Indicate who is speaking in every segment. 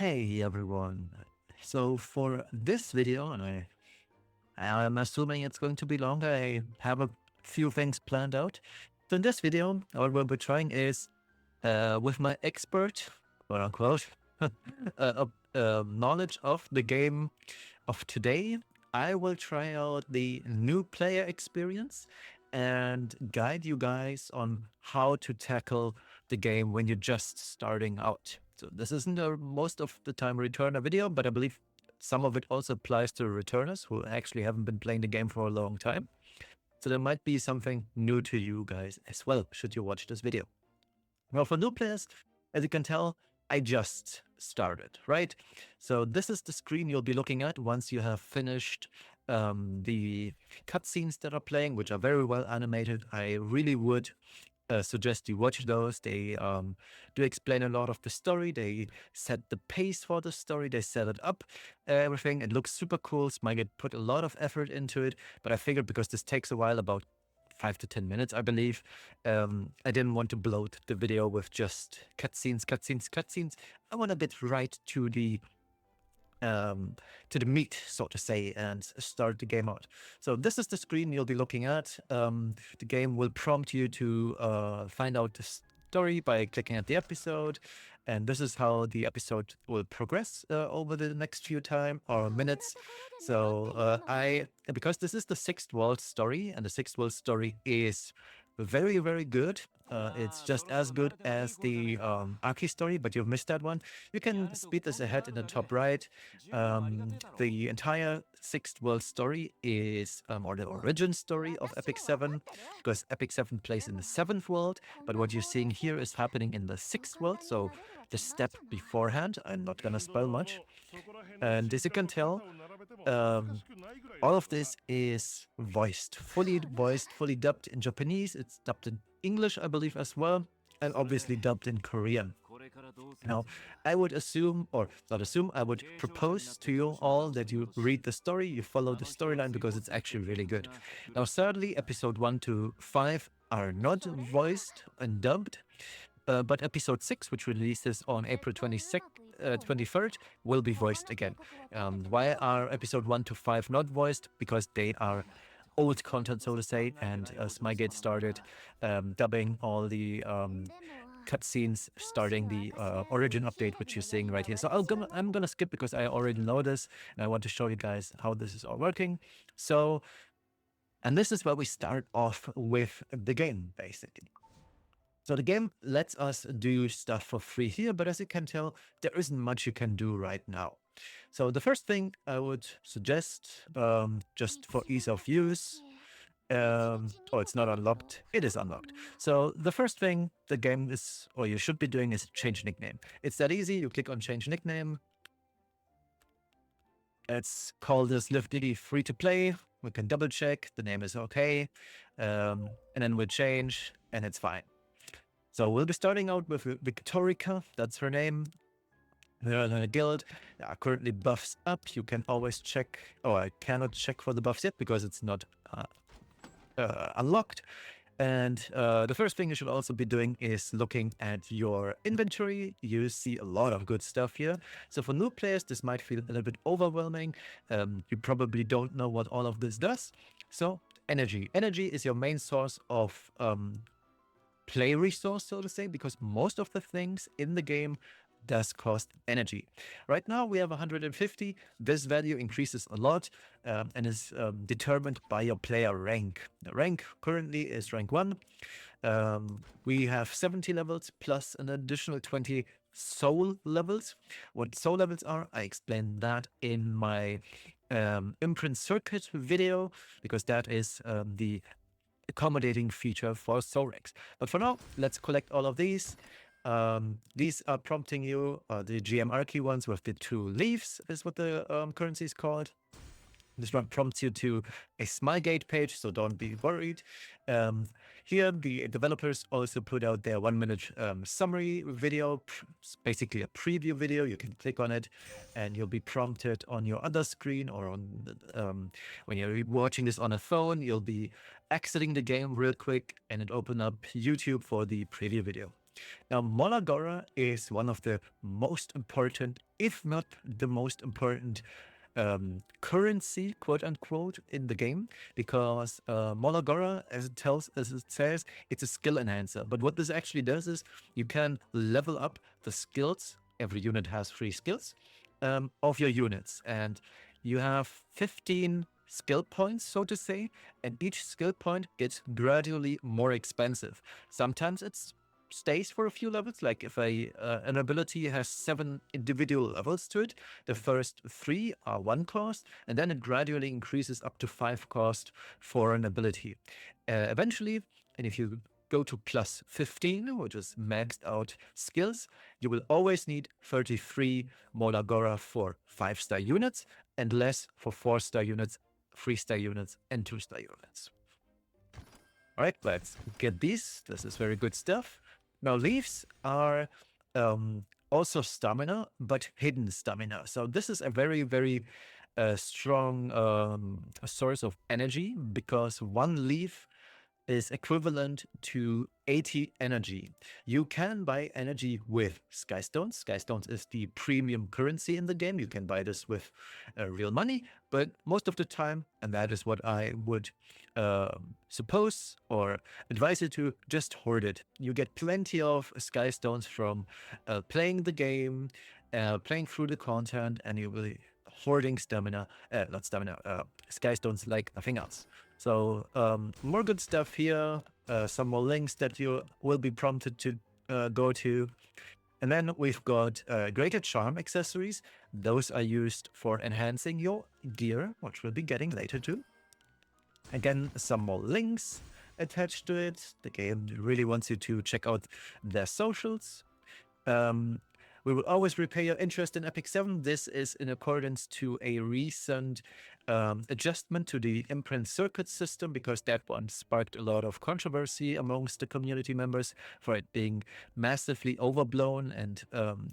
Speaker 1: Hey everyone. So for this video, and I'm assuming it's going to be longer, I have a few things planned out. So in this video, what we'll be trying is, with my expert, quote unquote, knowledge of the game of today, I will try out the new player experience and guide you guys on how to tackle the game when you're just starting out. So this isn't a most of the time returner video, but I believe some of it also applies to returners who actually haven't been playing the game for a long time. So there might be something new to you guys as well, should you watch this video. Now for new players, as you can tell, I just started, right? So this is the screen you'll be looking at once you have finished the cutscenes that are playing, which are very well animated. I really would suggest you watch those. They do explain a lot of the story. They set the pace for the story. They set it up, everything. It looks super cool. Smigit put a lot of effort into it, but I figured because this takes a while, about 5 to 10 minutes, I believe, I didn't want to bloat the video with just cutscenes. I want to get right to the meat, so to say, and start the game out. So this is the screen you'll be looking at. The game will prompt you to find out the story by clicking at the episode, and this is how the episode will progress over the next few time or minutes. So because this is the Sixth World story, and the Sixth World story is very, very good. It's just as good as the Aki story, but you've missed that one. You can speed this ahead in the top right. The entire Sixth World story is, or the origin story of Epic 7, because Epic 7 plays in the 7th world, but what you're seeing here is happening in the 6th world, so the step beforehand. I'm not gonna spoil much. And as you can tell, all of this is fully voiced, fully dubbed in Japanese. It's dubbed in English, I believe, as well, and obviously dubbed in Korean. Now, I would assume, or not assume, I would propose to you all that you read the story, you follow the storyline, because it's actually really good. Now, sadly, episode 1 to 5 are not voiced and dubbed, but episode 6, which releases on April 23rd, will be voiced again. Why are episode 1 to 5 not voiced? Because they are old content, so to say, and Smigate started dubbing all the cutscenes starting the origin update, which you're seeing right here. So I'm gonna skip because I already know this, and I want to show you guys how this is all working. So, and this is where we start off with the game, basically. So the game lets us do stuff for free here, but as you can tell, there isn't much you can do right now. So the first thing I would suggest, just for ease of use, oh, it's not unlocked. It is unlocked. So the first thing the game is, or you should be doing, is change nickname. It's that easy. You click on change nickname. It's called this Live Diddy free to play. We can double check. The name is okay. And then we'll change and it's fine. So we'll be starting out with Victorica. That's her name. They're in a guild. There are currently buffs up. You can always check. Oh, I cannot check for the buffs yet because it's not unlocked. And the first thing you should also be doing is looking at your inventory. You see a lot of good stuff here. So for new players, this might feel a little bit overwhelming. You probably don't know what all of this does. So energy. Energy is your main source of play resource, so to say, because most of the things in the game does cost energy. Right now we have 150. This value increases a lot and is determined by your player rank. The rank currently is rank 1. We have 70 levels plus an additional 20 soul levels. What soul levels are, I explained that in my Imprint circuit video, because that is the accommodating feature for soul ranks. But for now, let's collect all of these. These are prompting you, the GMR key ones with the 2 leaves is what the currency is called. This one prompts you to a Smigate page, so don't be worried. Here, the developers also put out their 1-minute summary video, basically a preview video. You can click on it and you'll be prompted on your other screen, or on when you're watching this on a phone, you'll be exiting the game real quick and it open up YouTube for the preview video. Now, Molagora is one of the most important, if not the most important, currency, quote unquote, in the game, because Molagora, as it says, it's a skill enhancer. But what this actually does is you can level up the skills. Every unit has 3 skills of your units, and you have 15 skill points, so to say, and each skill point gets gradually more expensive. Sometimes it's stays for a few levels. Like if an ability has 7 individual levels to it, the first 3 are 1 cost, and then it gradually increases up to 5 cost for an ability. Eventually, and if you go to plus 15, which is maxed out skills, you will always need 33 Molagora for 5-star units and less for 4-star units, 3-star units, and 2-star units. All right, let's get these. This is very good stuff. Now, leaves are also stamina, but hidden stamina. So this is a very, very strong source of energy, because 1 leaf is equivalent to 80 energy. You can buy energy with Skystones. Skystones is the premium currency in the game. You can buy this with real money, but most of the time, and that is what I would suppose or advise you to, just hoard it. You get plenty of Skystones from playing the game, playing through the content, and you will be hoarding Skystones like nothing else. So more good stuff here, some more links that you will be prompted to go to. And then we've got greater charm accessories. Those are used for enhancing your gear, which we'll be getting later too. Again, some more links attached to it. The game really wants you to check out their socials. We will always repay your interest in Epic 7. This is in accordance to a recent adjustment to the Imprint circuit system, because that one sparked a lot of controversy amongst the community members for it being massively overblown and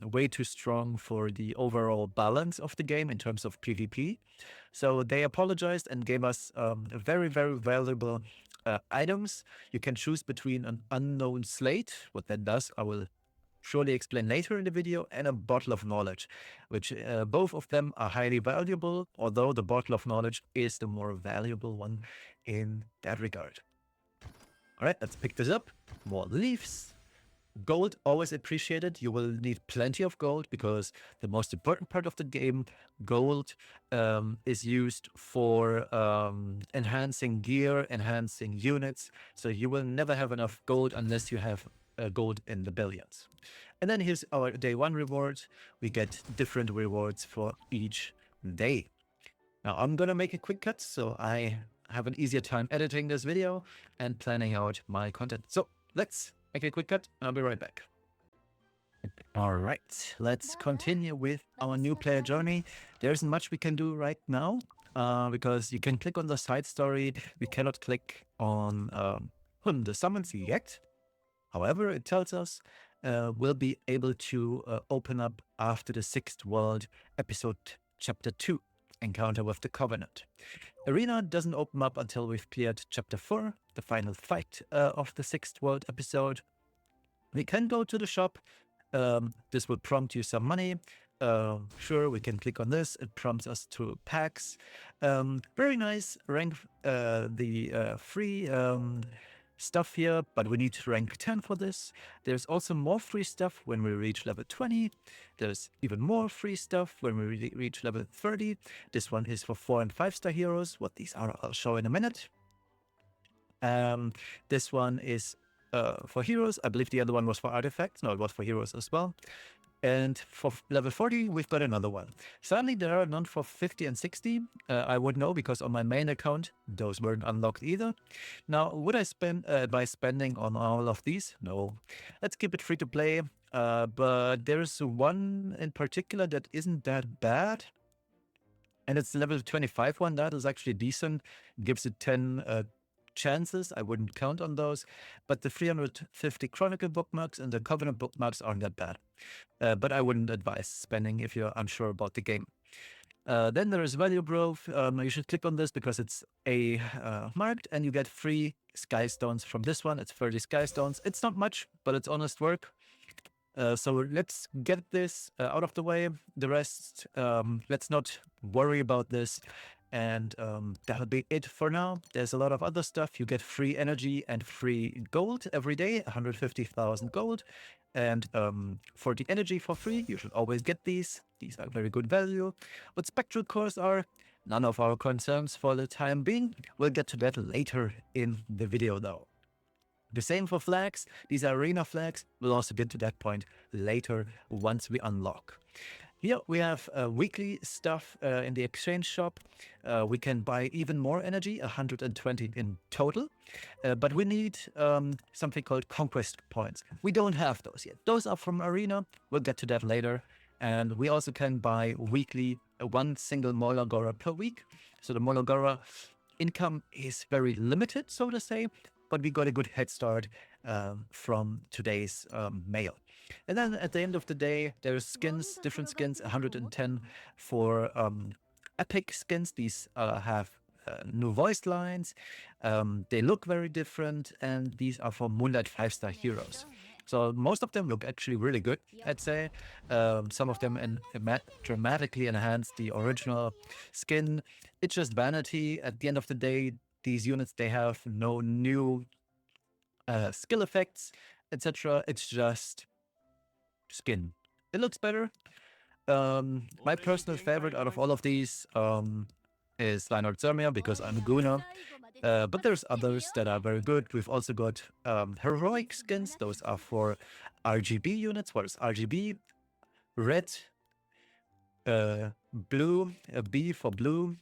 Speaker 1: way too strong for the overall balance of the game in terms of PvP. So they apologized and gave us very, very valuable items. You can choose between an unknown slate. What that does, I will surely explain later in the video, and a bottle of knowledge, which both of them are highly valuable, although the bottle of knowledge is the more valuable one in that regard. All right, let's pick this up. More leaves. Gold, always appreciated. You will need plenty of gold, because the most important part of the game, gold, is used for enhancing gear, enhancing units. So you will never have enough gold unless you have gold in the billions. And then here's our day 1 reward. We get different rewards for each day. Now I'm gonna make a quick cut so I have an easier time editing this video and planning out my content. So let's make a quick cut. I'll be right back. All right, let's continue with our new player journey. There isn't much we can do right now because you can click on the side story. We cannot click on the summons yet. However, it tells us we'll be able to open up after the 6th world episode chapter 2, Encounter with the Covenant. Arena doesn't open up until we've cleared chapter 4, the final fight of the 6th world episode. We can go to the shop. This will prompt you some money. Sure, we can click on this. It prompts us to packs. Very nice. Rank the free stuff here, but we need to rank 10 for this. There's also more free stuff when we reach level 20. There's even more free stuff when we reach level 30. This one is for 4 and 5-star heroes. What these are, I'll show in a minute. This one is for heroes. I believe the other one was for artifacts. No, it was for heroes as well. And for level 40, we've got another one. Sadly, there are none for 50 and 60. I would know, because on my main account, those weren't unlocked either. Now, would I spend by spending on all of these? No. Let's keep it free to play. But there's one in particular that isn't that bad. And it's the level 25 one. That is actually decent. Gives it 10 chances. I wouldn't count on those, but the 350 Chronicle bookmarks and the Covenant bookmarks aren't that bad. But I wouldn't advise spending if you're unsure about the game. Then there is value growth. You should click on this because it's a marked, and you get free sky stones from this one. It's 30 sky stones. It's not much, but it's honest work. So let's get this out of the way. The rest, let's not worry about this. And that'll be it for now. There's a lot of other stuff. You get free energy and free gold every day, 150,000 gold. And for the energy for free, you should always get these. These are very good value. What spectral cores are, none of our concerns for the time being. We'll get to that later in the video though. The same for flags. These are arena flags. We'll also get to that point later once we unlock. Here we have weekly stuff in the exchange shop. We can buy even more energy, 120 in total. But we need something called conquest points. We don't have those yet. Those are from arena. We'll get to that later. And we also can buy weekly one single Molagora per week. So the Molagora income is very limited, so to say, but we got a good head start from today's mail. And then at the end of the day, there's skins, different skins, 110 for epic skins. These have new voice lines. They look very different, and these are for Moonlight 5-star heroes. So most of them look actually really good, I'd say. Some of them dramatically enhance the original skin. It's just vanity. At the end of the day, these units, they have no new skill effects, etc. It's just skin. It looks better. My personal favorite out of all of these is Lionheart Zermia because I'm a Gooner. But there's others that are very good. We've also got heroic skins. Those are for RGB units. What is RGB? Red, blue, B for blue,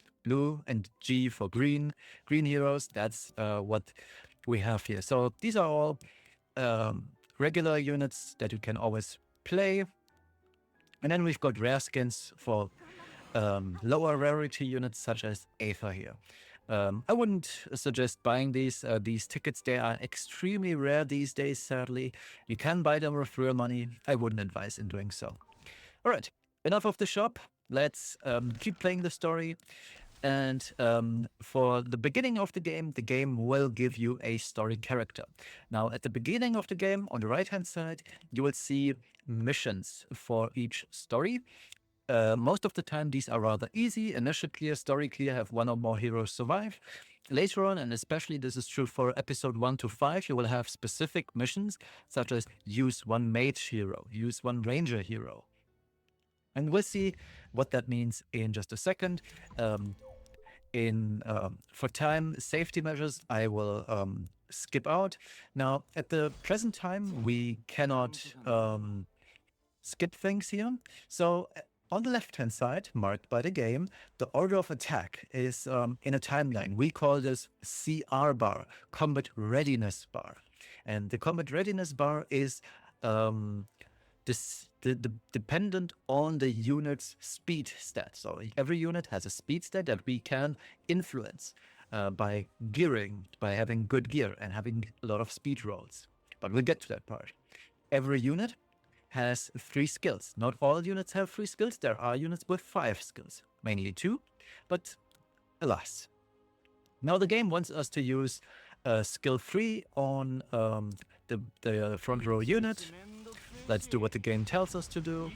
Speaker 1: and G for green. Green heroes, that's what we have here. So these are all regular units that you can always play. And then we've got rare skins for lower rarity units such as Aether here. I wouldn't suggest buying these tickets. They are extremely rare these days, sadly. You can buy them with real money. I wouldn't advise in doing so. All right, enough of the shop. Let's keep playing the story. And for the beginning of the game will give you a story character. Now, at the beginning of the game, on the right-hand side, you will see missions for each story. Most of the time, these are rather easy. Initial clear, story clear, have one or more heroes survive. Later on, and especially this is true for episode 1 to 5, you will have specific missions, such as use one mage hero, use one ranger hero. And we'll see what that means in just a second. For time safety measures, I will skip out. Now, at the present time, we cannot skip things here. So on the left-hand side, marked by the game, the order of attack is in a timeline. We call this CR bar, Combat Readiness Bar. And the Combat Readiness Bar is dependent on the unit's speed stat. So every unit has a speed stat that we can influence by gearing, by having good gear and having a lot of speed rolls. But we'll get to that part. Every unit has 3 skills. Not all units have 3 skills. There are units with 5 skills, mainly 2, but alas. Now the game wants us to use skill 3 on the front row unit. Let's do what the game tells us to do.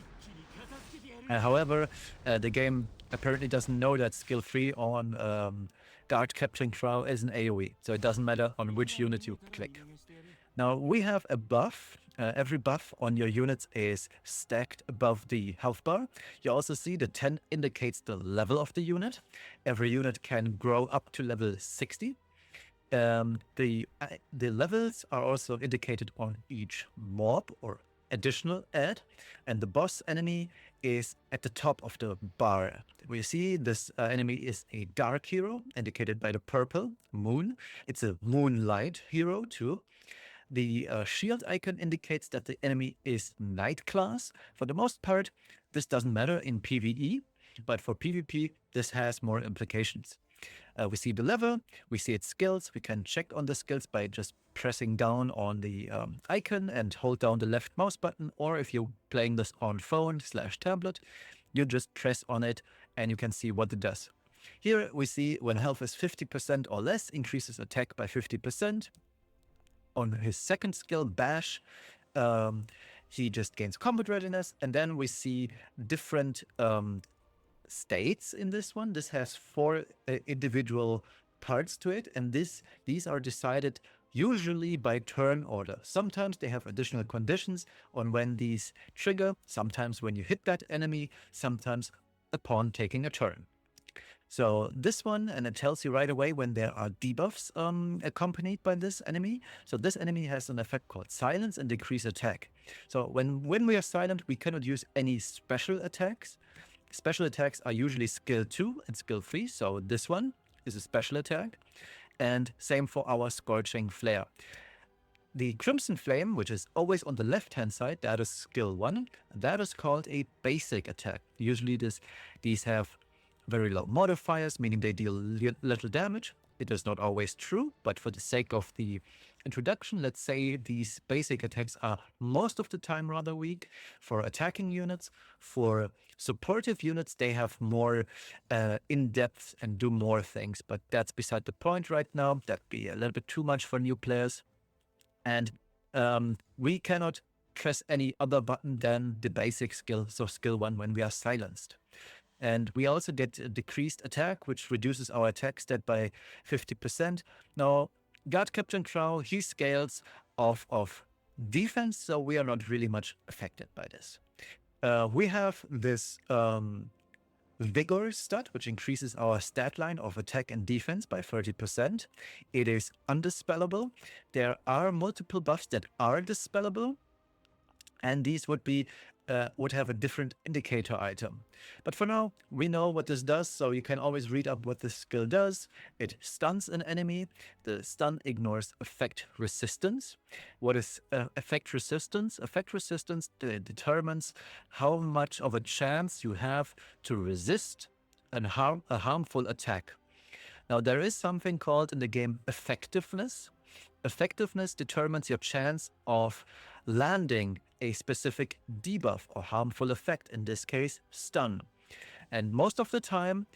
Speaker 1: However, the game apparently doesn't know that skill 3 on guard capturing crow is an AoE, so it doesn't matter on which unit you click. Now we have a buff. Every buff on your units is stacked above the health bar. You also see the 10 indicates the level of the unit. Every unit can grow up to level 60. The levels are also indicated on each mob or additional add, and the boss enemy is at the top of the bar. We see this enemy is a dark hero, indicated by the purple moon. It's a Moonlight hero too. The shield icon indicates that the enemy is night class. For the most part, this doesn't matter in PvE, but for PvP, this has more implications. We see the level, we see its skills. We can check on the skills by just pressing down on the icon and hold down the left mouse button, or if you're playing this on phone/tablet, You just press on it and you can see what it does. Here we see when health is 50% or less, increases attack by 50%. On his second skill, Bash, he just gains combat readiness. And then we see different states in this one. This has 4 individual parts to it, and these are decided usually by turn order. Sometimes they have additional conditions on when these trigger, sometimes when you hit that enemy, sometimes upon taking a turn. So this one, and it tells you right away when there are debuffs accompanied by this enemy. So this enemy has an effect called silence and decrease attack. So when we are silent, we cannot use any special attacks. Special attacks are usually skill 2 and skill 3. So this one is a special attack. And same for our Scorching Flare. The Crimson Flame, which is always on the left-hand side, that is skill 1. That is called a basic attack. Usually these have very low modifiers, meaning they deal little damage. It is not always true, but for the sake of the introduction, let's say these basic attacks are most of the time rather weak. For attacking units, for supportive units, they have more in-depth and do more things, but that's beside the point right now. That'd be a little bit too much for new players. And we cannot press any other button than the basic skill, so skill 1, when we are silenced. And we also get a decreased attack, which reduces our attack stat by 50%. Now, Guard Captain Crow, he scales off of defense, so we are not really much affected by this. We have this Vigor stat, which increases our stat line of attack and defense by 30%. It is undispellable. There are multiple buffs that are dispellable, and these would have a different indicator item. But for now, we know what this does, so you can always read up what this skill does. It stuns an enemy. The stun ignores effect resistance. What is effect resistance? Effect resistance determines how much of a chance you have to resist a harmful attack. Now, there is something called in the game effectiveness. Effectiveness determines your chance of landing a specific debuff or harmful effect, in this case, stun. And most of the time,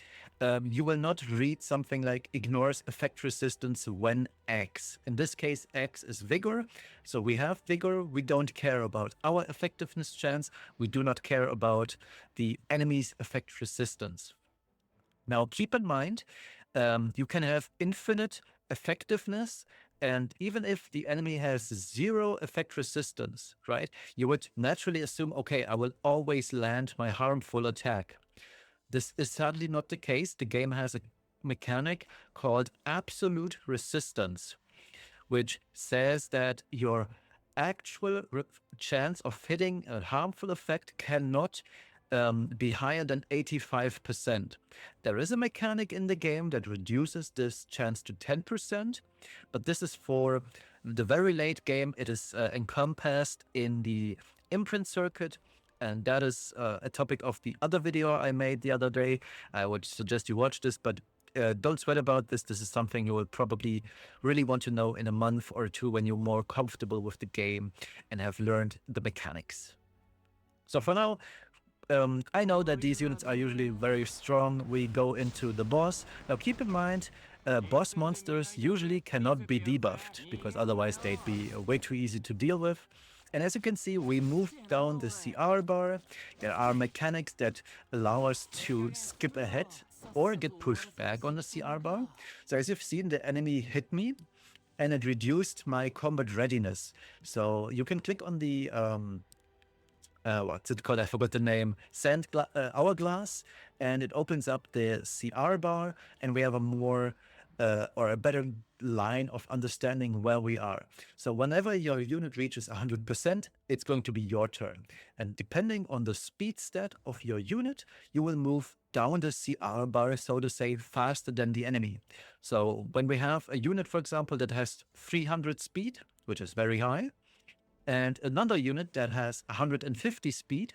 Speaker 1: you will not read something like ignores effect resistance when X. In this case, X is Vigor. So we have Vigor. We don't care about our effectiveness chance. We do not care about the enemy's effect resistance. Now, keep in mind, you can have infinite effectiveness, and even if the enemy has 0 effect resistance, right, you would naturally assume, okay, I will always land my harmful attack. This is sadly not the case. The game has a mechanic called absolute resistance, which says that your actual chance of hitting a harmful effect cannot be higher than 85%. There is a mechanic in the game that reduces this chance to 10%, but this is for the very late game. It is encompassed in the Imprint circuit, and that is a topic of the other video I made the other day. I would suggest you watch this, but don't sweat about this. This is something you will probably really want to know in a month or 2 when you're more comfortable with the game and have learned the mechanics. So for now, I know that these units are usually very strong. We go into the boss. Now keep in mind, boss monsters usually cannot be debuffed, because otherwise they'd be way too easy to deal with. And as you can see, we move down the CR bar. There are mechanics that allow us to skip ahead or get pushed back on the CR bar. So as you've seen, the enemy hit me and it reduced my combat readiness. So you can click on the what's it called? I forgot the name. Hourglass, and it opens up the CR bar, and we have a more or a better line of understanding where we are. So whenever your unit reaches 100%, it's going to be your turn. And depending on the speed stat of your unit, you will move down the CR bar, so to say, faster than the enemy. So when we have a unit, for example, that has 300 speed, which is very high, and another unit that has 150 speed,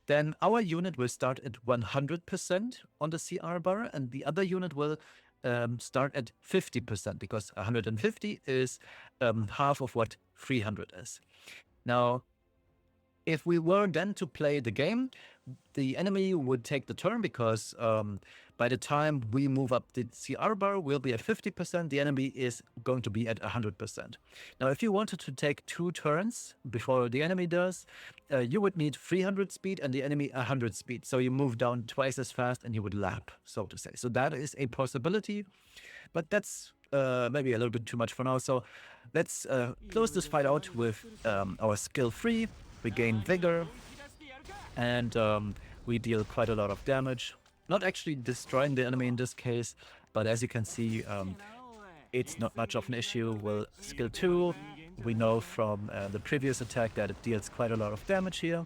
Speaker 1: then our unit will start at 100% on the CR bar, and the other unit will start at 50%, because 150 is half of what 300 is. Now, if we were then to play the game, the enemy would take the turn because by the time we move up the CR bar, we'll be at 50%. The enemy is going to be at 100%. Now, if you wanted to take 2 turns before the enemy does, you would need 300 speed and the enemy 100 speed. So you move down twice as fast and you would lap, so to say. So that is a possibility, but that's maybe a little bit too much for now. So let's close this fight out with our skill 3. We gain vigor and we deal quite a lot of damage. Not actually destroying the enemy in this case, but as you can see, it's not much of an issue. Well, skill 2, we know from the previous attack that it deals quite a lot of damage here.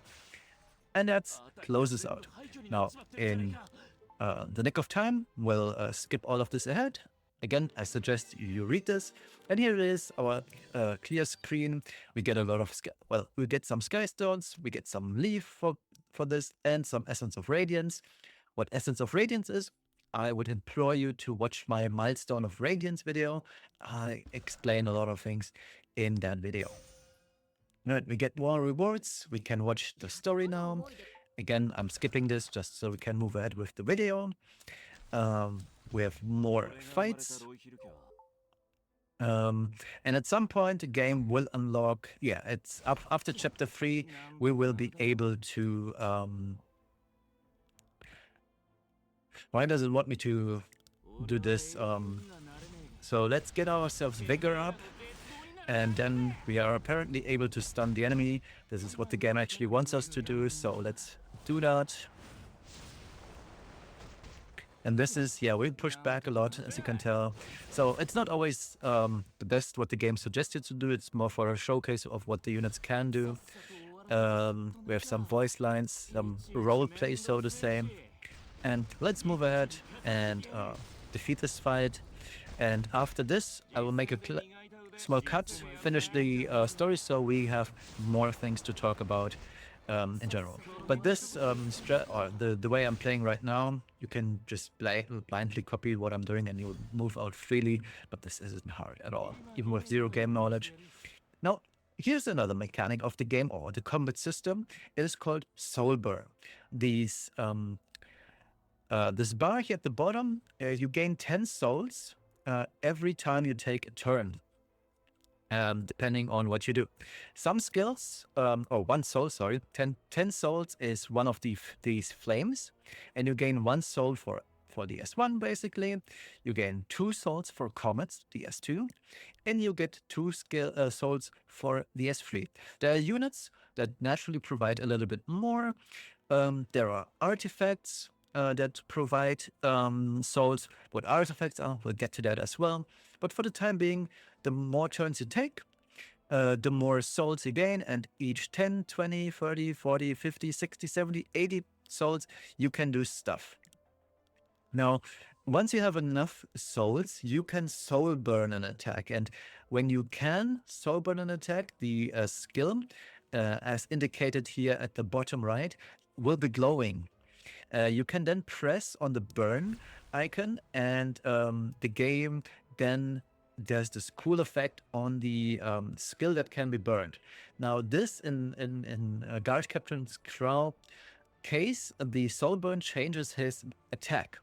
Speaker 1: And that closes out. Now, in the nick of time, we'll skip all of this ahead. Again, I suggest you read this. And here it is, our clear screen. We get a lot of, we get some sky stones, we get some leaf for this, and some essence of radiance. What essence of radiance is, I would implore you to watch my Milestone of Radiance video. I explain a lot of things in that video. Right, we get more rewards. We can watch the story now. Again, I'm skipping this just so we can move ahead with the video. We have more fights. And at some point, the game will unlock, it's up after chapter 3, we will be able to, why does it want me to do this? So let's get ourselves vigor up, and then we are apparently able to stun the enemy. This is what the game actually wants us to do, so let's do that. And this is, we pushed back a lot, as you can tell. So it's not always the best what the game suggests you to do. It's more for a showcase of what the units can do. We have some voice lines, some role play, so to say. And let's move ahead and defeat this fight. And after this, I will make a small cut, finish the story, so we have more things to talk about in general. But this, the way I'm playing right now, you can just blindly copy what I'm doing and you'll move out freely, but this isn't hard at all, even with 0 game knowledge. Now, here's another mechanic of the game or the combat system. It is called soul burn. These, this bar here at the bottom, you gain 10 souls every time you take a turn. Depending on what you do. Some skills, 1 soul, sorry, 10 souls is one of these flames, and you gain 1 soul for the S1 basically. You gain 2 souls for comets, the S2, and you get 2 souls for the S3. There are units that naturally provide a little bit more. There are artifacts that provide souls. What artifacts are, we'll get to that as well. But for the time being, the more turns you take, the more souls you gain, and each 10, 20, 30, 40, 50, 60, 70, 80 souls, you can do stuff. Now, once you have enough souls, you can soul burn an attack. And when you can soul burn an attack, the skill, as indicated here at the bottom right, will be glowing. You can then press on the burn icon, and the game then there's this cool effect on the skill that can be burned. Now this in Guard Captain Crow case, the soul burn changes his attack.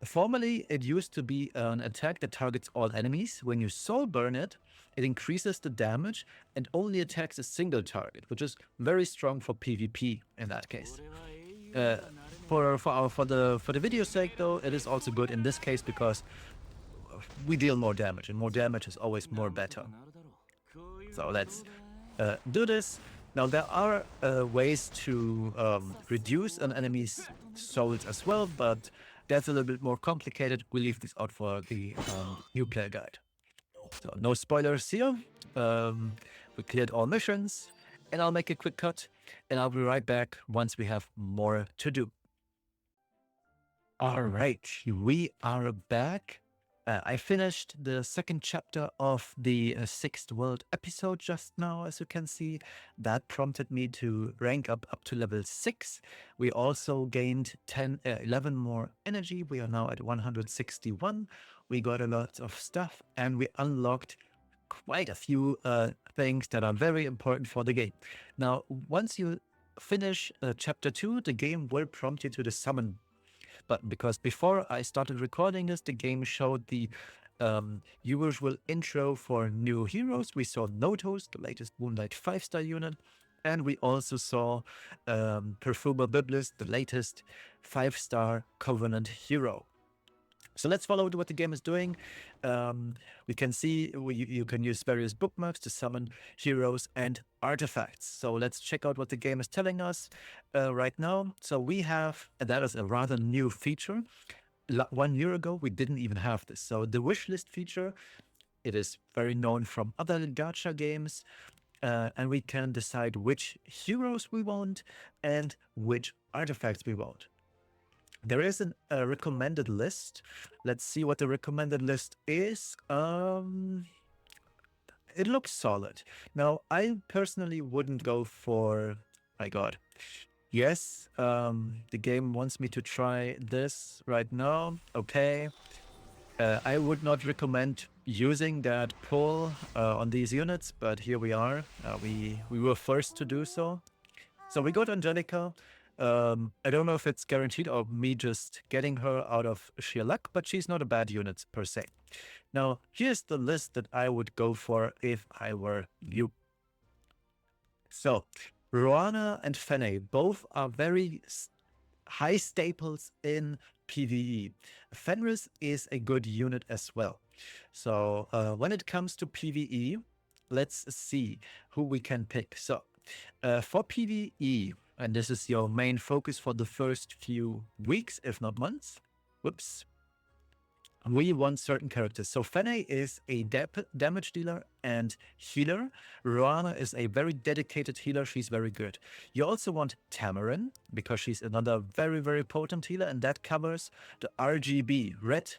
Speaker 1: Formerly, it used to be an attack that targets all enemies. When you soul burn it, it increases the damage and only attacks a single target, which is very strong for PvP in that case. For the video's sake though, it is also good in this case because we deal more damage, and more damage is always more better. So let's do this. Now there are ways to reduce an enemy's souls as well, but that's a little bit more complicated. We leave this out for the new player guide. So no spoilers here. We cleared all missions, and I'll make a quick cut, and I'll be right back once we have more to do. All right, we are back. I finished the 2nd chapter of the 6th world episode just now, as you can see. That prompted me to rank up to level 6. We also gained 11 more energy. We are now at 161. We got a lot of stuff, and we unlocked quite a few things that are very important for the game. Now, once you finish chapter 2, the game will prompt you to the summon. But because before I started recording this, the game showed the usual intro for new heroes. We saw Notos, the latest Moonlight 5-star unit, and we also saw Perfumer Biblis, the latest 5-star Covenant hero. So let's follow what the game is doing. We can see you can use various bookmarks to summon heroes and artifacts. So let's check out what the game is telling us right now. So we have, and that is a rather new feature. 1 year ago, we didn't even have this. So the wishlist feature, it is very known from other gacha games. And we can decide which heroes we want and which artifacts we want. There is a recommended list. Let's see what the recommended list is. It looks solid. Now, I personally wouldn't go for... My God. Yes, the game wants me to try this right now. Okay. I would not recommend using that pull on these units, but here we are. We were forced to do so. So we got Angelica. I don't know if it's guaranteed or me just getting her out of sheer luck, but she's not a bad unit per se. Now, here's the list that I would go for if I were you. So, Roana and Fene both are very high staples in PvE. Fenris is a good unit as well. So, when it comes to PvE, let's see who we can pick. So, for PvE, and this is your main focus for the first few weeks, if not months. Whoops. We want certain characters. So Fene is a damage dealer and healer. Roana is a very dedicated healer. She's very good. You also want Tamarin, because she's another very, very potent healer, and that covers the RGB, red,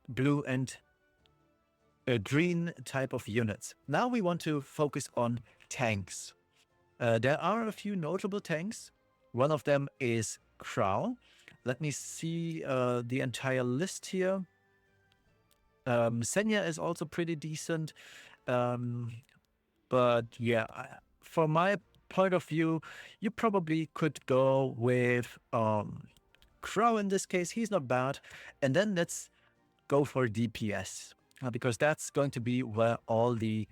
Speaker 1: blue, and green type of units. Now we want to focus on tanks. There are a few notable tanks. One of them is Crow. Let me see the entire list here. Senya is also pretty decent. But yeah, from my point of view, you probably could go with Crow in this case. He's not bad. And then let's go for DPS. Because that's going to be where all the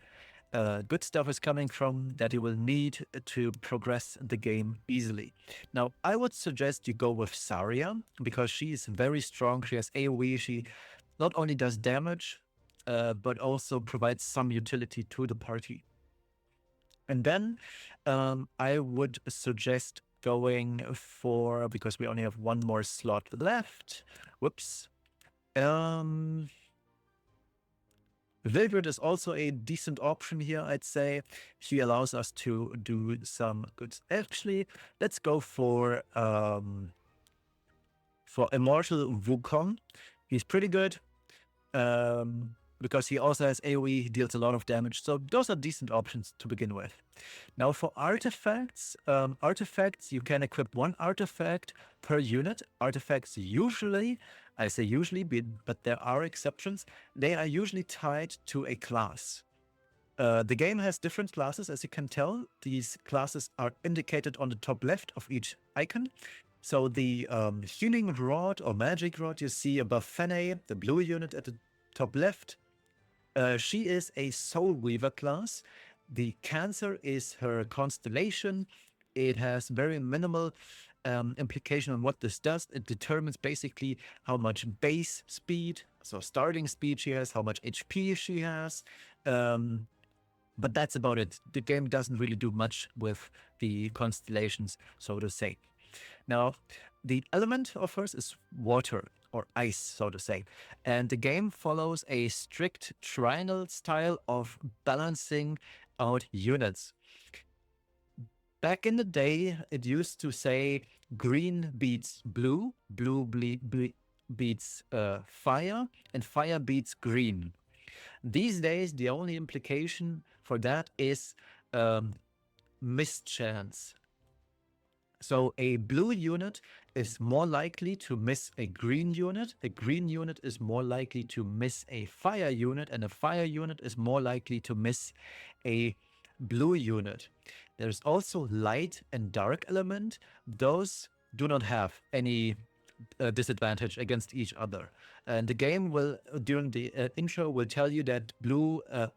Speaker 1: good stuff is coming from that you will need to progress the game easily. Now, I would suggest you go with Saria because she is very strong. She has AoE. She not only does damage, but also provides some utility to the party. And then I would suggest going for, because we only have one more slot left. Whoops. Vilgrid is also a decent option here, I'd say. She allows us to do some good. Actually, let's go for Immortal Wukong. He's pretty good because he also has AoE, he deals a lot of damage. So those are decent options to begin with. Now for artifacts, you can equip one artifact per unit. Artifacts usually, I say usually, but there are exceptions. They are usually tied to a class. The game has different classes, as you can tell. These classes are indicated on the top left of each icon. So the Healing Rod or Magic Rod you see above Fene, the blue unit at the top left. She is a Soul Weaver class. The Cancer is her constellation. It has very minimal implication on what this does. It determines basically how much base speed, so starting speed she has, how much HP she has. But that's about it. The game doesn't really do much with the constellations, so to say. Now, the element of hers is water or ice, so to say. And the game follows a strict triangle style of balancing out units. Back in the day, it used to say green beats blue, blue beats fire, and fire beats green. These days, the only implication for that is mischance. So a blue unit is more likely to miss a green unit is more likely to miss a fire unit, and a fire unit is more likely to miss a blue unit. There's also light and dark element. Those do not have any disadvantage against each other. And the game will, during the intro, will tell you that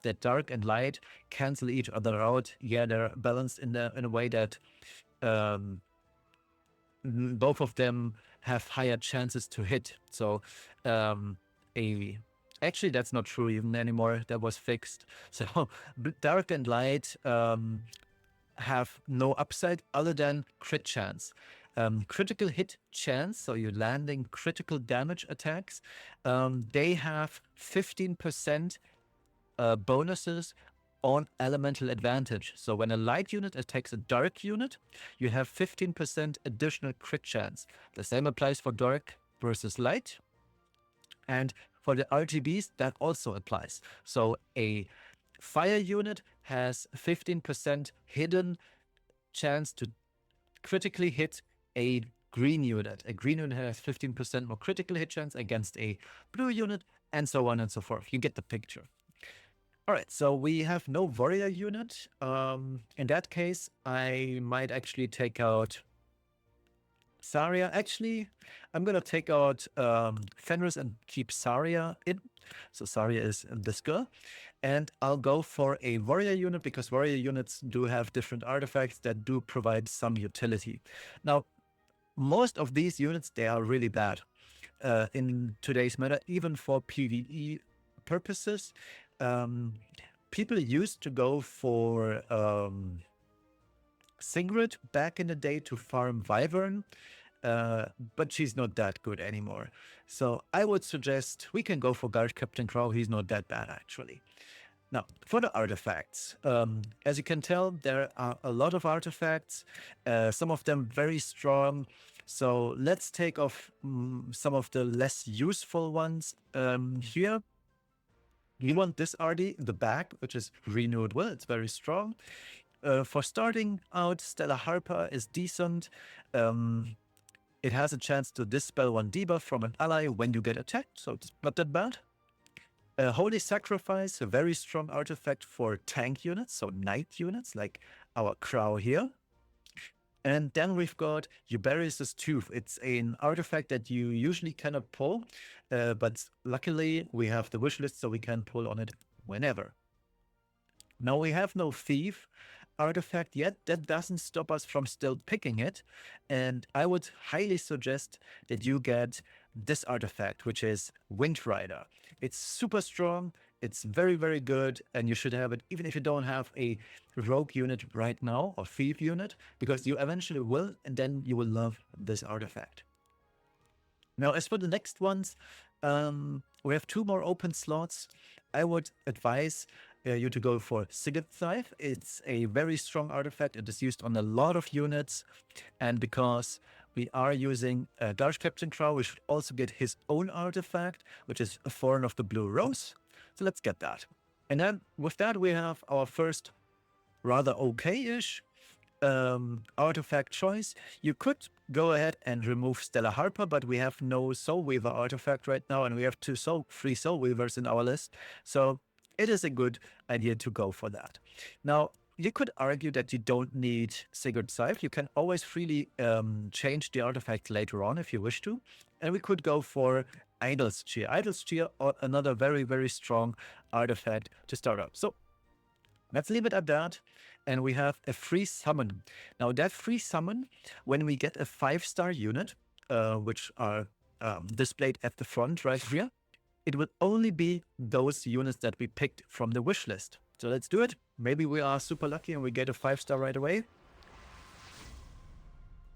Speaker 1: that dark and light cancel each other out. Yeah, they're balanced in a way that um, both of them have higher chances to hit. So um, a actually that's not true even anymore. That was fixed. So dark and light have no upside other than crit chance. Critical hit chance, so you're landing critical damage attacks, they have 15% bonuses on elemental advantage. So when a light unit attacks a dark unit, you have 15% additional crit chance. The same applies for dark versus light. And for the RGBs, that also applies. So a fire unit has 15% hidden chance to critically hit a green unit. A green unit has 15% more critical hit chance against a blue unit, and so on and so forth. You get the picture. All right, so we have no warrior unit. In that case, I might actually take out Saria. Actually, I'm going to take out Fenris and keep Saria in. So Saria is this girl. And I'll go for a warrior unit because warrior units do have different artifacts that do provide some utility. Now, most of these units, they are really bad in today's meta, even for PvE purposes. People used to go for Sigrid back in the day to farm Wyvern, but she's not that good anymore. So I would suggest we can go for Guard Captain Crow. He's not that bad, actually. Now, for the artifacts, as you can tell, there are a lot of artifacts, some of them very strong. So let's take off some of the less useful ones here. You want this RD in the back, which is Renewed Will. It's very strong. For starting out, Stellar Harper is decent. It has a chance to dispel one debuff from an ally when you get attacked, so it's not that bad. Holy Sacrifice, a very strong artifact for tank units, so knight units, like our Crow here. And then we've got Uberius' Tooth. It's an artifact that you usually cannot pull, but luckily we have the wishlist, so we can pull on it whenever. Now we have no Thief artifact yet. That doesn't stop us from still picking it. And I would highly suggest that you get this artifact, which is Wind Rider. It's super strong. It's very, very good. And you should have it even if you don't have a rogue unit right now or thief unit, because you eventually will, and then you will love this artifact. Now, as for the next ones, we have 2 more open slots. I would advise you to go for Sigurd Scythe. It's a very strong artifact. It is used on a lot of units. And because we are using Guard Captain Crow, we should also get his own artifact, which is a Thorn of the Blue Rose. So let's get that. And then with that, we have our first rather okay-ish artifact choice. You could go ahead and remove Stellar Harper, but we have no Soul Weaver artifact right now, and we have 3 Soul Weavers in our list. So it is a good idea to go for that. Now, you could argue that you don't need Sigurd Scythe. You can always freely change the artifact later on if you wish to. And we could go for Idol's Cheer. Idol's Cheer, another very, very strong artifact to start up. So let's leave it at that. And we have a free summon. Now that free summon, when we get a 5-star unit, which are displayed at the front right here, it will only be those units that we picked from the wish list. So let's do it. Maybe we are super lucky and we get a 5-star right away.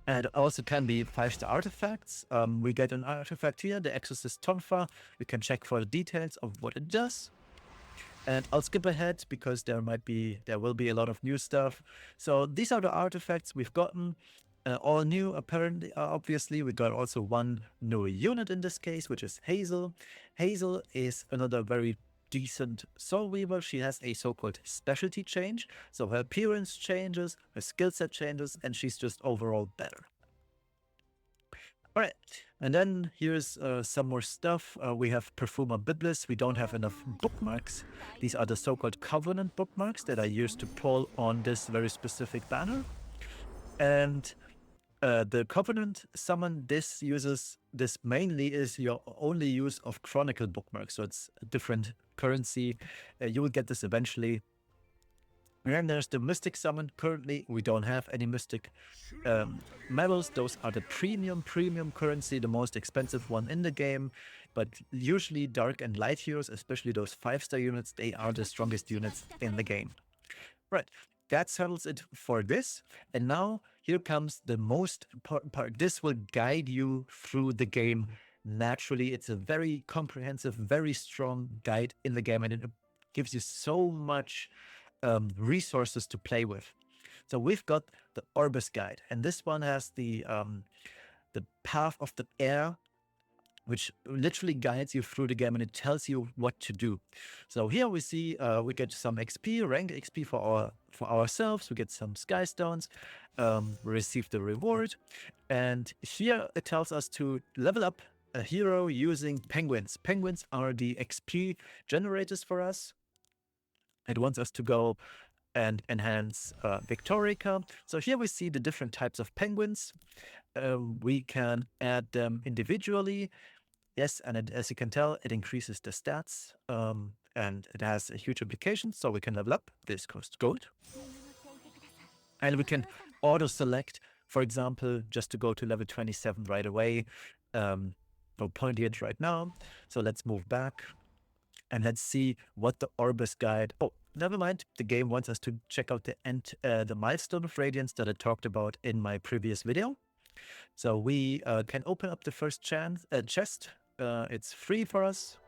Speaker 1: And it also can be 5-star artifacts. We get an artifact here, the Exorcist Tonfa. We can check for the details of what it does. And I'll skip ahead because there will be a lot of new stuff. So these are the artifacts we've gotten. All new, apparently, obviously. We got also 1 new unit in this case, which is Hazel. Hazel is another very decent Soul Weaver. She has a so-called specialty change. So her appearance changes, her skill set changes, and she's just overall better. All right, And then here's some more stuff. We have Perfumer Biblis. We don't have enough bookmarks. These are the so-called Covenant bookmarks that I used to pull on this very specific banner. And the Covenant summon, this mainly is your only use of Chronicle bookmarks. So it's a different currency. You will get this eventually. And then there's the Mystic summon. Currently, we don't have any Mystic medals. Those are the premium currency, the most expensive one in the game. But usually Dark and Light heroes, especially those 5-star units, they are the strongest units in the game. Right, that settles it for this. And now here comes the most important part. This will guide you through the game naturally. It's a very comprehensive, very strong guide in the game, and it gives you so much resources to play with. So we've got the Orbis guide, and this one has the path of the air, which literally guides you through the game, and it tells you what to do. So here we see we get some XP, rank XP for ourselves. We get some sky stones. We receive the reward, and here it tells us to level up a hero using penguins. Penguins are the XP generators for us. It wants us to go and enhance Victorica. So here we see the different types of penguins. We can add them individually. Yes, and as you can tell, it increases the stats, and it has a huge implication. So we can level up. This costs gold. And we can auto-select, for example, just to go to level 27 right away. We'll point it right now. So let's move back. And let's see what the Orbis guide... Oh, never mind. The game wants us to check out the Milestone of Radiance that I talked about in my previous video. So we can open up the first chest. It's free for us.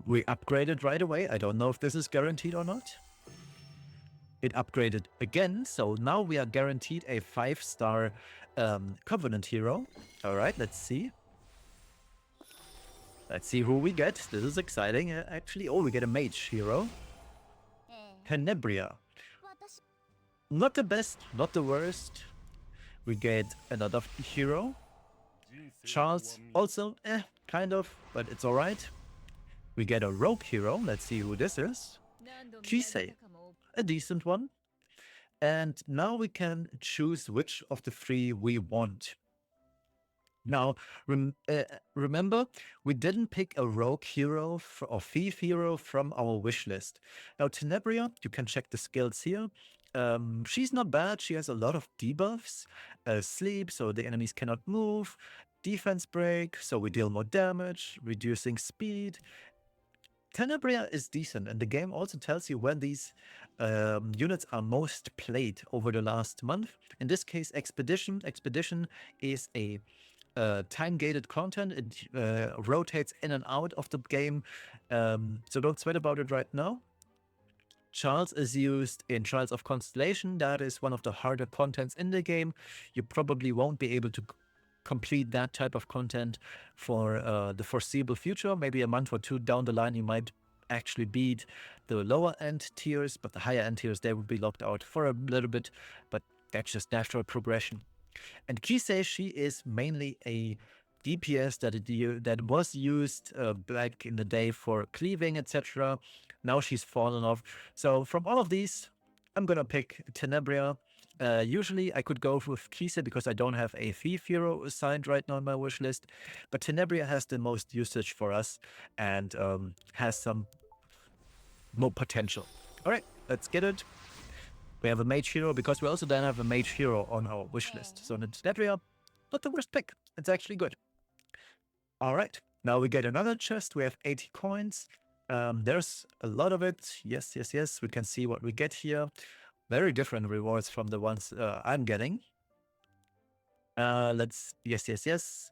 Speaker 1: We upgraded right away. I don't know if this is guaranteed or not. It upgraded again. So now we are guaranteed a 5-star Covenant hero. All right, let's see. Let's see who we get. This is exciting, actually. Oh, we get a mage hero. Tenebria. Not the best, not the worst. We get another hero. Charles, also, kind of, but it's alright. We get a rogue hero. Let's see who this is. Kisei, a decent one. And now we can choose which of the 3 we want. Now, remember, we didn't pick a rogue hero or thief hero from our wish list. Now, Tenebria, you can check the skills here. She's not bad. She has a lot of debuffs. Sleep, so the enemies cannot move. Defense break, so we deal more damage. Reducing speed. Tenebria is decent, and the game also tells you when these units are most played over the last month. In this case, Expedition. Expedition is a time-gated content. It rotates in and out of the game, so don't sweat about it right now. Charles is used in Trials of Constellation. That is one of the harder contents in the game. You probably won't be able to complete that type of content for the foreseeable future. Maybe a month or 2 down the line, you might actually beat the lower end tiers, but the higher end tiers, they will be locked out for a little bit, but that's just natural progression. And Kisei, she is mainly a DPS that was used back in the day for cleaving, etc. Now she's fallen off. So from all of these, I'm gonna pick Tenebria. Usually I could go with Kisei because I don't have a thief hero assigned right now on my wish list, but Tenebria has the most usage for us and has some more potential. All right, let's get it. We have a mage hero because we also then have a mage hero on our wish list. So Tenebria, not the worst pick. It's actually good. All right, now we get another chest. We have 80 coins. There's a lot of it. Yes, yes, yes. We can see what we get here. Very different rewards from the ones I'm getting. Yes, yes, yes.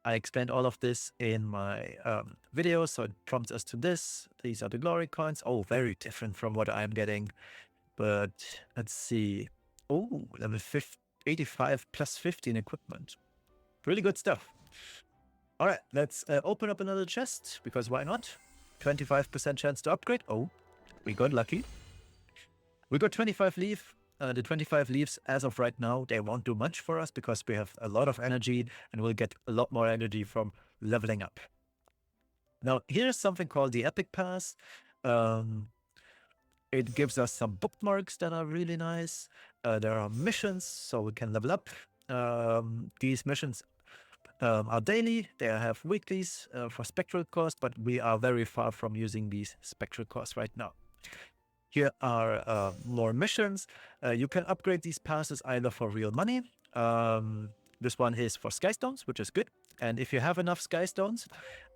Speaker 1: I explained all of this in my video, so it prompts us to this. These are the glory coins. Oh, very different from what I'm getting. But let's see. Oh, level 85 plus 15 equipment. Really good stuff. All right, let's open up another chest, because why not? 25% chance to upgrade. Oh, we got lucky. We got 25 leaf. The 25 leaves as of right now, they won't do much for us because we have a lot of energy and we'll get a lot more energy from leveling up. Now, here's something called the Epic Pass. It gives us some bookmarks that are really nice. There are missions, so we can level up. These missions are daily. They have weeklies for spectral cost, but we are very far from using these spectral costs right now. Here are more missions. You can upgrade these passes either for real money. This one is for Sky Stones, which is good. And if you have enough Sky Stones,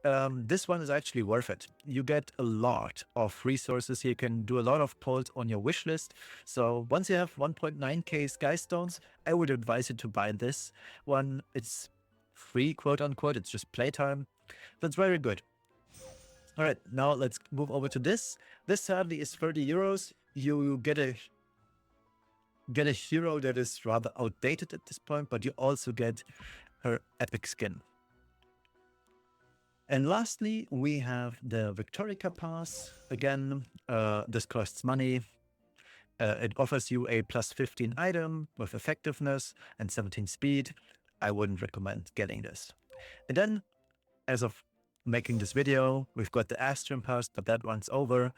Speaker 1: this one is actually worth it. You get a lot of resources. You can do a lot of polls on your wish list. So once you have 1.9k Sky Stones, I would advise you to buy this one. It's free, quote unquote. It's just playtime. That's very good. All right, now let's move over to this. This sadly is 30 euros. You get a hero that is rather outdated at this point, but you also get her epic skin. And lastly, we have the Victorica Pass. Again, this costs money. It offers you a plus 15 item with effectiveness and 17 speed. I wouldn't recommend getting this. And then, as of making this video, we've got the Astrum Pass, but that one's over.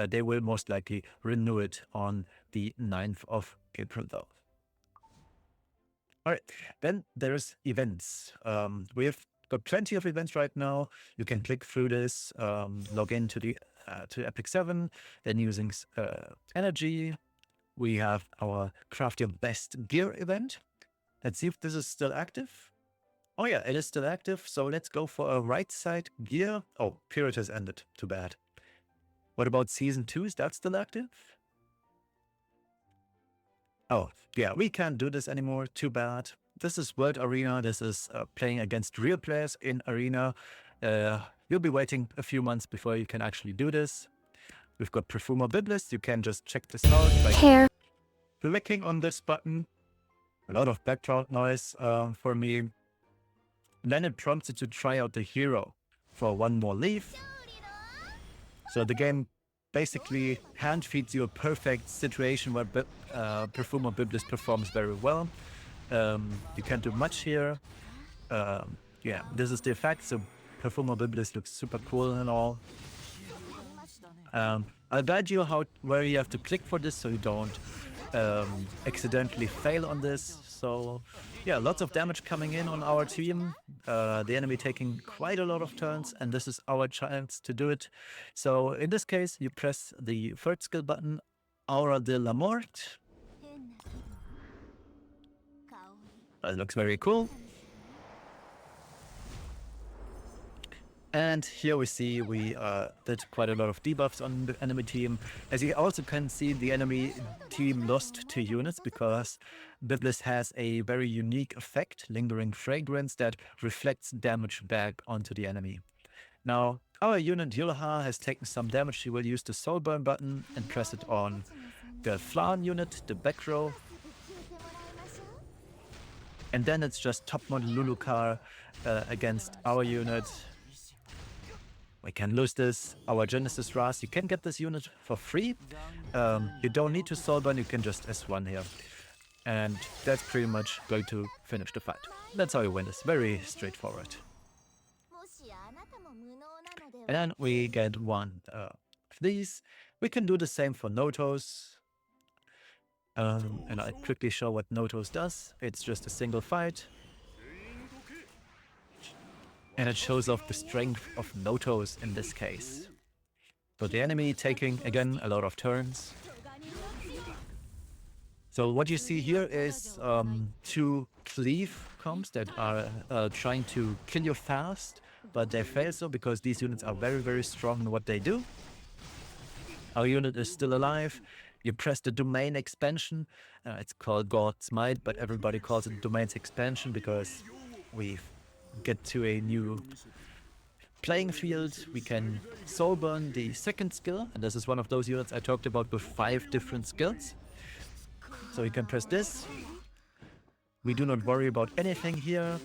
Speaker 1: They will most likely renew it on the 9th of April though. All right, then there's events. We've got plenty of events right now. You can click through this, log into the to Epic 7, then using energy. We have our craft your best gear event. Let's see if this is still active. Oh yeah, it is still active. So let's go for a right side gear. Oh, period has ended. Too bad. What about season 2? Is that still active? Oh, yeah, we can't do this anymore. Too bad. This is World Arena. This is playing against real players in Arena. You'll be waiting a few months before you can actually do this. We've got Perfumer Biblist. You can just check this out by clicking on this button. A lot of background noise for me. Then it prompts you to try out the hero for one more leaf. So the game basically hand feeds you a perfect situation where Perfumer Biblist performs very well. You can't do much here. Yeah, this is the effect. So Perfumer Biblist looks super cool and all. I'll guide you where you have to click for this so you don't accidentally fail on this. So yeah, lots of damage coming in on our team. The enemy taking quite a lot of turns, and this is our chance to do it. So in this case, you press the third skill button, Aura de la Mort. That looks very cool. And here we see we did quite a lot of debuffs on the enemy team. As you also can see, the enemy team lost 2 units because Biblist has a very unique effect, Lingering Fragrance, that reflects damage back onto the enemy. Now, our unit Yulha has taken some damage. She will use the Soul Burn button and press it on the Flan unit, the back row. And then it's just top mod Lulukar against our unit. We can lose this, our Genesis Ras. You can get this unit for free. You don't need to soul burn, you can just S1 here. And that's pretty much going to finish the fight. That's how you win this, very straightforward. And then we get one of these. We can do the same for Notos. And I'll quickly show what Notos does. It's just a single fight. And it shows off the strength of Notos in this case. So the enemy taking, again, a lot of turns. So what you see here is 2 cleave comps that are trying to kill you fast, but they fail so because these units are very, very strong in what they do. Our unit is still alive. You press the domain expansion. It's called God's Might, but everybody calls it domain's expansion because we get to a new playing field. We can soul burn the second skill, and this is one of those units I talked about with 5 different skills. So you can press this. We do not worry about anything here.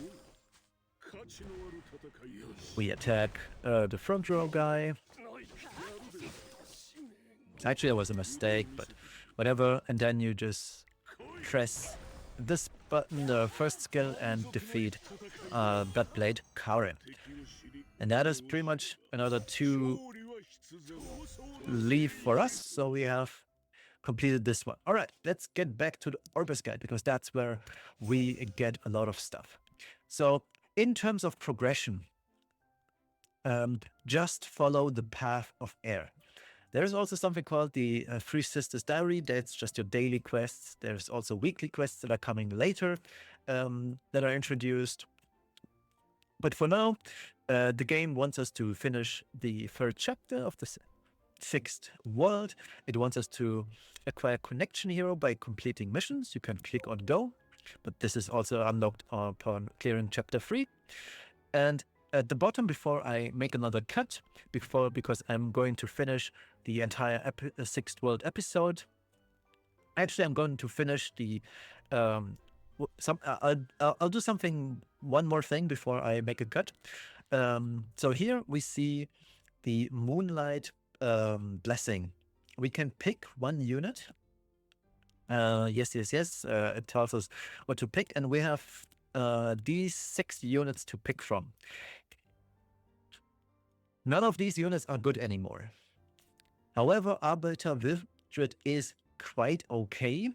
Speaker 1: We attack the front row guy. Actually, that was a mistake, but whatever. And then you just press this button, the first skill, and defeat Bloodblade Karen. And that is pretty much another 2 leave for us. So we have completed this one. All right, let's get back to the Orbis guide because that's where we get a lot of stuff. So in terms of progression, just follow the path of air. There's also something called the Three Sisters Diary. That's just your daily quests. There's also weekly quests that are coming later that are introduced. But for now, the game wants us to finish the 3rd chapter of the 6th world. It wants us to acquire Connection Hero by completing missions. You can click on Go, but this is also unlocked upon clearing chapter 3. And at the bottom, before I make another cut, because I'm going to finish the entire 6th world episode. Actually, I'm going to finish the I'll do one more thing before I make a cut. So here we see the Moonlight blessing. We can pick one unit. Yes. It tells us what to pick, and we have these 6 units to pick from. None of these units are good anymore. However, Arbiter Wildred is quite okay.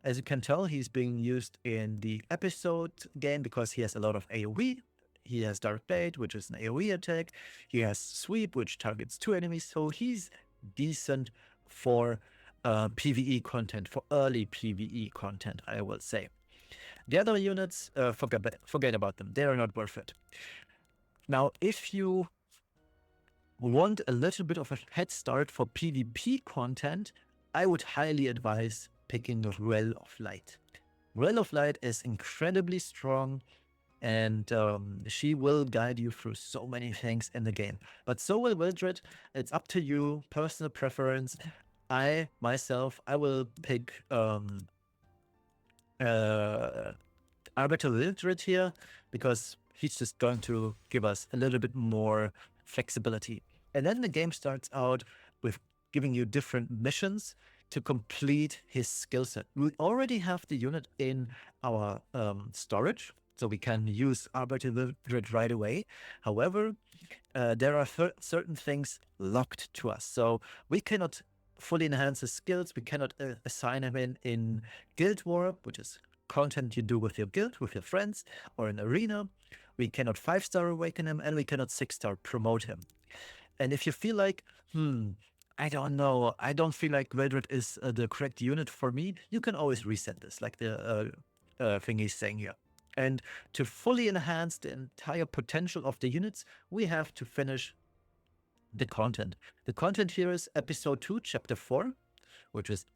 Speaker 1: As you can tell, he's being used in the episode game because he has a lot of AoE. He has Dark Blade, which is an AoE attack. He has Sweep, which targets 2 enemies. So he's decent for PvE content, for early PvE content, I will say. The other units, forget about them. They are not worth it. Now, if you want a little bit of a head start for PvP content, I would highly advise picking the Well of Light. Well of Light is incredibly strong, and she will guide you through so many things in the game. But so will Wildred. It's up to you, personal preference. I will pick Arbiter Wildred here because he's just going to give us a little bit more flexibility. And then the game starts out with giving you different missions to complete his skill set. We already have the unit in our storage, so we can use Arbiter Wildred right away. However, there are certain things locked to us. So we cannot fully enhance his skills. We cannot assign him in Guild War, which is content you do with your guild, with your friends, or in Arena. We cannot 5-star awaken him, and we cannot 6-star promote him. And if you feel like, I don't know, I don't feel like Wildred is the correct unit for me, you can always reset this, like the thing he's saying here. And to fully enhance the entire potential of the units, we have to finish the content. The content here is episode 2, chapter 4, which is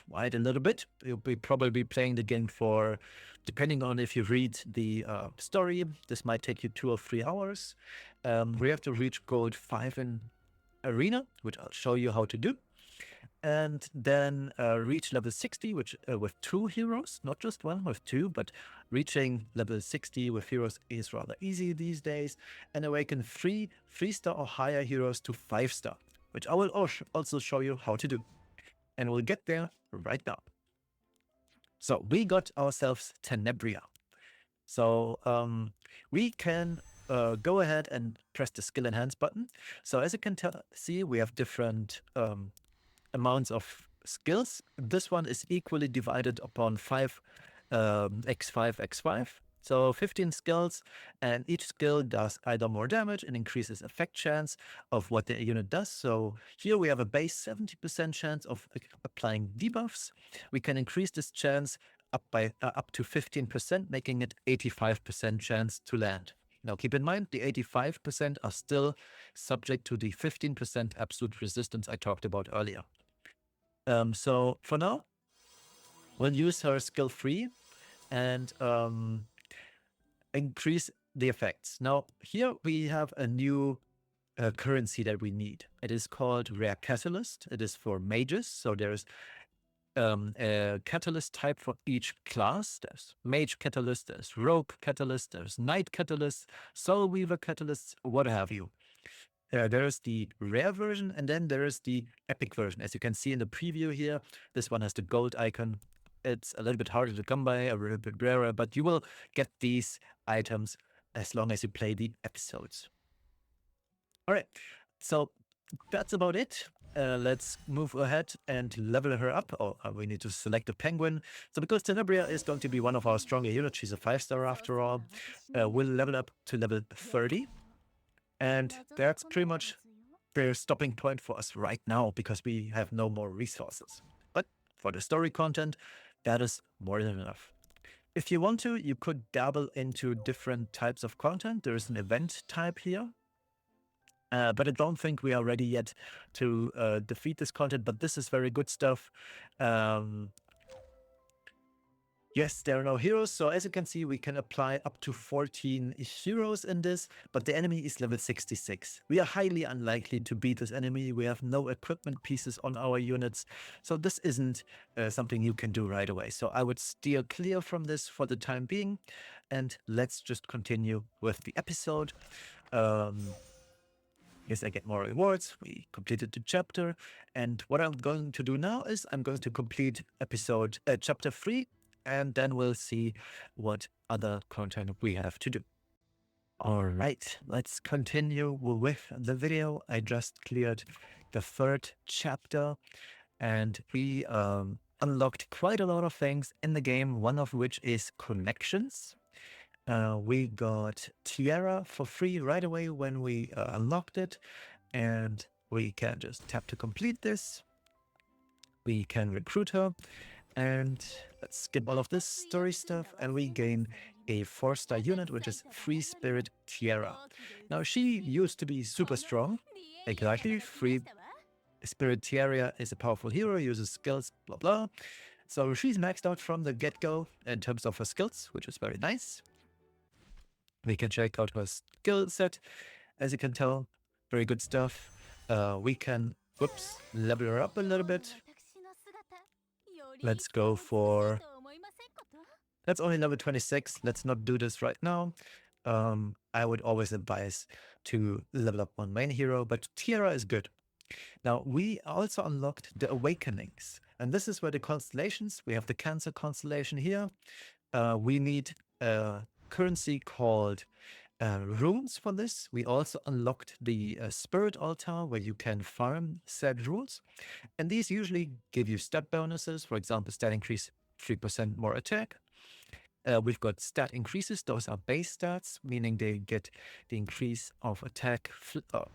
Speaker 1: quite a little bit. You'll be probably playing the game for, depending on if you read the story, this might take you 2 or 3 hours. We have to reach gold 5 in Arena, which I'll show you how to do. And then reach level 60, which with 2 heroes, not just one, with 2, but reaching level 60 with heroes is rather easy these days. And awaken 3-star or higher heroes to 5-star, which I will also show you how to do. And we'll get there right now. So we got ourselves Tenebria. So we can go ahead and press the skill enhance button. So as you can see, we have different amounts of skills. This one is equally divided upon 5 x5. So 15 skills, and each skill does either more damage and increases effect chance of what the unit does. So here we have a base 70% chance of applying debuffs. We can increase this chance up to 15%, making it 85% chance to land. Now keep in mind, the 85% are still subject to the 15% absolute resistance I talked about earlier. So for now, we'll use her skill 3 and increase the effects. Now here we have a new currency that we need. It is called Rare Catalyst. It is for mages. So there's a catalyst type for each class. There's Mage Catalyst, there's Rogue Catalyst, there's Knight Catalyst, Soul Weaver Catalyst, what have you. There's the rare version, and then there's the epic version. As you can see in the preview here, this one has the gold icon. It's a little bit harder to come by, a little bit rarer, but you will get these items as long as you play the episodes. All right, so that's about it. Let's move ahead and level her up. Oh, we need to select a penguin. So because Tenebria is going to be one of our stronger units, she's a 5-star after all, we'll level up to level 30. And that's pretty much the stopping point for us right now because we have no more resources. But for the story content, that is more than enough. If you want to, you could dabble into different types of content. There is an event type here. But I don't think we are ready yet to defeat this content, but this is very good stuff. Yes, there are no heroes, so as you can see, we can apply up to 14 heroes in this, but the enemy is level 66. We are highly unlikely to beat this enemy. We have no equipment pieces on our units, so this isn't something you can do right away. So I would steer clear from this for the time being, and let's just continue with the episode. Yes, I get more rewards. We completed the chapter, and what I'm going to do now is I'm going to complete chapter 3, and then we'll see what other content we have to do. All right, let's continue with the video. I just cleared the 3rd chapter, and we unlocked quite a lot of things in the game, one of which is connections. We got Tiara for free right away when we unlocked it, and we can just tap to complete this. We can recruit her, and let's skip all of this story stuff, and we gain a 4-star unit, which is Free Spirit Tiara. Now, she used to be super strong. Exactly, Free Spirit Tiara is a powerful hero, uses skills, blah, blah. So she's maxed out from the get-go in terms of her skills, which is very nice. We can check out her skill set. As you can tell, very good stuff. We can, level her up a little bit. Let's go for, that's only level 26. Let's not do this right now. I would always advise to level up one main hero, but Tiara is good. Now, we also unlocked the Awakenings, and this is where the constellations, we have the Cancer constellation here. We need a currency called runes for this. We also unlocked the Spirit Altar, where you can farm said runes, and these usually give you stat bonuses. For example, stat increase 3% more attack. We've got stat increases. Those are base stats, meaning they get the increase of attack,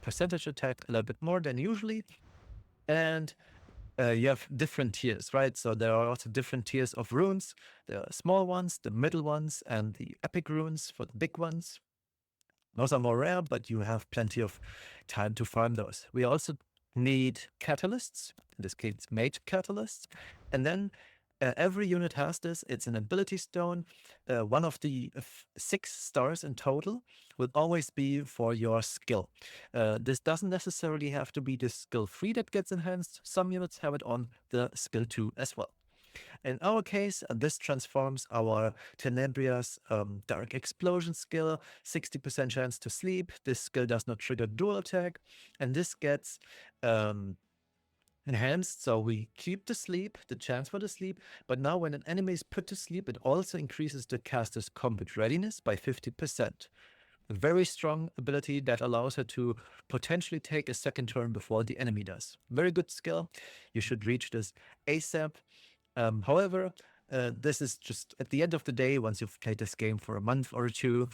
Speaker 1: percentage attack a little bit more than usually. And you have different tiers, right? So there are also different tiers of runes. There are small ones, the middle ones, and the epic runes for the big ones. Those are more rare, but you have plenty of time to farm those. We also need catalysts, in this case, mage catalysts. And then every unit has this. It's an ability stone. One of the 6 stars in total will always be for your skill. This doesn't necessarily have to be the skill 3 that gets enhanced. Some units have it on the skill 2 as well. In our case, this transforms our Tenebria's Dark Explosion skill, 60% chance to sleep. This skill does not trigger dual attack, and this gets enhanced, so we keep the sleep, the chance for the sleep, but now when an enemy is put to sleep, it also increases the caster's combat readiness by 50%. A very strong ability that allows her to potentially take a second turn before the enemy does. Very good skill. You should reach this ASAP. However, this is just at the end of the day, once you've played this game for a month or two,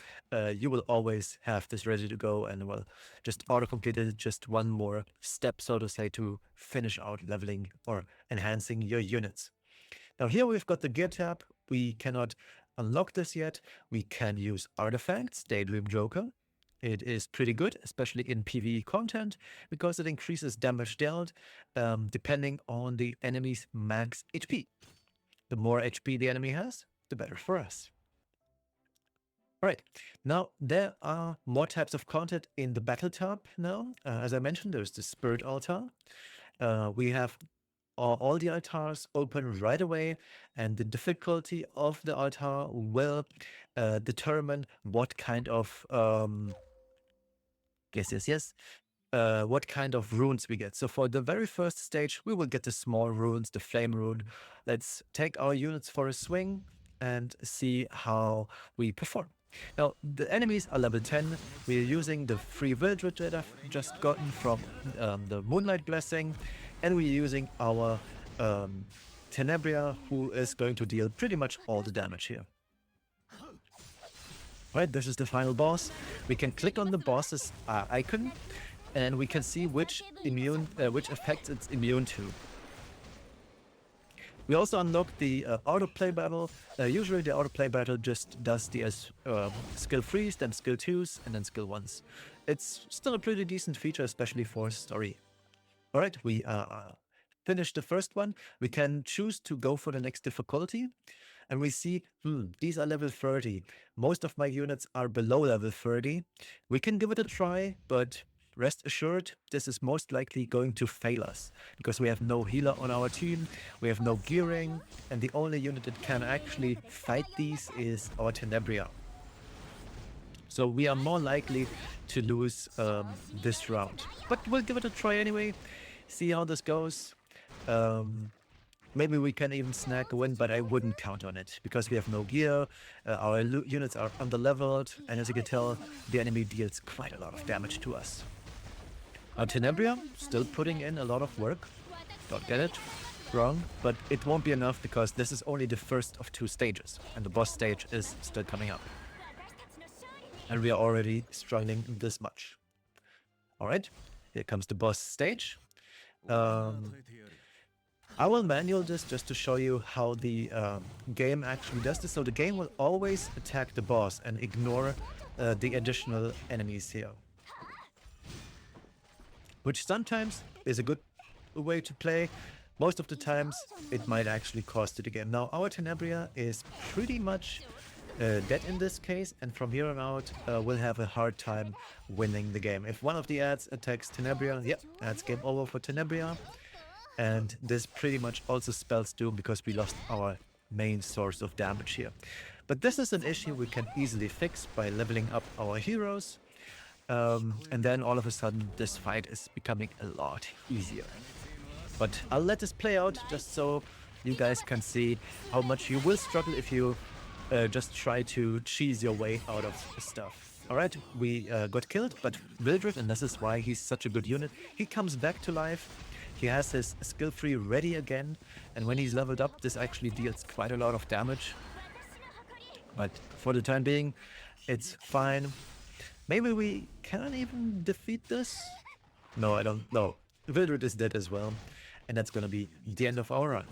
Speaker 1: you will always have this ready to go and will just auto-complete it, just one more step, so to say, to finish out leveling or enhancing your units. Now here we've got the gear tab. We cannot unlock this yet. We can use artifacts, Daydream Joker. It is pretty good, especially in PvE content, because it increases damage dealt depending on the enemy's max HP. The more HP the enemy has, the better for us. All right, now there are more types of content in the battle tab now. As I mentioned, there's the Spirit Altar. We have all the altars open right away, and the difficulty of the altar will determine what kind of yes, what kind of runes we get. So for the very first stage, we will get the small runes, the flame rune. Let's take our units for a swing and see how we perform. Now, the enemies are level 10. We're using the free Wildred that I've just gotten from the Moonlight Blessing, and we're using our Tenebria, who is going to deal pretty much all the damage here. Right, this is the final boss. We can click on the boss's icon, and we can see which effects it's immune to. We also unlock the autoplay battle. Usually the autoplay battle just does the skill 3s, then skill 2s, and then skill 1s. It's still a pretty decent feature, especially for story. Alright, we finished the first one. We can choose to go for the next difficulty. And we see, these are level 30. Most of my units are below level 30. We can give it a try, but rest assured, this is most likely going to fail us because we have no healer on our team, we have no gearing, and the only unit that can actually fight these is our Tenebria. So we are more likely to lose this round. But we'll give it a try anyway, see how this goes. Maybe we can even snag a win, but I wouldn't count on it because we have no gear, our units are under-leveled, and as you can tell, the enemy deals quite a lot of damage to us. Our Tenebria still putting in a lot of work, don't get it wrong, but it won't be enough because this is only the first of 2 stages, and the boss stage is still coming up. And we are already struggling this much. Alright, here comes the boss stage. I will manual this just to show you how the game actually does this. So the game will always attack the boss and ignore the additional enemies here. Which sometimes is a good way to play. Most of the times it might actually cost you the game. Now our Tenebria is pretty much dead in this case, and from here on out we'll have a hard time winning the game. If one of the ads attacks Tenebria, yep, that's game over for Tenebria. And this pretty much also spells doom because we lost our main source of damage here. But this is an issue we can easily fix by leveling up our heroes. And then all of a sudden this fight is becoming a lot easier. But I'll let this play out just so you guys can see how much you will struggle if you just try to cheese your way out of stuff. Alright, we got killed, but Wildred, and this is why he's such a good unit, he comes back to life. He has his skill 3 ready again, and when he's leveled up, this actually deals quite a lot of damage. But for the time being, it's fine. Maybe we can even defeat this? No, I don't know. Wildred is dead as well, and that's gonna be the end of our run.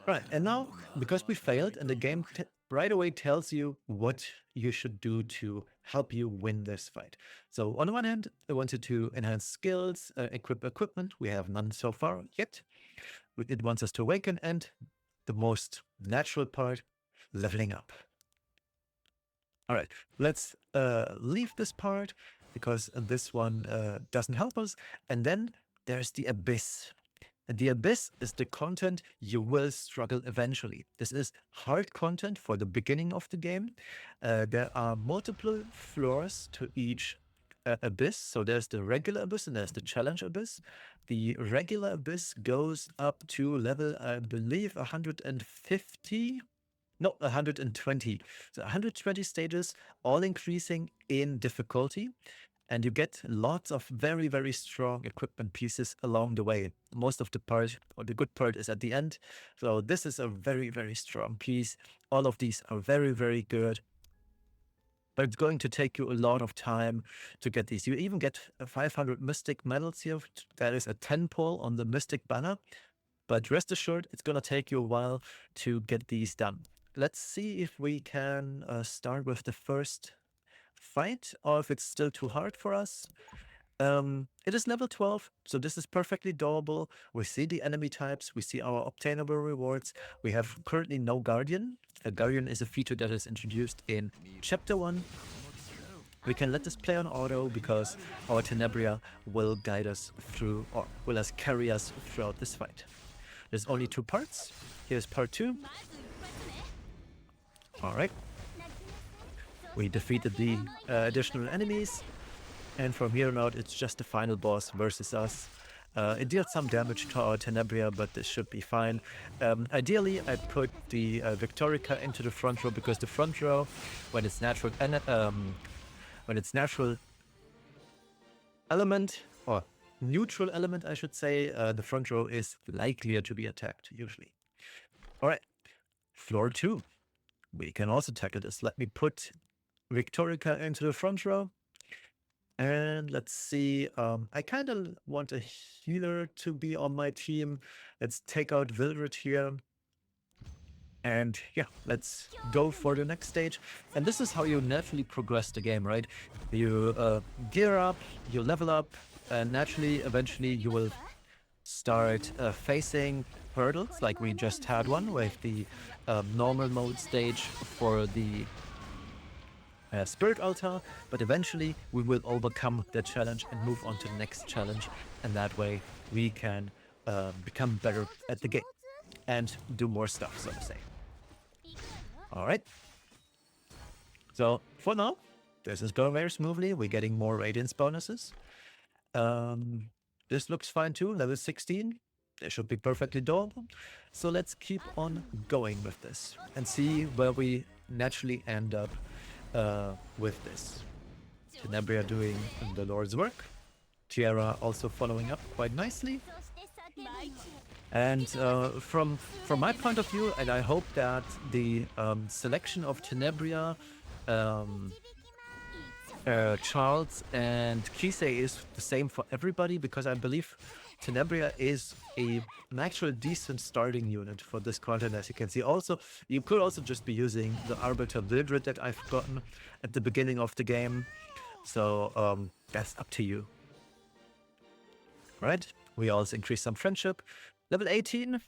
Speaker 1: Right, and now, because we failed, and the game right away tells you what you should do to help you win this fight. So on the one hand, I wanted to enhance skills, equip equipment. We have none so far yet. It wants us to awaken, and the most natural part, leveling up. All right, let's leave this part because this one doesn't help us. And then there's the Abyss. And the Abyss is the content you will struggle eventually. This is hard content for the beginning of the game. There are multiple floors to each Abyss. So there's the regular Abyss and there's the challenge Abyss. The regular Abyss goes up to level, I believe, 150. No, 120. So 120 stages, all increasing in difficulty. And you get lots of very, very strong equipment pieces along the way. Most of the part, or the good part, is at the end. So this is a very, very strong piece. All of these are very, very good. But it's going to take you a lot of time to get these. You even get 500 Mystic medals here. That is a 10 pull on the Mystic banner. But rest assured, it's going to take you a while to get these done. Let's see if we can start with the first fight, or if it's still too hard for us. It is level 12, so this is perfectly doable. We see the enemy types, we see our obtainable rewards. We have currently no Guardian. A Guardian is a feature that is introduced in Chapter 1. We can let this play on auto because our Tenebria will guide us through, or will carry us throughout this fight. There's only 2 parts. Here's part 2. Alright. We defeated the additional enemies. And from here on out, it's just the final boss versus us. It deals some damage to our Tenebria, but this should be fine. Ideally, I put the Victorica into the front row because the front row, when it's natural element, or neutral element, I should say, the front row is likelier to be attacked, usually. All right, floor 2. We can also tackle this. Let me put Victorica into the front row. And let's see, I kind of want a healer to be on my team. Let's take out Vildred here. And yeah, let's go for the next stage. And this is how you naturally progress the game, right? You gear up, you level up, and naturally, eventually, you will start facing hurdles, like we just had one with the normal mode stage for the Spirit Altar, but eventually we will overcome the challenge and move on to the next challenge, and that way we can become better at the game and do more stuff, so to say. Alright. So, for now, this is going very smoothly. We're getting more Radiance bonuses. This looks fine too, level 16. They should be perfectly doable. So let's keep on going with this and see where we naturally end up with this. Tenebria doing the Lord's work. Tiara also following up quite nicely. And from my point of view, and I hope that the selection of Tenebria, Charles and Kisei is the same for everybody, because I believe Tenebria is an actual decent starting unit for this content, as you can see. Also, you could also just be using the Arbiter Vildred that I've gotten at the beginning of the game. So that's up to you. Right? We also increase some friendship. Level 18,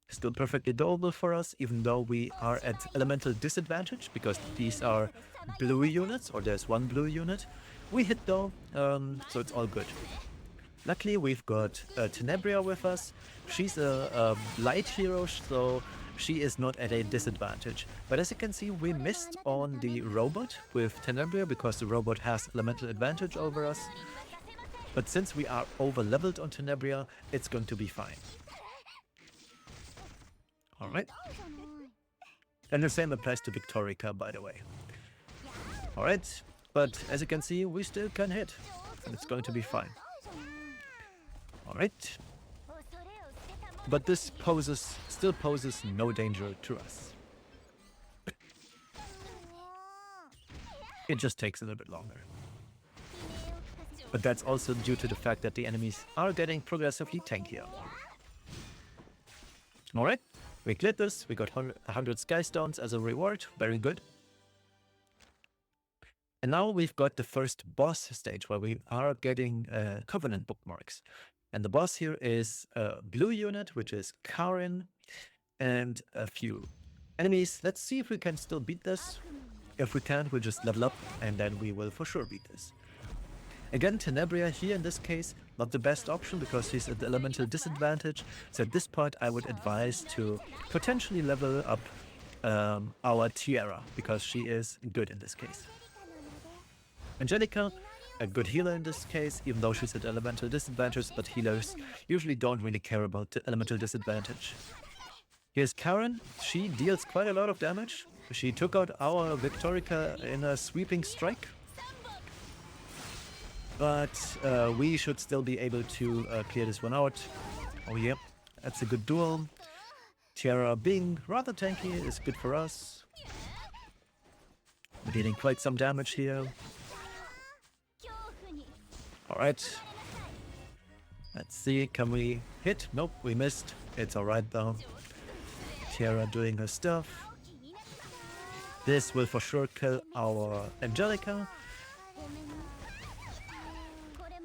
Speaker 1: still perfectly doable for us, even though we are at elemental disadvantage, because these are blue units, or there's one blue unit. We hit though, so it's all good. Luckily, we've got Tenebria with us. She's a light hero, so she is not at a disadvantage. But as you can see, we missed on the robot with Tenebria, because the robot has elemental advantage over us. But since we are over-leveled on Tenebria, it's going to be fine. Alright. And the same applies to Victorica, by the way. Alright, but as you can see, we still can hit, and it's going to be fine. Alright. But this still poses no danger to us. It just takes a little bit longer. But that's also due to the fact that the enemies are getting progressively tankier. Alright, we cleared this. We got 100 Sky Stones as a reward. Very good. And now we've got the first boss stage, where we are getting Covenant bookmarks. And the boss here is a blue unit, which is Karin, and a few enemies. Let's see if we can still beat this. If we can't, we'll just level up, and then we will for sure beat this. Again, Tenebria here in this case, not the best option, because she's at the elemental disadvantage. So at this point, I would advise to potentially level up our Tiara, because she is good in this case. Angelica, a good healer in this case, even though she's at elemental disadvantage, but healers usually don't really care about the elemental disadvantage. Here's Karen. She deals quite a lot of damage. She took out our Victorica in a sweeping strike. But we should still be able to clear this one out. Oh yeah, that's a good duel. Tiara being rather tanky is good for us. We're dealing quite some damage here. Alright. Let's see, can we hit? Nope, we missed. It's alright though. Tiara doing her stuff. This will for sure kill our Angelica.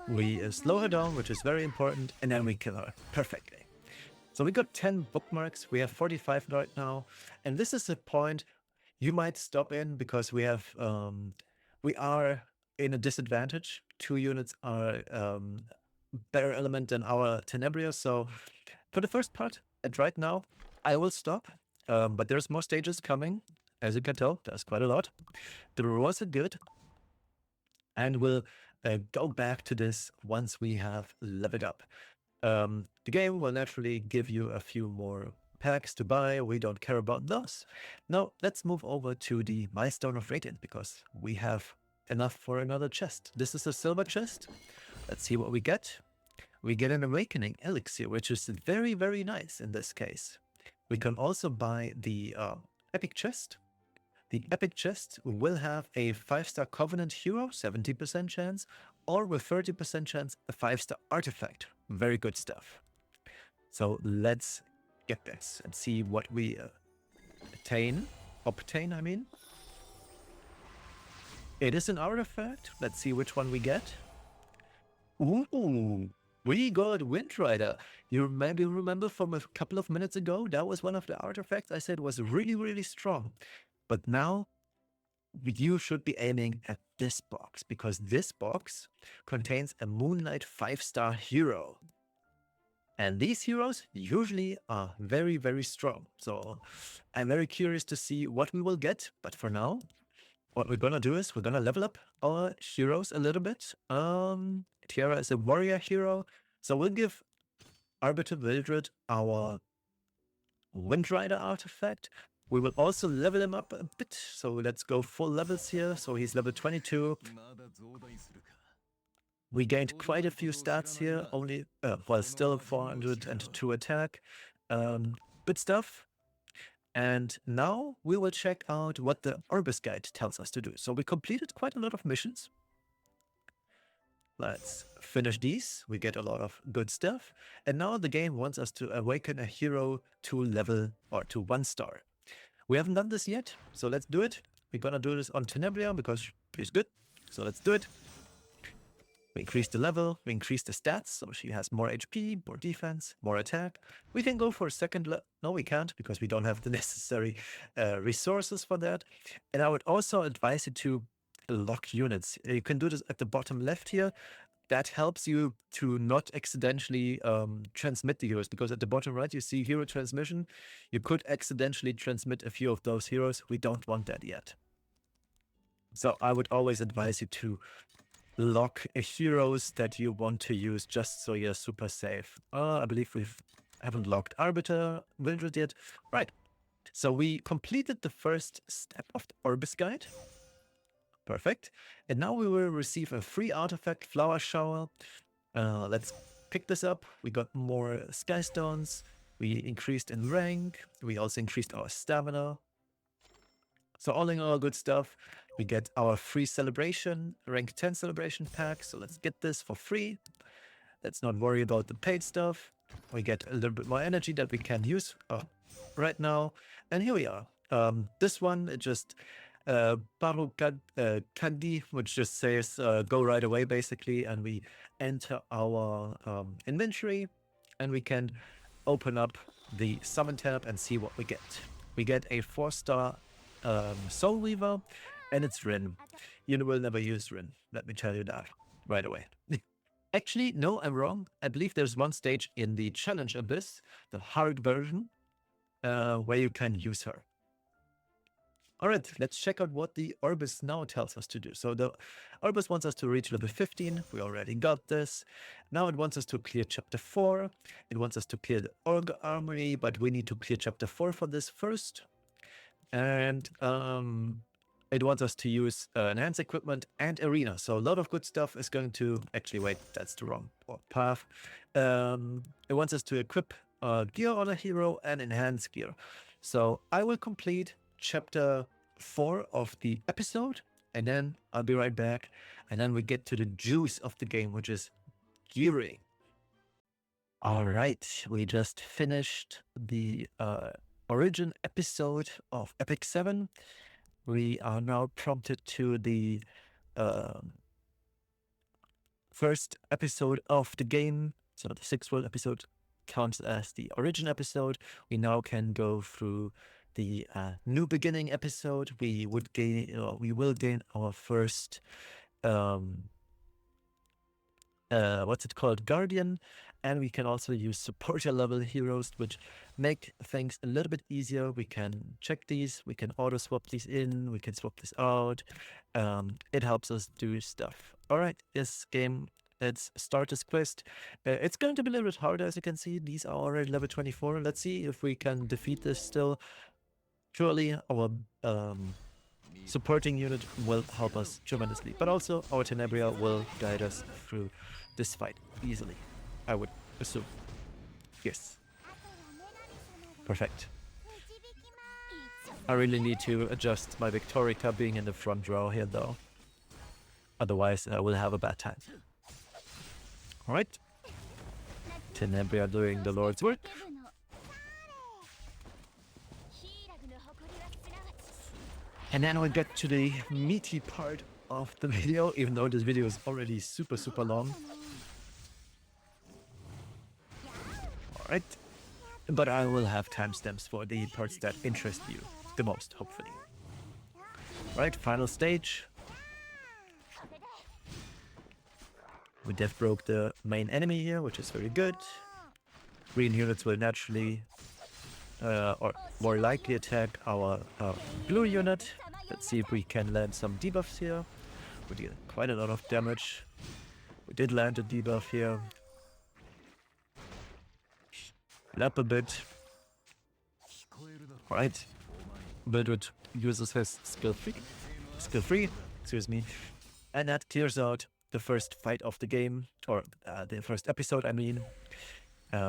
Speaker 1: We slow her down, which is very important, and then we kill her perfectly. So we got 10 bookmarks. We have 45 right now, and this is a point you might stop in, because we have we are in a disadvantage. 2 units are better element than our Tenebria. So for the first part, at right now, I will stop. But there's more stages coming. As you can tell, there's quite a lot. The rewards are good, and we'll go back to this once we have leveled up. The game will naturally give you a few more packs to buy. We don't care about those. Now let's move over to the Milestone of Radiance because we have enough for another chest. This is a silver chest. Let's see what we get. We get an Awakening Elixir, which is very, very nice in this case. We can also buy the Epic Chest. The Epic Chest will have a 5-star Covenant Hero, 70% chance, or with 30% chance, a 5-star Artifact. Very good stuff. So let's get this and see what we obtain, I mean. It is an Artifact. Let's see which one we get. Ooh, we got Windrider. You maybe remember from a couple of minutes ago, that was one of the artifacts I said was really, really strong. But now you should be aiming at this box because this box contains a Moonlight 5-star hero. And these heroes usually are very, very strong. So I'm very curious to see what we will get. But for now, what we're going to do is we're going to level up our heroes a little bit. Tiara is a warrior hero. So we'll give Arbiter Wildred our Windrider artifact. We will also level him up a bit. So let's go full levels here. So he's level 22. We gained quite a few stats here, only, well, still 402 attack. Good stuff. And now we will check out what the Orbis guide tells us to do. So we completed quite a lot of missions. Let's finish these. We get a lot of good stuff. And now the game wants us to awaken a hero to level or to 1-star. We haven't done this yet, so let's do it. We're gonna do this on Tenebria because she's good. So let's do it. We increase the level, we increase the stats, so she has more HP, more defense, more attack. We can go for a second level. No, we can't because we don't have the necessary resources for that. And I would also advise you to lock units. You can do this at the bottom left here. That helps you to not accidentally transmit the heroes, because at the bottom right you see hero transmission. You could accidentally transmit a few of those heroes. We don't want that yet. So I would always advise you to lock heroes that you want to use just so you're super safe. I believe we haven't locked Arbiter Wildred yet. Right. So we completed the first step of the Orbis guide. Perfect. And now we will receive a free artifact, Flower Shower. Let's pick this up. We got more Sky Stones. We increased in rank. We also increased our stamina. So all in all, good stuff. We get our free celebration, rank 10 celebration pack. So let's get this for free. Let's not worry about the paid stuff. We get a little bit more energy that we can use right now. And here we are. This one, it just Baru Kandi, which just says go right away basically. And we enter our inventory and we can open up the summon tab and see what we get. We get a 4-star Soul Weaver, and it's Rin. You will never use Rin, let me tell you that right away. Actually, no, I'm wrong. I believe there's one stage in the Challenge Abyss, the hard version, where you can use her. All right, let's check out what the Orbis now tells us to do. So the Orbis wants us to reach level 15. We already got this. Now it wants us to clear chapter 4. It wants us to clear the Org Armory, but we need to clear chapter 4 for this first. And it wants us to use enhanced equipment and arena. So a lot of good stuff is going to... Actually, wait, that's the wrong path. It wants us to equip gear on a hero and enhance gear. So I will complete chapter 4 of the episode, and then I'll be right back. And then we get to the juice of the game, which is gearing. All right, we just finished the origin episode of Epic 7. We are now prompted to the first episode of the game. So the 6th world episode counts as the origin episode. We now can go through the new beginning episode. We will gain our first what's it called, Guardian, and we can also use supporter level heroes, which make things a little bit easier. We can check these, we can auto swap these in, we can swap this out. It helps us do stuff. All right, this game, let's start this quest. It's going to be a little bit harder, as you can see. These are already level 24. Let's see if we can defeat this still. Surely our supporting unit will help us tremendously, but also our Tenebria will guide us through this fight easily, I would assume. Yes. Perfect. I really need to adjust my Victorica being in the front row here though. Otherwise I will have a bad time. Alright. Tenebria doing the Lord's work. And then we get to the meaty part of the video, even though this video is already super long. Alright. But I will have timestamps for the parts that interest you the most, hopefully. Right, final stage. We def broke the main enemy here, which is very good. Green units will naturally or more likely attack our blue unit. Let's see if we can land some debuffs here. We did quite a lot of damage. We did land a debuff here. Up a bit. Right. Mildred uses his skill free, excuse me. And that clears out the first fight of the game, or the first episode, I mean.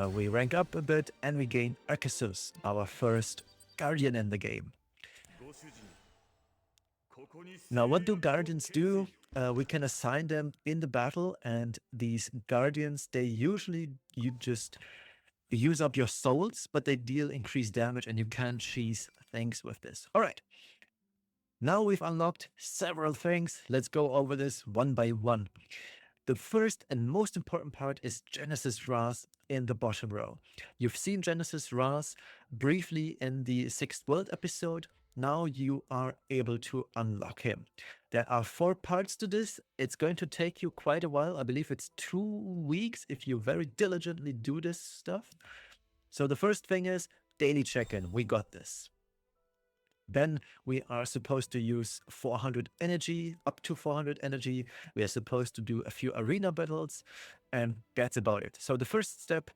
Speaker 1: We rank up a bit and we gain Arceus, our first guardian in the game. Now, what do guardians do? We can assign them in the battle, and these guardians, they usually, you just use up your souls, but they deal increased damage and you can cheese things with this. All right. Now we've unlocked several things. Let's go over this one by one. The first and most important part is Genesis Ras in the bottom row. You've seen Genesis Ras briefly in the 6th World episode. Now you are able to unlock him. There are 4 parts to this. It's going to take you quite a while. I believe it's 2 weeks if you very diligently do this stuff. So the first thing is daily check-in. We got this. Then we are supposed to use 400 energy, up to 400 energy. We are supposed to do a few arena battles, and that's about it. So the first step,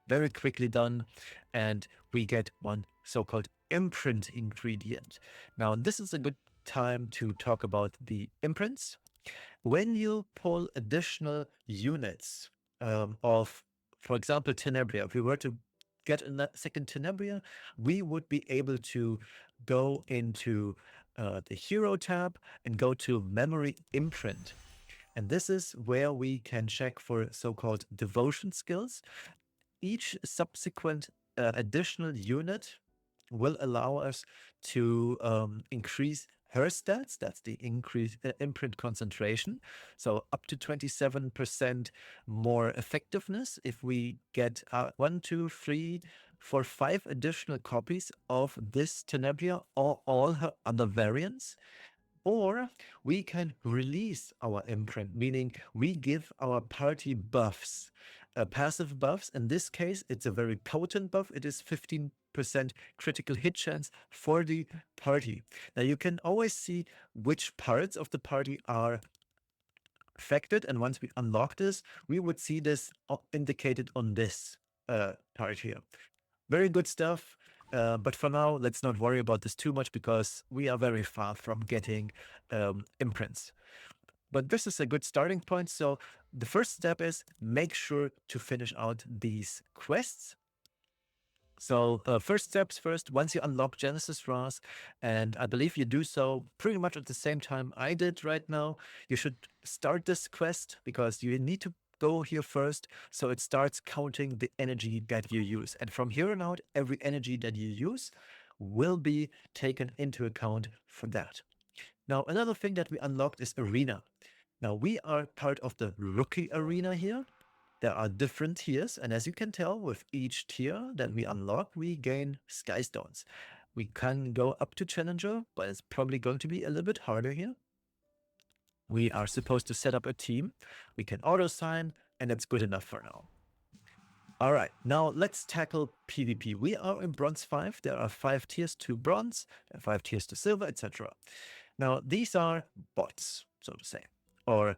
Speaker 1: very quickly done, and we get one so-called Imprint ingredient. Now, this is a good time to talk about the imprints. When you pull additional units of, for example, Tenebria, if we were to get a second Tenebria, we would be able to go into the hero tab and go to memory imprint. And this is where we can check for so-called devotion skills. Each subsequent additional unit will allow us to increase her stats. That's the increase imprint concentration. So up to 27% more effectiveness if we get 1, 2, 3, 4, 5 additional copies of this Tenebria or all her other variants. Or we can release our imprint, meaning we give our party buffs, passive buffs. In this case, it's a very potent buff. It is 15% critical hit chance for the party. Now you can always see which parts of the party are affected, and once we unlock this, we would see this indicated on this part here. Very good stuff. But for now, let's not worry about this too much because we are very far from getting imprints. But this is a good starting point. So the first step is make sure to finish out these quests. So first steps first, once you unlock Genesis Ras, and I believe you do so pretty much at the same time I did right now, you should start this quest because you need to go here first, so it starts counting the energy that you use. And from here on out, every energy that you use will be taken into account for that. Now, another thing that we unlocked is Arena. Now, we are part of the Rookie Arena here. There are different tiers, and as you can tell, with each tier that we unlock, we gain Sky Stones. We can go up to Challenger, but it's probably going to be a little bit harder here. We are supposed to set up a team. We can auto-sign, and that's good enough for now. All right, now let's tackle PvP. We are in Bronze 5. There are 5 tiers to Bronze, 5 tiers to Silver, etc. Now, these are bots, so to say. Or,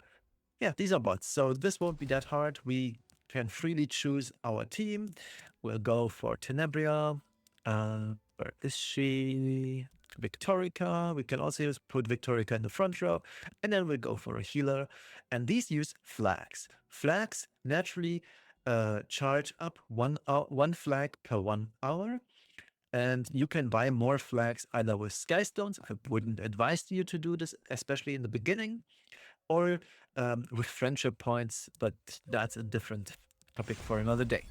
Speaker 1: yeah, these are bots. So this won't be that hard. We can freely choose our team. We'll go for Tenebria. Where is she? Victorica. We can also put Victorica in the front row. And then we'll go for a healer. And these use flags. Flags naturally charge up one flag per 1 hour. And you can buy more flags either with sky stones. I wouldn't advise you to do this, especially in the beginning, or with friendship points, but that's a different topic for another day.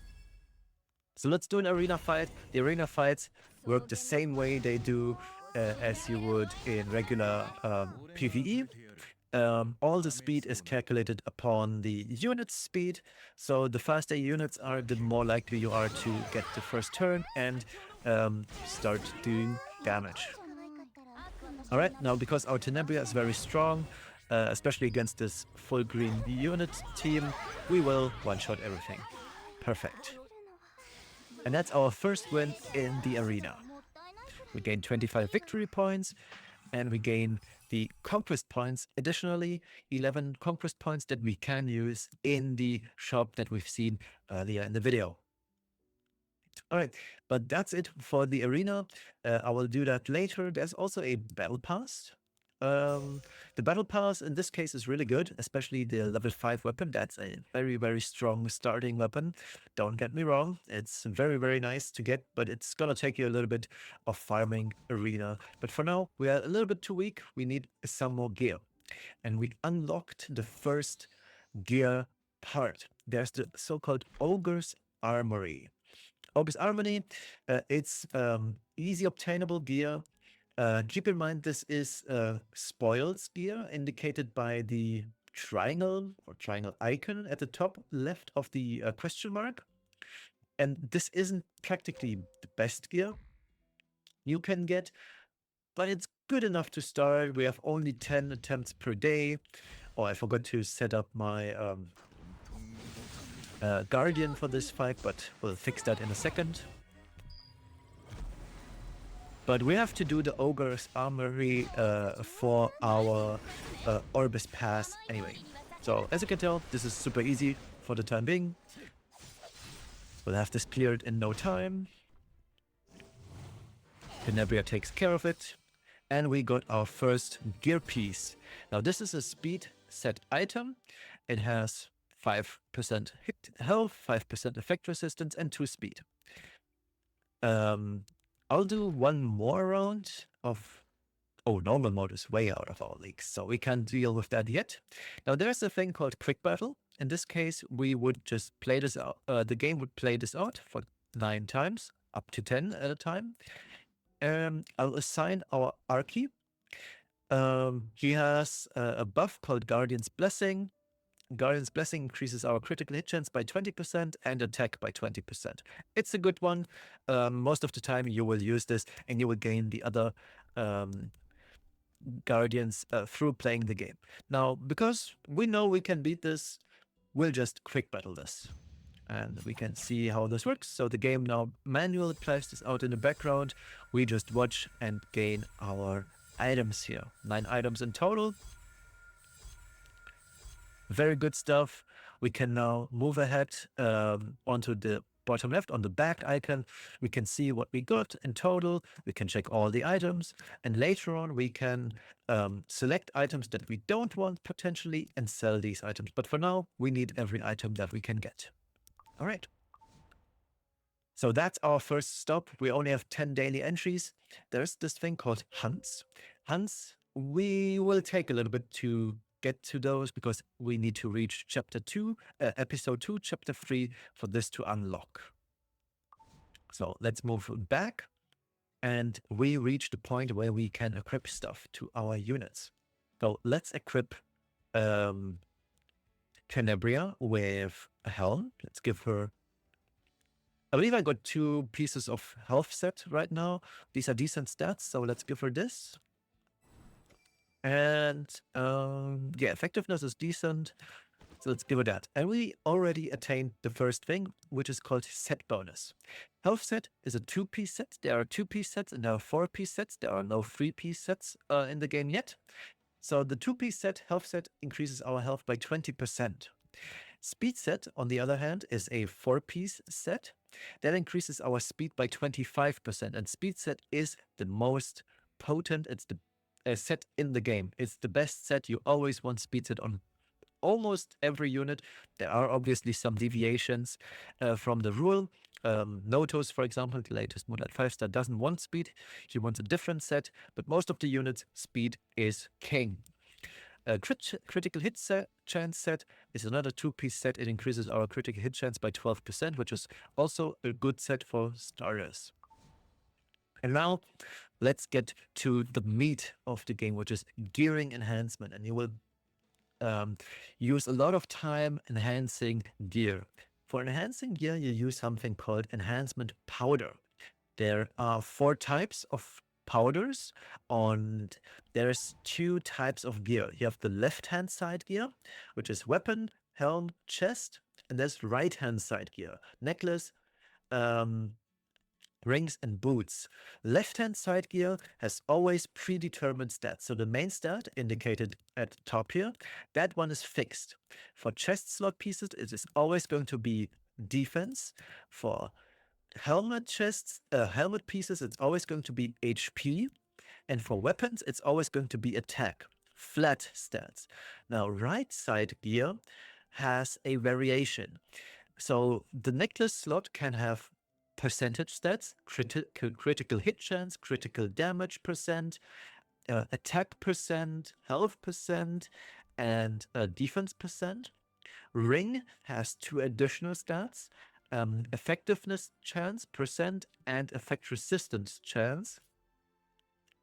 Speaker 1: So let's do an arena fight. The arena fights work the same way they do as you would in regular PvE. All the speed is calculated upon the unit speed. So the faster units are, the more likely you are to get the first turn and start doing damage. All right, now because our Tenebria is very strong, especially against this full green unit team, we will one-shot everything. Perfect. And that's our first win in the arena. We gain 25 victory points, and we gain the conquest points. Additionally, 11 conquest points that we can use in the shop that we've seen earlier in the video. All right, but that's it for the arena. I will do that later. There's also a battle pass. The battle pass in this case is really good, especially the level 5 weapon. That's a very, very strong starting weapon. Don't get me wrong. It's very, very nice to get, but it's gonna take you a little bit of farming arena. But for now, we are a little bit too weak. We need some more gear. And we unlocked the first gear part. There's the so-called Ogre's Armory. Orbis Armory, it's easy obtainable gear. Keep in mind this is spoils gear indicated by the triangle or triangle icon at the top left of the question mark. And this isn't practically the best gear you can get, but it's good enough to start. We have only 10 attempts per day. Oh, I forgot to set up my Guardian for this fight, but we'll fix that in a second. But we have to do the Ogre's Armory for our Orbis pass anyway. So as you can tell, this is super easy for the time being. We'll have this cleared in no time. Tenebria takes care of it. And we got our first gear piece. Now this is a speed set item. It has 5% hit health, 5% effect resistance, and 2 speed. I'll do one more round of... Oh, normal mode is way out of our league, so we can't deal with that yet. Now there's a thing called quick battle. In this case, we would just play this out. The game would play this out for 9 times, up to 10 at a time. I'll assign our Archie. He has a buff called Guardian's Blessing. Guardian's Blessing increases our critical hit chance by 20% and attack by 20%. It's a good one. Most of the time you will use this and you will gain the other Guardians through playing the game. Now, because we know we can beat this, we'll just quick battle this. And we can see how this works. So the game now manually plays this out in the background. We just watch and gain our items here. 9 items in total. Very good stuff. We can now move ahead onto the bottom left on the back icon. We can see what we got in total. We can check all the items. And later on, we can select items that we don't want potentially and sell these items. But for now, we need every item that we can get. All right. So that's our first stop. We only have 10 daily entries. There's this thing called hunts. Hunts, we will take a little bit to get to those because we need to reach chapter 2, episode 2, chapter 3 for this to unlock. So let's move back and we reach the point where we can equip stuff to our units. So let's equip Tenebria with a helm. Let's give her... I believe I got 2 pieces of health set right now. These are decent stats, so let's give her this. And yeah, effectiveness is decent. So let's give it that. And we already attained the first thing, which is called set bonus. Health set is a 2-piece set. There are 2-piece sets and there are 4-piece sets. There are no 3-piece sets in the game yet. So the 2-piece set, health set, increases our health by 20%. Speed set, on the other hand, is a 4-piece set. That increases our speed by 25%. And speed set is the most potent. It's the set in the game. It's the best set. You always want speed set on almost every unit. There are obviously some deviations from the rule. Notos, for example, the latest Moonlight 5-star, doesn't want speed. She wants a different set, but most of the units, speed is king. A critical hit chance set is another 2-piece set. It increases our critical hit chance by 12%, which is also a good set for starters. And now let's get to the meat of the game, which is gearing enhancement. And you will use a lot of time enhancing gear. For enhancing gear, you use something called enhancement powder. There are 4 types of powders, and there's 2 types of gear. You have the left-hand side gear, which is weapon, helm, chest, and there's right-hand side gear, necklace, rings, and boots. Left-hand side gear has always predetermined stats. So the main stat indicated at the top here, that one is fixed. For chest slot pieces, it is always going to be defense. For helmet pieces, it's always going to be HP. And for weapons, it's always going to be attack. Flat stats. Now, right side gear has a variation. So the necklace slot can have percentage stats, critical hit chance, critical damage percent, attack percent, health percent, and defense percent. Ring has 2 additional stats, effectiveness chance percent and effect resistance chance.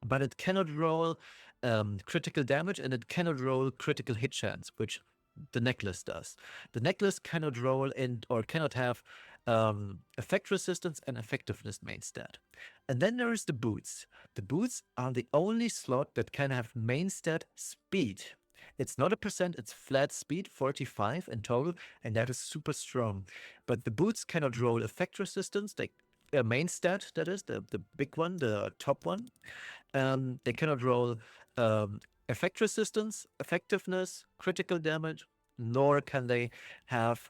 Speaker 1: But it cannot roll critical damage and it cannot roll critical hit chance, which the necklace does. The necklace cannot roll in or cannot have effect resistance and effectiveness main stat. And then there is the boots. The boots are the only slot that can have main stat speed. It's not a percent, it's flat speed, 45 in total, and that is super strong. But the boots cannot roll effect resistance, main stat, that is, the big one, the top one. They cannot roll effect resistance, effectiveness, critical damage, nor can they have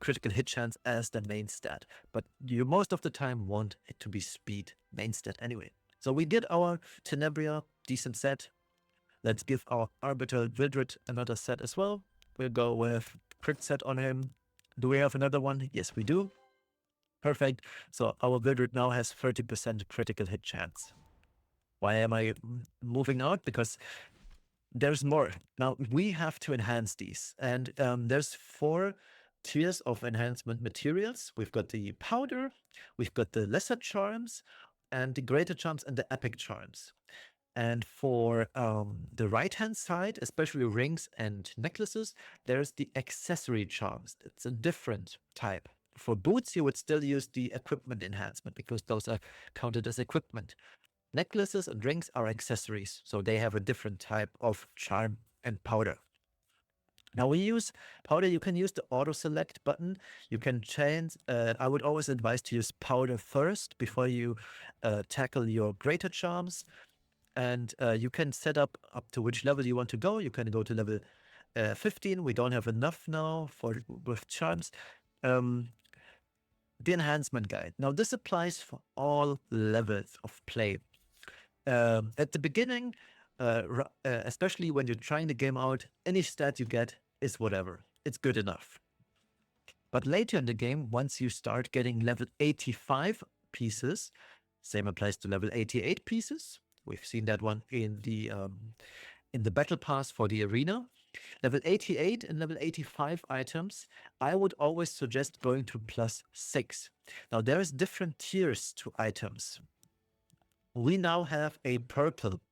Speaker 1: critical hit chance as the main stat. But you most of the time want it to be speed main stat anyway. So we did our Tenebria, decent set. Let's give our Arbiter Wildred another set as well. We'll go with crit set on him. Do we have another one? Yes, we do. Perfect. So our Wildred now has 30% critical hit chance. Why am I moving out? Because there's more. Now we have to enhance these. And there's 4 tiers of enhancement materials. We've got the powder, we've got the lesser charms, and the greater charms and the epic charms. And for the right-hand side, especially rings and necklaces, there's the accessory charms. It's a different type. For boots, you would still use the equipment enhancement because those are counted as equipment. Necklaces and rings are accessories, so they have a different type of charm and powder. Now we use powder, you can use the auto select button. You can change, I would always advise to use powder first before you tackle your greater charms. And you can set up to which level you want to go. You can go to level 15. We don't have enough now with charms. The enhancement guide. Now this applies for all levels of play. At the beginning, especially when you're trying the game out, any stat you get is whatever. It's good enough. But later in the game, once you start getting level 85 pieces, same applies to level 88 pieces. We've seen that one in the battle pass for the arena. Level 88 and level 85 items, I would always suggest going to +6. Now there is different tiers to items. We now have a purple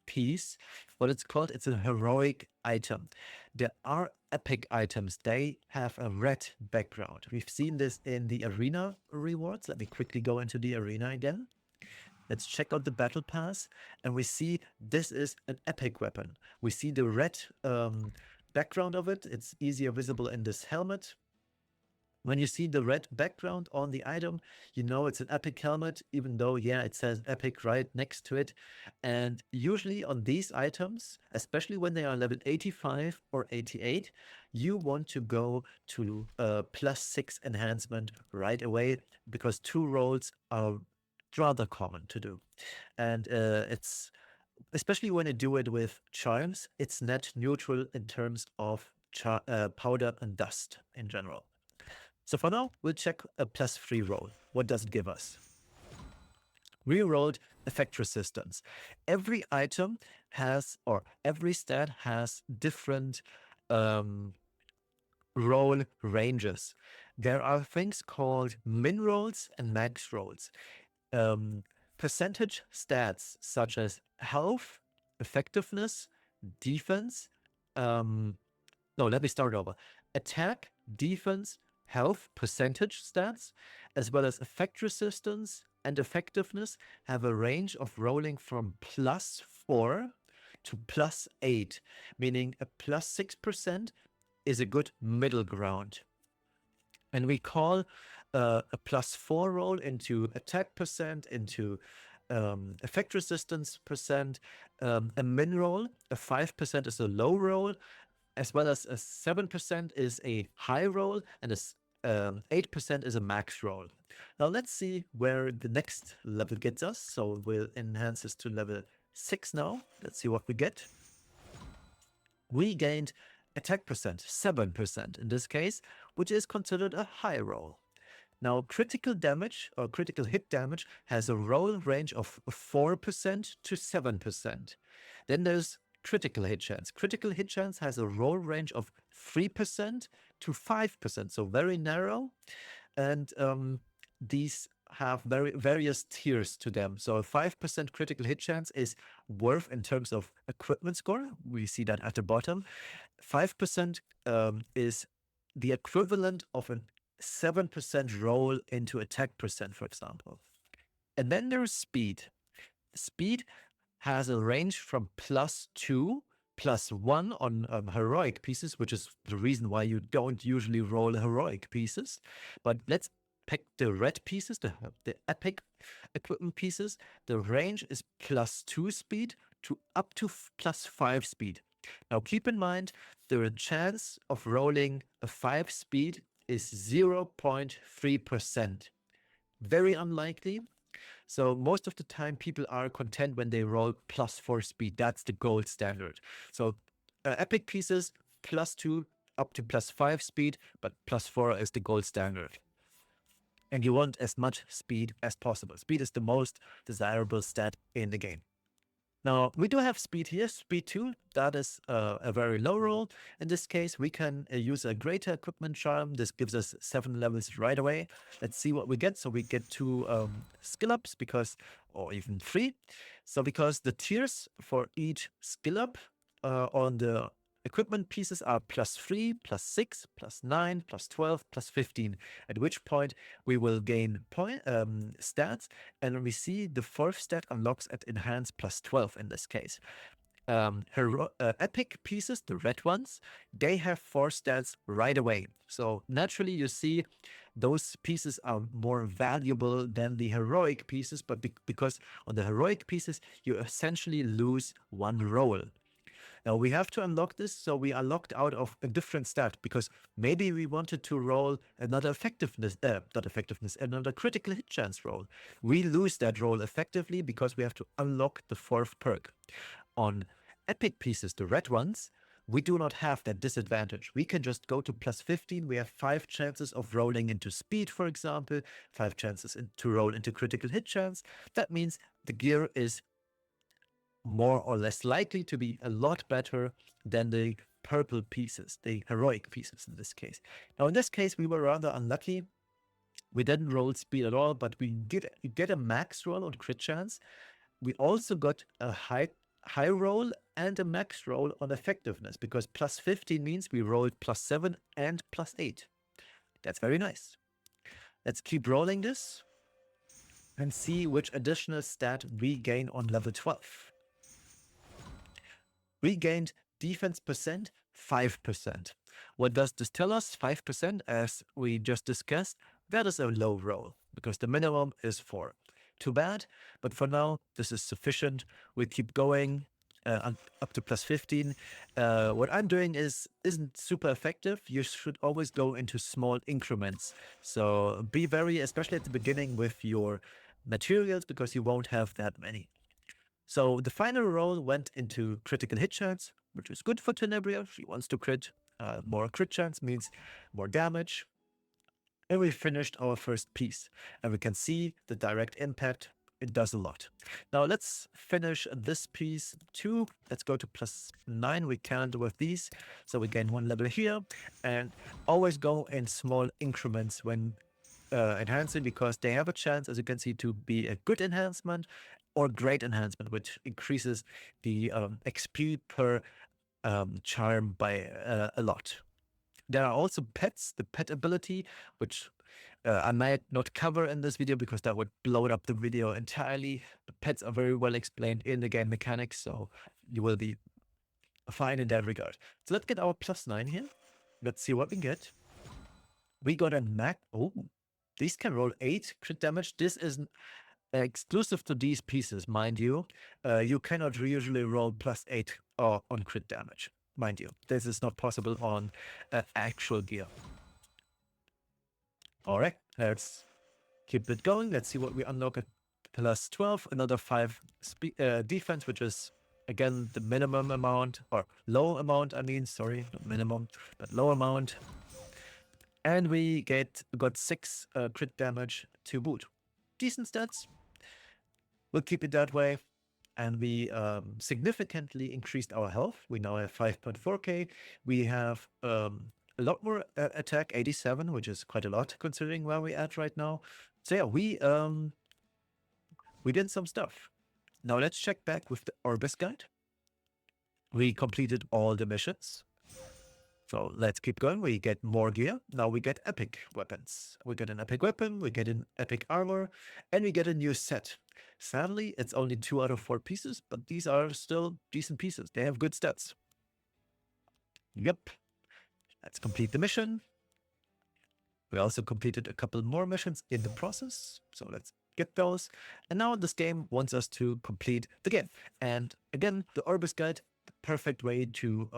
Speaker 1: piece. What it's called, it's a heroic item. There are epic items. They have a red background. We've seen this in the arena rewards. Let me quickly go into the arena again. Let's check out the battle pass, and we see this is an epic weapon. We see the red background of it. It's easier visible in this helmet. When you see the red background on the item, you know it's an epic helmet, even though, yeah, it says epic right next to it. And usually on these items, especially when they are level 85 or 88, you want to go to +6 enhancement right away, because 2 rolls are rather common to do. And it's, especially when you do it with charms, it's net neutral in terms of powder and dust in general. So for now, we'll check a +3 roll. What does it give us? Rerolled effect resistance. Every item has, or every stat has different roll ranges. There are things called min rolls and max rolls. Percentage stats such as health, effectiveness, defense. No, let me start over. Attack, defense, health, percentage stats, as well as effect resistance and effectiveness have a range of rolling from +4 to +8, meaning a +6% is a good middle ground. And we call a +4 roll into attack percent, into effect resistance percent, a min roll, a 5% is a low roll, as well as a 7% is a high roll, and a 8% is a max roll. Now let's see where the next level gets us. So we'll enhance this to level 6 now. Let's see what we get. We gained attack percent, 7% in this case, which is considered a high roll. Now, critical damage or critical hit damage has a roll range of 4% to 7%. Then there's critical hit chance. Critical hit chance has a roll range of 3% to 5%, so very narrow. And these have various tiers to them. So a 5% critical hit chance is worth in terms of equipment score. We see that at the bottom. 5% is the equivalent of a 7% roll into attack percent, for example. And then there's speed. Speed has a range from +2, +1 on heroic pieces, which is the reason why you don't usually roll heroic pieces. But let's pick the red pieces, the epic equipment pieces. The range is +2 speed to up to +5 speed. Now keep in mind, the chance of rolling a 5 speed is 0.3%. Very unlikely. So most of the time people are content when they roll +4 speed. That's the gold standard. So epic pieces +2 up to +5 speed, but +4 is the gold standard. And you want as much speed as possible. Speed is the most desirable stat in the game. Now, we do have speed here, speed 2, that is a very low roll. In this case, we can use a greater equipment charm. This gives us 7 levels right away. Let's see what we get. So we get 2 skill ups, because, or even 3. So because the tiers for each skill up on the equipment pieces are +3, +6, +9, +12, +15, at which point we will gain stats, and we see the 4th stat unlocks at enhance +12 in this case. Epic pieces, the red ones, they have 4 stats right away. So naturally you see those pieces are more valuable than the heroic pieces, but because on the heroic pieces you essentially lose 1 roll. Now we have to unlock this, so we are locked out of a different stat, because maybe we wanted to roll another another critical hit chance roll. We lose that roll effectively because we have to unlock the 4th perk. On epic pieces, the red ones, we do not have that disadvantage. We can just go to +15. We have 5 chances of rolling into speed, for example, 5 chances to roll into critical hit chance. That means the gear is more or less likely to be a lot better than the purple pieces, the heroic pieces in this case. Now, in this case, we were rather unlucky. We didn't roll speed at all, but we get a max roll on crit chance. We also got a high roll and a max roll on effectiveness, because +15 means we rolled +7 and +8. That's very nice. Let's keep rolling this and see which additional stat we gain on level 12. We gained defense percent 5%. What does this tell us? 5%, as we just discussed, that is a low roll because the minimum is 4. Too bad, but for now, this is sufficient. We keep going up to plus 15. What I'm doing isn't super effective. You should always go into small increments. So be very, especially at the beginning with your materials, because you won't have that many. So the final roll went into critical hit chance, which is good for Tenebria. She wants to crit. More crit chance means more damage. And we finished our first piece. And we can see the direct impact. It does a lot. Now let's finish this piece too. Let's go to plus 9. We can't with these. So we gain 1 level here. And always go in small increments when enhancing, because they have a chance, as you can see, to be a good enhancement or great enhancement, which increases the XP per charm by a lot. There are also pets, the pet ability, which I might not cover in this video because that would blow up the video entirely. The pets are very well explained in the game mechanics, so you will be fine in that regard. So let's get our plus 9 here. Let's see what we get. We got a max. Oh, these can roll 8 crit damage. This is exclusive to these pieces, mind you. You cannot usually roll plus 8 on crit damage, mind you. This is not possible on actual gear. All right, let's keep it going. Let's see what we unlock at plus 12. Another 5 defense, which is, again, the minimum amount, or low amount, I mean, sorry, not minimum, but low amount. And we got 6 crit damage to boot. Decent stats. We'll keep it that way. And we significantly increased our health. We now have 5.4k. We have a lot more attack, 87, which is quite a lot considering where we're at right now. So yeah, we did some stuff. Now let's check back with the Orbis guide. We completed all the missions. So let's keep going. We get more gear. Now we get epic weapons. We get an epic weapon, we get an epic armor, and we get a new set. Sadly, it's only 2 out of 4 pieces, but these are still decent pieces. They have good stats. Yep. Let's complete the mission. We also completed a couple more missions in the process. So let's get those. And now this game wants us to complete the game. And again, the Orbis guide, the perfect way to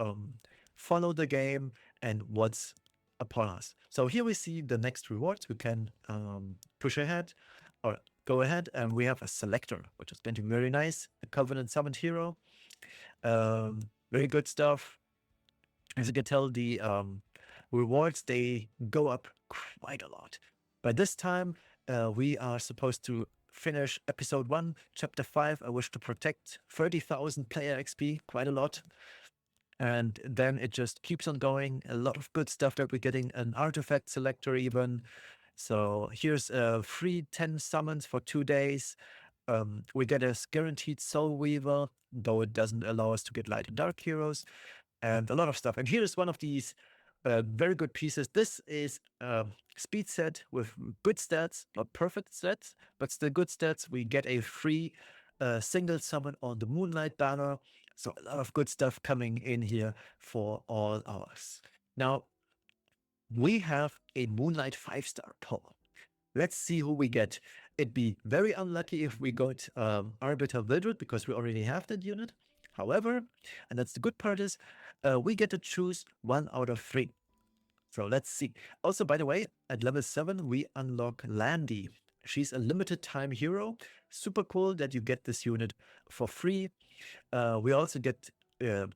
Speaker 1: follow the game and what's upon us. So here we see the next rewards. We can push ahead or go ahead, and we have a selector, which is going to be very nice. A Covenant Summoned Hero. Very good stuff. As you can tell, the rewards, they go up quite a lot. By this time, we are supposed to finish episode 1, chapter 5. I wish to protect 30,000 player XP, quite a lot. And then it just keeps on going. A lot of good stuff that we're getting, an artifact selector even. So here's a free 10 summons for 2 days. We get a guaranteed Soul Weaver, though it doesn't allow us to get light and dark heroes, and a lot of stuff. And here's one of these very good pieces. This is a speed set with good stats, not perfect stats, but still good stats. We get a free single summon on the Moonlight banner. So a lot of good stuff coming in here for all ours. Now, we have a Moonlight 5-star pull. Let's see who we get. It'd be very unlucky if we got Arbiter Wildred, because we already have that unit. However, and that's the good part, is we get to choose 1 out of 3. So let's see. Also, by the way, at level 7, we unlock Landy. She's a limited time hero. Super cool that you get this unit for free. We also get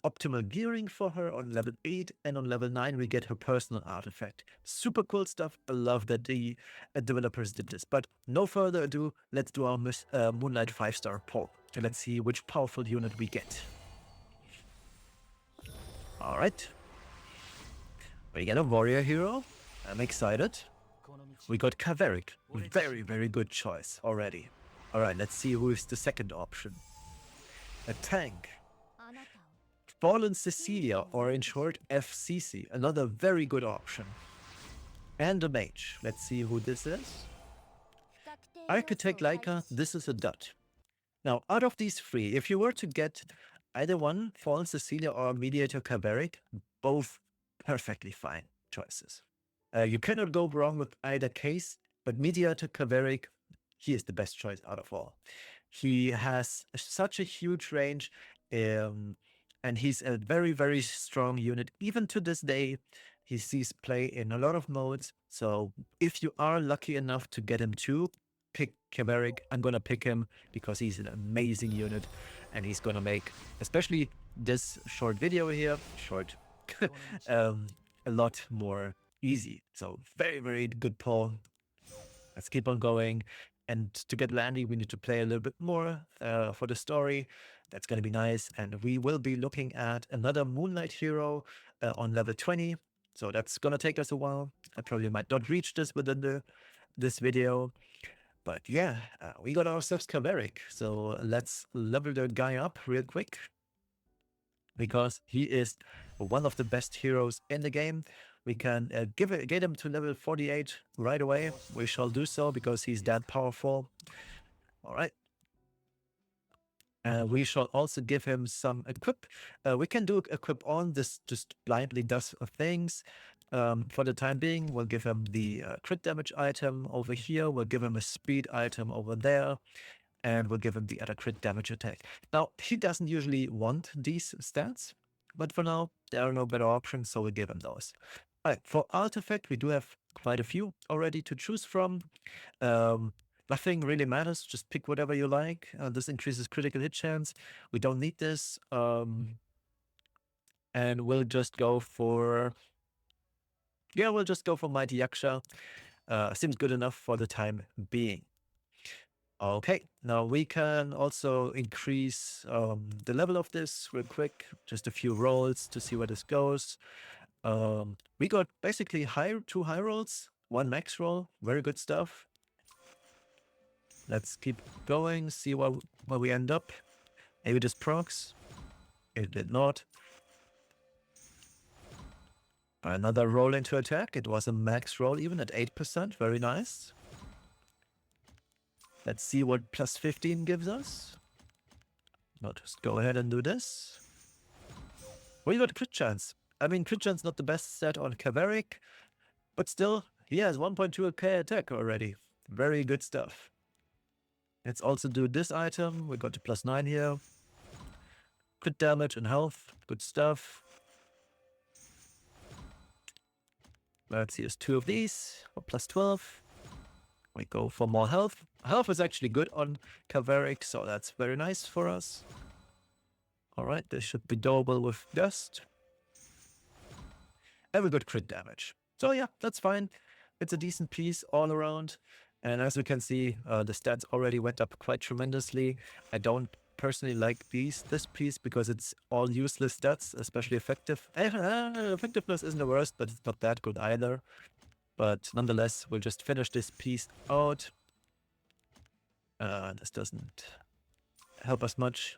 Speaker 1: optimal gearing for her on level 8, and on level 9 we get her personal artifact. Super cool stuff. I love that the developers did this. But no further ado, let's do our Moonlight 5-star poll. And let's see which powerful unit we get. All right. We get a warrior hero. I'm excited. We got Kaveric. Very, very good choice already. All right, let's see who is the second option. A tank. Fallen Cecilia, or in short, FCC. Another very good option. And a mage. Let's see who this is. Architect Leica, this is a dud. Now, out of these 3, if you were to get either one, Fallen Cecilia or Mediator Kaveric, both perfectly fine choices. You cannot go wrong with either case, but Mediator Kaveric, he is the best choice out of all. He has such a huge range, and he's a very, very strong unit. Even to this day, he sees play in a lot of modes. So if you are lucky enough to get him to pick Kaveric, I'm going to pick him because he's an amazing unit, and he's going to make, especially this short video here, a lot more easy. So very, very good pull. Let's keep on going. And to get Landy, we need to play a little bit more for the story. That's going to be nice. And we will be looking at another Moonlight hero on level 20. So that's going to take us a while. I probably might not reach this within this video. But yeah, we got ourselves Kaveric. So let's level the guy up real quick, because he is one of the best heroes in the game. We can get him to level 48 right away. We shall do so because he's that powerful. All right. We shall also give him some equip. We can do equip on. This just blindly does things. For the time being, we'll give him the crit damage item over here. We'll give him a speed item over there. And we'll give him the other crit damage attack. Now, he doesn't usually want these stats, but for now, there are no better options, so we'll give him those. All right, for artifact, we do have quite a few already to choose from. Nothing really matters, just pick whatever you like. This increases critical hit chance. We don't need this. And we'll just go for... Yeah, we'll just go for Mighty Yaksha. Seems good enough for the time being. Okay, now we can also increase the level of this real quick. Just a few rolls to see where this goes. We got basically two high rolls, one max roll. Very good stuff. Let's keep going, see where we end up. Maybe this procs. It did not. Another roll into attack. It was a max roll even at 8%. Very nice. Let's see what plus 15 gives us. I'll just go ahead and do this. We got crit chance. I mean, crit chance not the best set on Kaveric, but still, he has 1.2k attack already. Very good stuff. Let's also do this item. We got the plus 9 here. Crit damage and health. Good stuff. Let's use 2 of these for plus 12. We go for more health. Health is actually good on Kaveric, so that's very nice for us. All right, this should be doable with Dust. And we got crit damage. So yeah, that's fine. It's a decent piece all around. And as we can see, the stats already went up quite tremendously. I don't personally like this piece because it's all useless stats, especially effective. Effectiveness isn't the worst, but it's not that good either. But nonetheless, we'll just finish this piece out. This doesn't help us much.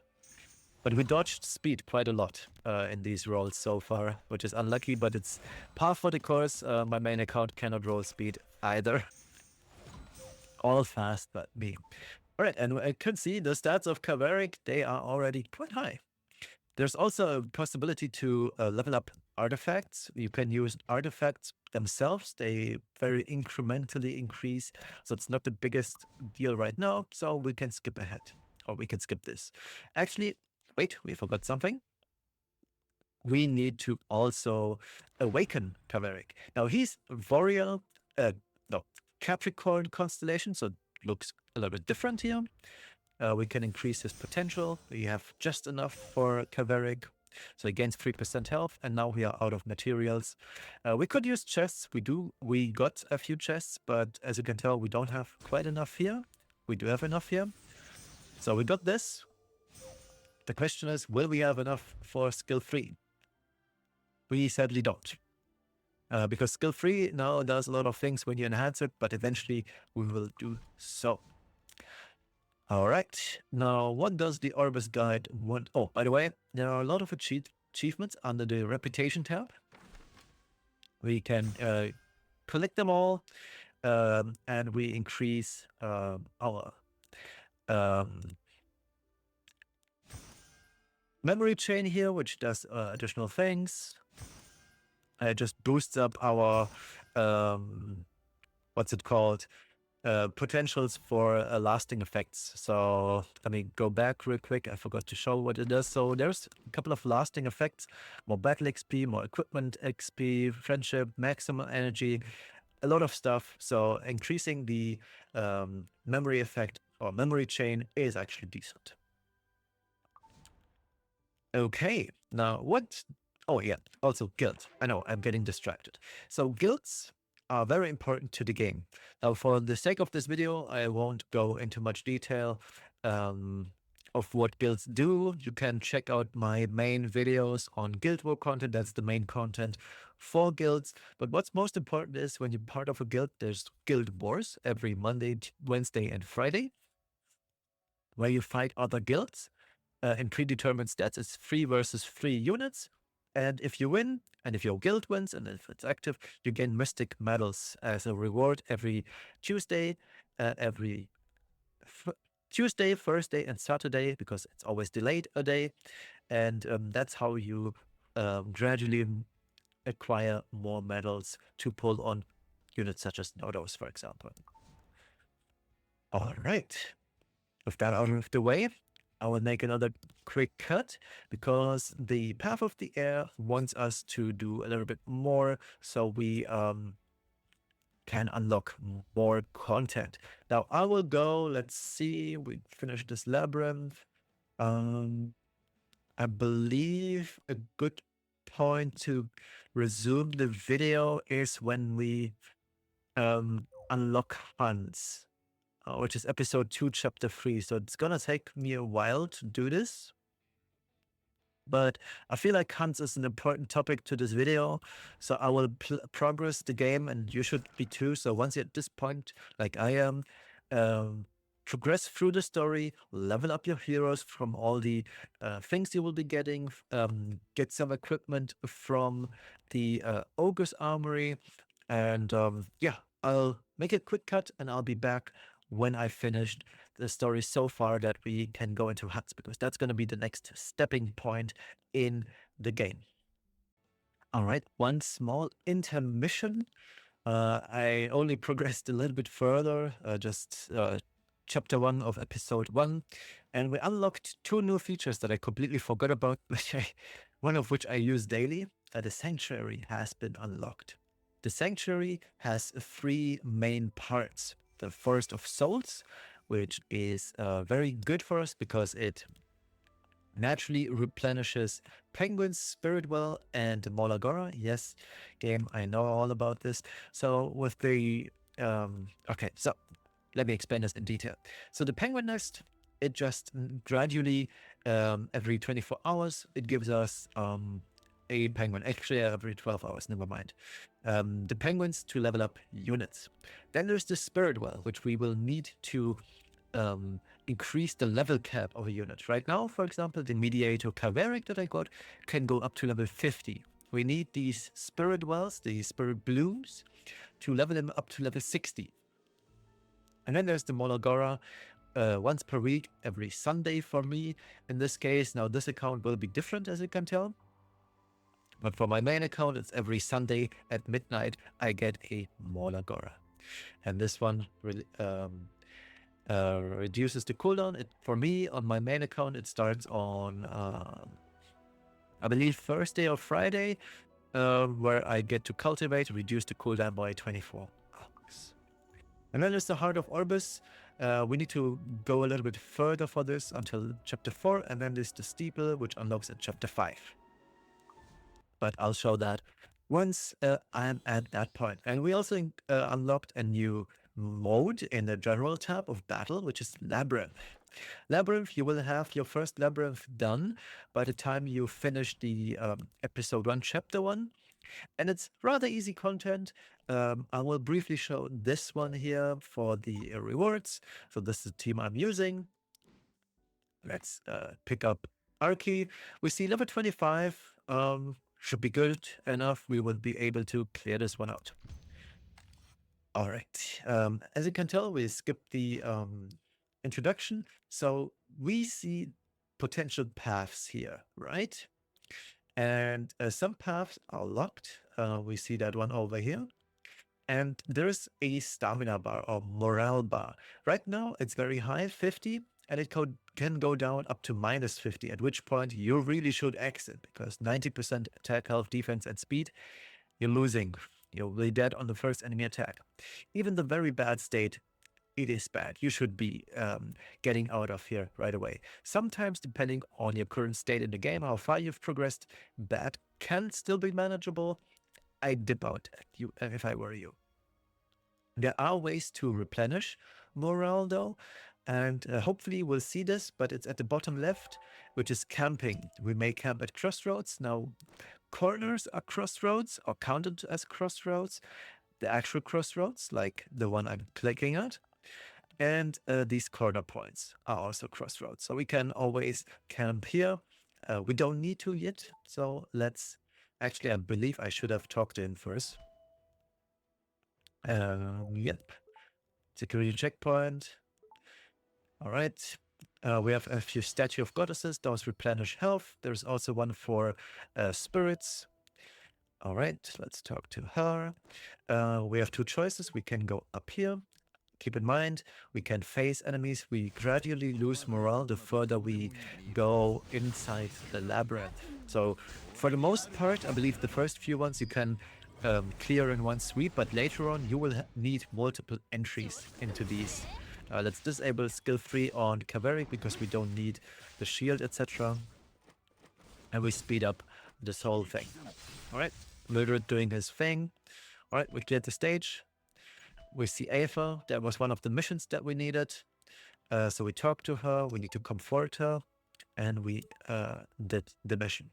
Speaker 1: But we dodged speed quite a lot in these rolls so far, which is unlucky, but it's par for the course. My main account cannot roll speed either. All fast, but me. All right, and I can see the stats of Kaveric, they are already quite high. There's also a possibility to level up artifacts. You can use artifacts themselves. They very incrementally increase. So it's not the biggest deal right now. So we can skip ahead, or we can skip this. Actually, wait, we forgot something. We need to also awaken Kaveric. Now he's Boreal, Capricorn constellation, so it looks a little bit different here. We can increase his potential. We have just enough for Kaveric. So he gains 3% health, and now we are out of materials. We could use chests. We got a few chests, but as you can tell, we don't have quite enough here. We do have enough here. So we got this. The question is, will we have enough for skill 3? We sadly don't. Because skill 3 now does a lot of things when you enhance it, but eventually we will do so. All right, now what does the Orbis guide want? Oh, by the way, there are a lot of achievements under the reputation tab. We can collect them all, and we increase our memory chain here, which does additional things. it just boosts up our what's it called? Potentials for lasting effects. So let me go back real quick. I forgot to show what it does. So there's a couple of lasting effects: more battle XP, more equipment XP, friendship, maximum energy, a lot of stuff. So increasing the memory effect or memory chain is actually decent. Okay, now what? Oh yeah, also guild. I know, I'm getting distracted. So guilds are very important to the game. Now, for the sake of this video, I won't go into much detail of what guilds do. You can check out my main videos on guild war content. That's the main content for guilds. But what's most important is when you're part of a guild, there's guild wars every Monday, Wednesday, and Friday, where you fight other guilds in predetermined stats. It's 3 versus 3 units. And if you win, and if your guild wins, and if it's active, you gain mystic medals as a reward every Tuesday, Tuesday, Thursday, and Saturday, because it's always delayed a day. And that's how you gradually acquire more medals to pull on units such as Nodos, for example. All right. With that out of the way, I will make another quick cut because the Path of the Air wants us to do a little bit more so we can unlock more content. Now I will go, let's see, we finished this Labyrinth. I believe a good point to resume the video is when we unlock hunts. Which is episode 2, chapter 3. So it's gonna take me a while to do this. But I feel like hunts is an important topic to this video. So I will progress the game, and you should be too. So once you're at this point, like I am, progress through the story, level up your heroes from all the things you will be getting, get some equipment from the Ogre's Armory. And yeah, I'll make a quick cut and I'll be back when I finished the story so far that we can go into huts, because that's going to be the next stepping point in the game. All right, one small intermission. I only progressed a little bit further, just chapter 1 of episode 1, and we unlocked 2 new features that I completely forgot about, one of which I use daily. The Sanctuary has been unlocked. The Sanctuary has 3 main parts. The Forest of Souls, which is very good for us because it naturally replenishes Penguin's Spirit Well and Molagora. Yes, game, I know all about this. So with the okay, so let me explain this in detail. So the Penguin Nest, it just gradually every 24 hours it gives us a penguin. Actually, every 12 hours, never mind. The penguins to level up units. Then there's the Spirit Well, which we will need to increase the level cap of a unit. Right now, for example, the Mediator Caveric that I got can go up to level 50. We need these Spirit Wells, the Spirit Blooms, to level them up to level 60. And then there's the Molagora, once per week, every Sunday for me. In this case, now this account will be different, as you can tell. But for my main account, it's every Sunday at midnight, I get a Molagora. And this one really reduces the cooldown. For me, on my main account, it starts on, I believe, Thursday or Friday, where I get to cultivate, reduce the cooldown by 24 hours. And then there's the Heart of Orbis. We need to go a little bit further for this until chapter 4, and then there's the Steeple, which unlocks at chapter 5. But I'll show that once I'm at that point. And we also unlocked a new mode in the general tab of battle, which is Labyrinth. Labyrinth, you will have your first Labyrinth done by the time you finish the episode 1, chapter 1. And it's rather easy content. I will briefly show this one here for the rewards. So this is the team I'm using. Let's pick up Arky. We see level 25. Should be good enough. We will be able to clear this one out. All right. As you can tell, we skipped the introduction. So we see potential paths here, right? And some paths are locked. We see that one over here. And there's a stamina bar or morale bar. Right now, it's very high, 50, and it can go down up to minus 50, at which point you really should exit, because 90% attack, health, defense, and speed, you're losing. You'll be dead on the first enemy attack. Even the very bad state, it is bad. You should be getting out of here right away. Sometimes, depending on your current state in the game, how far you've progressed, bad can still be manageable. I dip out if I were you. There are ways to replenish morale though, and hopefully we'll see this, but it's at the bottom left, which is camping. We may camp at crossroads. Now, corners are crossroads or counted as crossroads. The actual crossroads, like the one I'm clicking at, and these corner points are also crossroads. So we can always camp here. We don't need to yet, so let's... Actually, I believe I should have talked in first. Yep. Security checkpoint. All right. We have a few statue of goddesses. Those replenish health. There's also one for spirits. All right. Let's talk to her. We have two choices. We can go up here. Keep in mind, we can face enemies. We gradually lose morale the further we go inside the labyrinth. So for the most part, I believe the first few ones you can clear in one sweep, but later on you will need multiple entries into these. Let's disable skill 3 on Kaveric because we don't need the shield, etc. And we speed up this whole thing. Alright, Mildred doing his thing. Alright, we cleared the stage. We see Ava. That was one of the missions that we needed. So we talked to her, we need to comfort her, and we did the mission.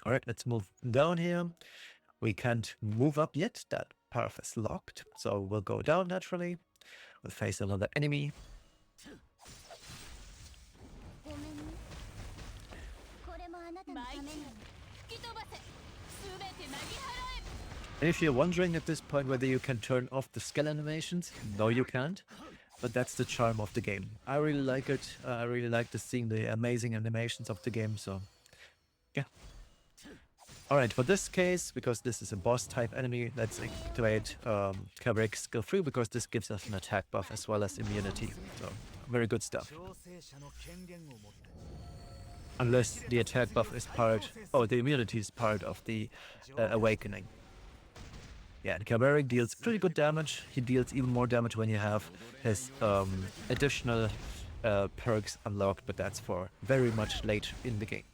Speaker 1: All right, let's move down here. We can't move up yet. That path is locked. So we'll go down naturally. We'll face another enemy. And if you're wondering at this point whether you can turn off the skill animations, no you can't. But that's the charm of the game. I really like it. I really like seeing the amazing animations of the game, so yeah. Alright, for this case, because this is a boss type enemy, let's activate Kaveric skill 3 because this gives us an attack buff as well as immunity. So, very good stuff. Unless the attack buff is part... Oh, the immunity is part of the awakening. Yeah, and Kaveric deals pretty good damage. He deals even more damage when you have his additional perks unlocked, but that's for very much late in the game.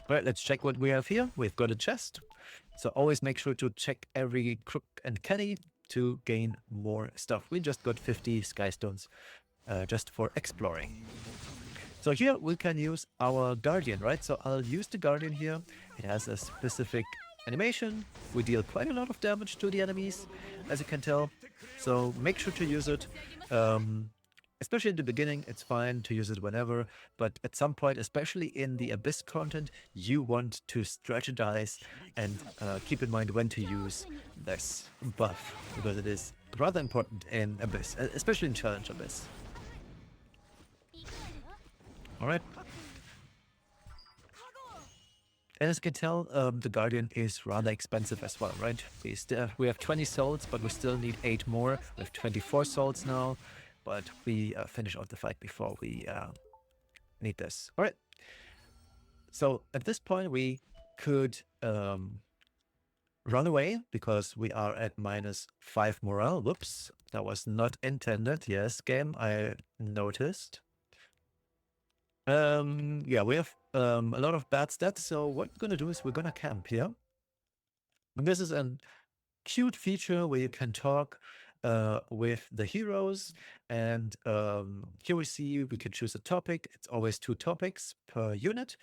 Speaker 1: Alright, let's check what we have here. We've got a chest. So always make sure to check every crook and canny to gain more stuff. We just got 50 skystones just for exploring. So here we can use our Guardian, right? So I'll use the Guardian here. It has a specific animation. We deal quite a lot of damage to the enemies, as you can tell. So make sure to use it. Especially in the beginning, it's fine to use it whenever, but at some point, especially in the Abyss content, you want to strategize and keep in mind when to use this buff, because it is rather important in Abyss, especially in Challenge Abyss. Alright. And as you can tell, the Guardian is rather expensive as well, right? We have 20 souls, but we still need 8 more. We have 24 souls now. But we finish off the fight before we need this. All right. So at this point, we could run away because we are at -5 morale. Whoops, that was not intended. Yes, game, I noticed. Yeah, we have a lot of bad stats. So what we're going to do is we're going to camp here. And this is a cute feature where you can talk with the heroes, and here we see we can choose a topic. It's always 2 topics per unit,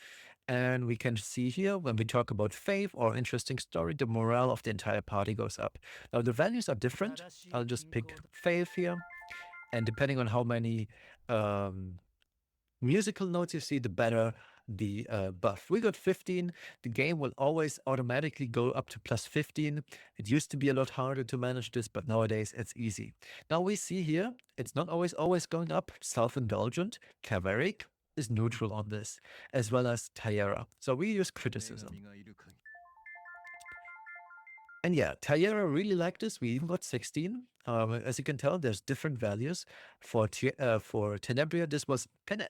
Speaker 1: and we can see here when we talk about faith or interesting story, the morale of the entire party goes up. Now the values are different. I'll just pick faith here, and depending on how many musical notes you see, the better the buff. We got 15. The game will always automatically go up to +15. It used to be a lot harder to manage this, but nowadays it's easy. Now we see here, it's not always going up. Self-indulgent, Kaveric, is neutral on this, as well as Tayera. So we use criticism. And yeah, Tayera really liked this. We even got 16. As you can tell, there's different values. For Tenebria, this was kind of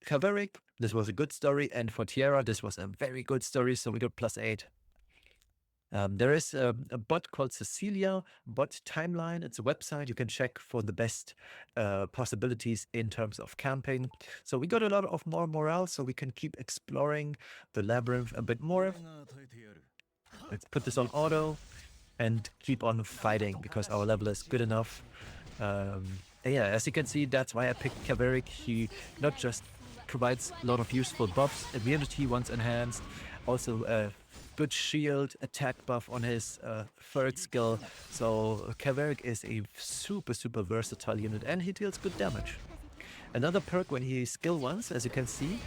Speaker 1: Kaveric, this was a good story. And for Tierra, this was a very good story. So we got +8. There is a bot called Cecilia Bot Timeline. It's a website you can check for the best possibilities in terms of camping. So we got a lot of more morale, so we can keep exploring the labyrinth a bit more. Let's put this on auto and keep on fighting because our level is good enough. Yeah, as you can see, that's why I picked Kaveric. He not just provides a lot of useful buffs, immunity once enhanced, also a good shield attack buff on his third skill. So Kaveric is a super versatile unit and he deals good damage. Another perk when he skill once, as you can see,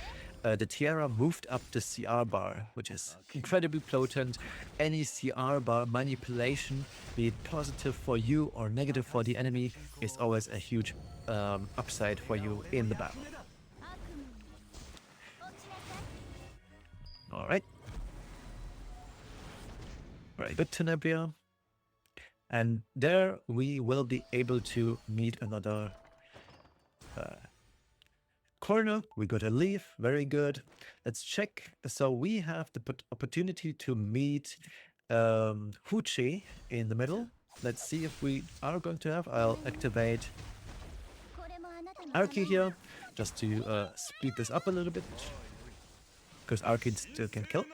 Speaker 1: the Tiara moved up the CR bar, which is incredibly potent. Any CR bar manipulation, be it positive for you or negative for the enemy, is always a huge upside for you in the battle. Alright. Very good, Tenebria. And there we will be able to meet another corner. We got a leaf, very good. Let's check. So we have the opportunity to meet Huchi in the middle. Let's see if we are going to have. I'll activate Arki here just to speed this up a little bit because Arki still can kill.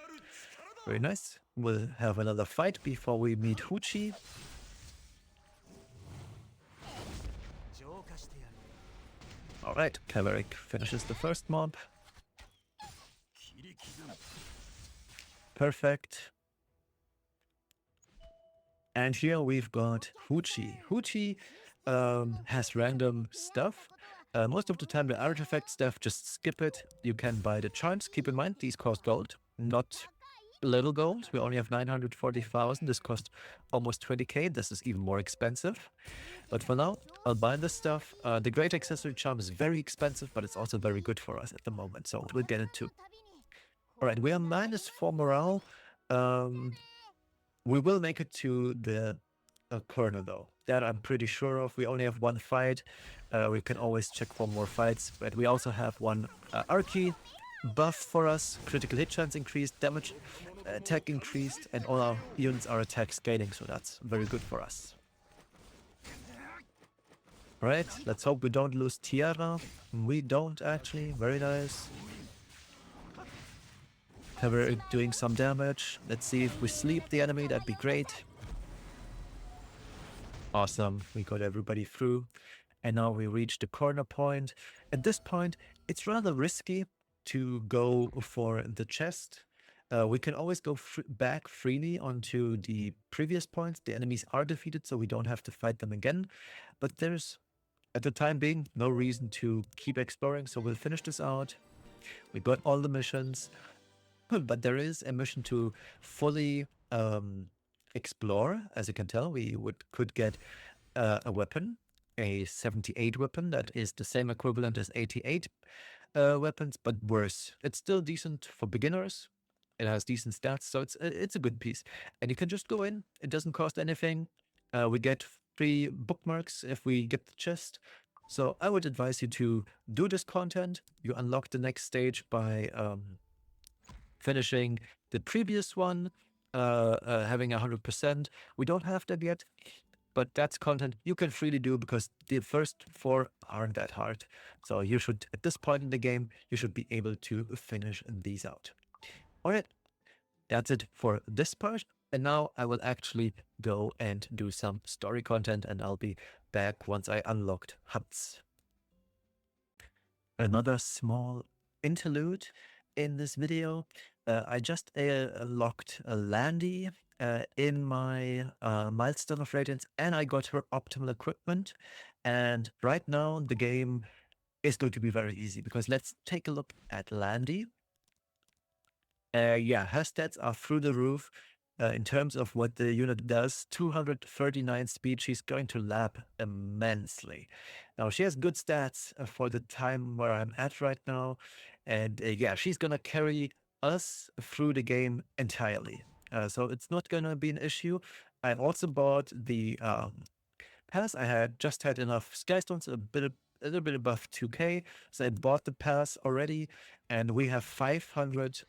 Speaker 1: Very nice. We'll have another fight before we meet Huchi. Alright, Kaveric finishes the first mob. Perfect. And here we've got Huchi. Huchi has random stuff. Most of the time the artifact stuff, just skip it. You can buy the charms. Keep in mind, these cost gold, not little gold. We only have 940,000. This costs almost 20k. This is even more expensive. But for now, I'll buy this stuff. The Great Accessory Charm is very expensive, but it's also very good for us at the moment. So we'll get it too. Alright, we are -4 morale. We will make it to the corner though. That I'm pretty sure of. We only have one fight. We can always check for more fights. But we also have one Arki buff for us. Critical hit chance increased, damage attack increased, and all our units are attack scaling. So that's very good for us. Right, let's hope we don't lose Tiara. We don't actually. Very nice. We're doing some damage. Let's see if we sleep the enemy. That'd be great. Awesome. We got everybody through. And now we reach the corner point. At this point, it's rather risky to go for the chest. We can always go back freely onto the previous points. The enemies are defeated, so we don't have to fight them again. But there's, at the time being, no reason to keep exploring. So we'll finish this out. We got all the missions. But there is a mission to fully explore. As you can tell, we could get a weapon, a 78 weapon. That is the same equivalent as 88 weapons, but worse. It's still decent for beginners. It has decent stats, so it's a good piece. And you can just go in. It doesn't cost anything. We get free bookmarks if we get the chest. So I would advise you to do this content. You unlock the next stage by finishing the previous one, having 100%. We don't have that yet, but that's content you can freely do because the first 4 aren't that hard. So you should, at this point in the game, you should be able to finish these out. All right, that's it for this part. And now I will actually go and do some story content, and I'll be back once I unlocked hunts. Another small interlude in this video. I just unlocked Landy in my Milestone of Radiance, and I got her optimal equipment. And right now the game is going to be very easy because let's take a look at Landy. Yeah, her stats are through the roof. in terms of what the unit does, 239 speed, she's going to lap immensely. Now, she has good stats for the time where I'm at right now. And yeah, she's going to carry us through the game entirely. So it's not going to be an issue. I also bought the pass. I had just had enough Skystones, a little bit above 2k. So I bought the pass already. And we have 500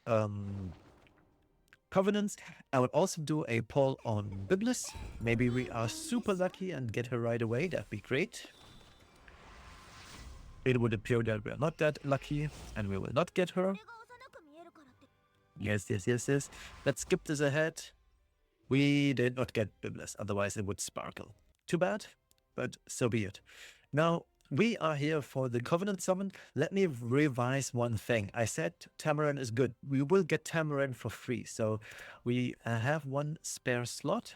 Speaker 1: Covenants. I would also do a poll on Biblis. Maybe we are super lucky and get her right away. That'd be great. It would appear that we are not that lucky and we will not get her. Yes. Let's skip this ahead. We did not get Biblis, otherwise it would sparkle. Too bad, but so be it. Now, we are here for the Covenant summon. Let me revise one thing. I said Tamarin is good. We will get Tamarin for free. So we have one spare slot.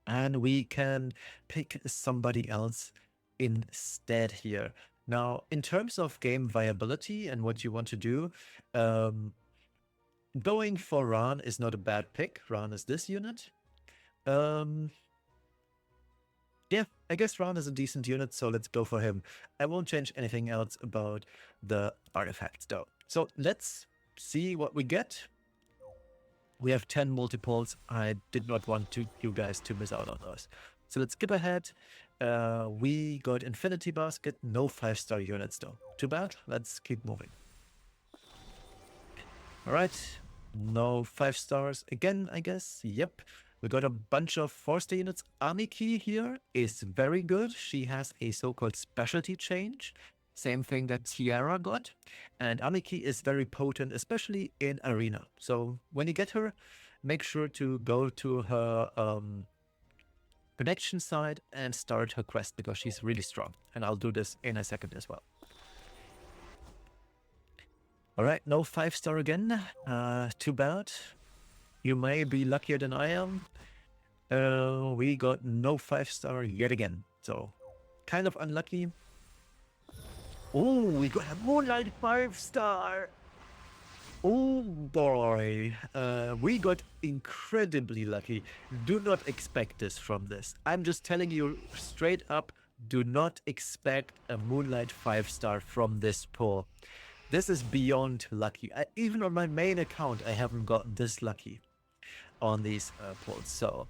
Speaker 1: And we can pick somebody else instead here. Now, in terms of game viability and what you want to do, going for Ran is not a bad pick. Ran is this unit. Yeah, I guess Ran is a decent unit, so let's go for him. I won't change anything else about the artifacts though. So let's see what we get. We have 10 multiples. I did not want you guys to miss out on those. So let's skip ahead. We got Infinity Basket, no 5-star units though. Too bad. Let's keep moving. All right, no 5 stars again, I guess. Yep. We got a bunch of 4-star units. Aniki here is very good. She has a so-called specialty change. Same thing that Tiara got. And Aniki is very potent, especially in Arena. So when you get her, make sure to go to her connection side and start her quest because she's really strong. And I'll do this in a second as well. All right, no 5-star again. Too bad. You may be luckier than I am. We got no 5-star yet again. So, kind of unlucky. Oh, we got a Moonlight 5-star. Oh boy. We got incredibly lucky. Do not expect this from this. I'm just telling you straight up, do not expect a Moonlight 5-star from this pull. This is beyond lucky. Even on my main account, I haven't gotten this lucky on these pulls. So,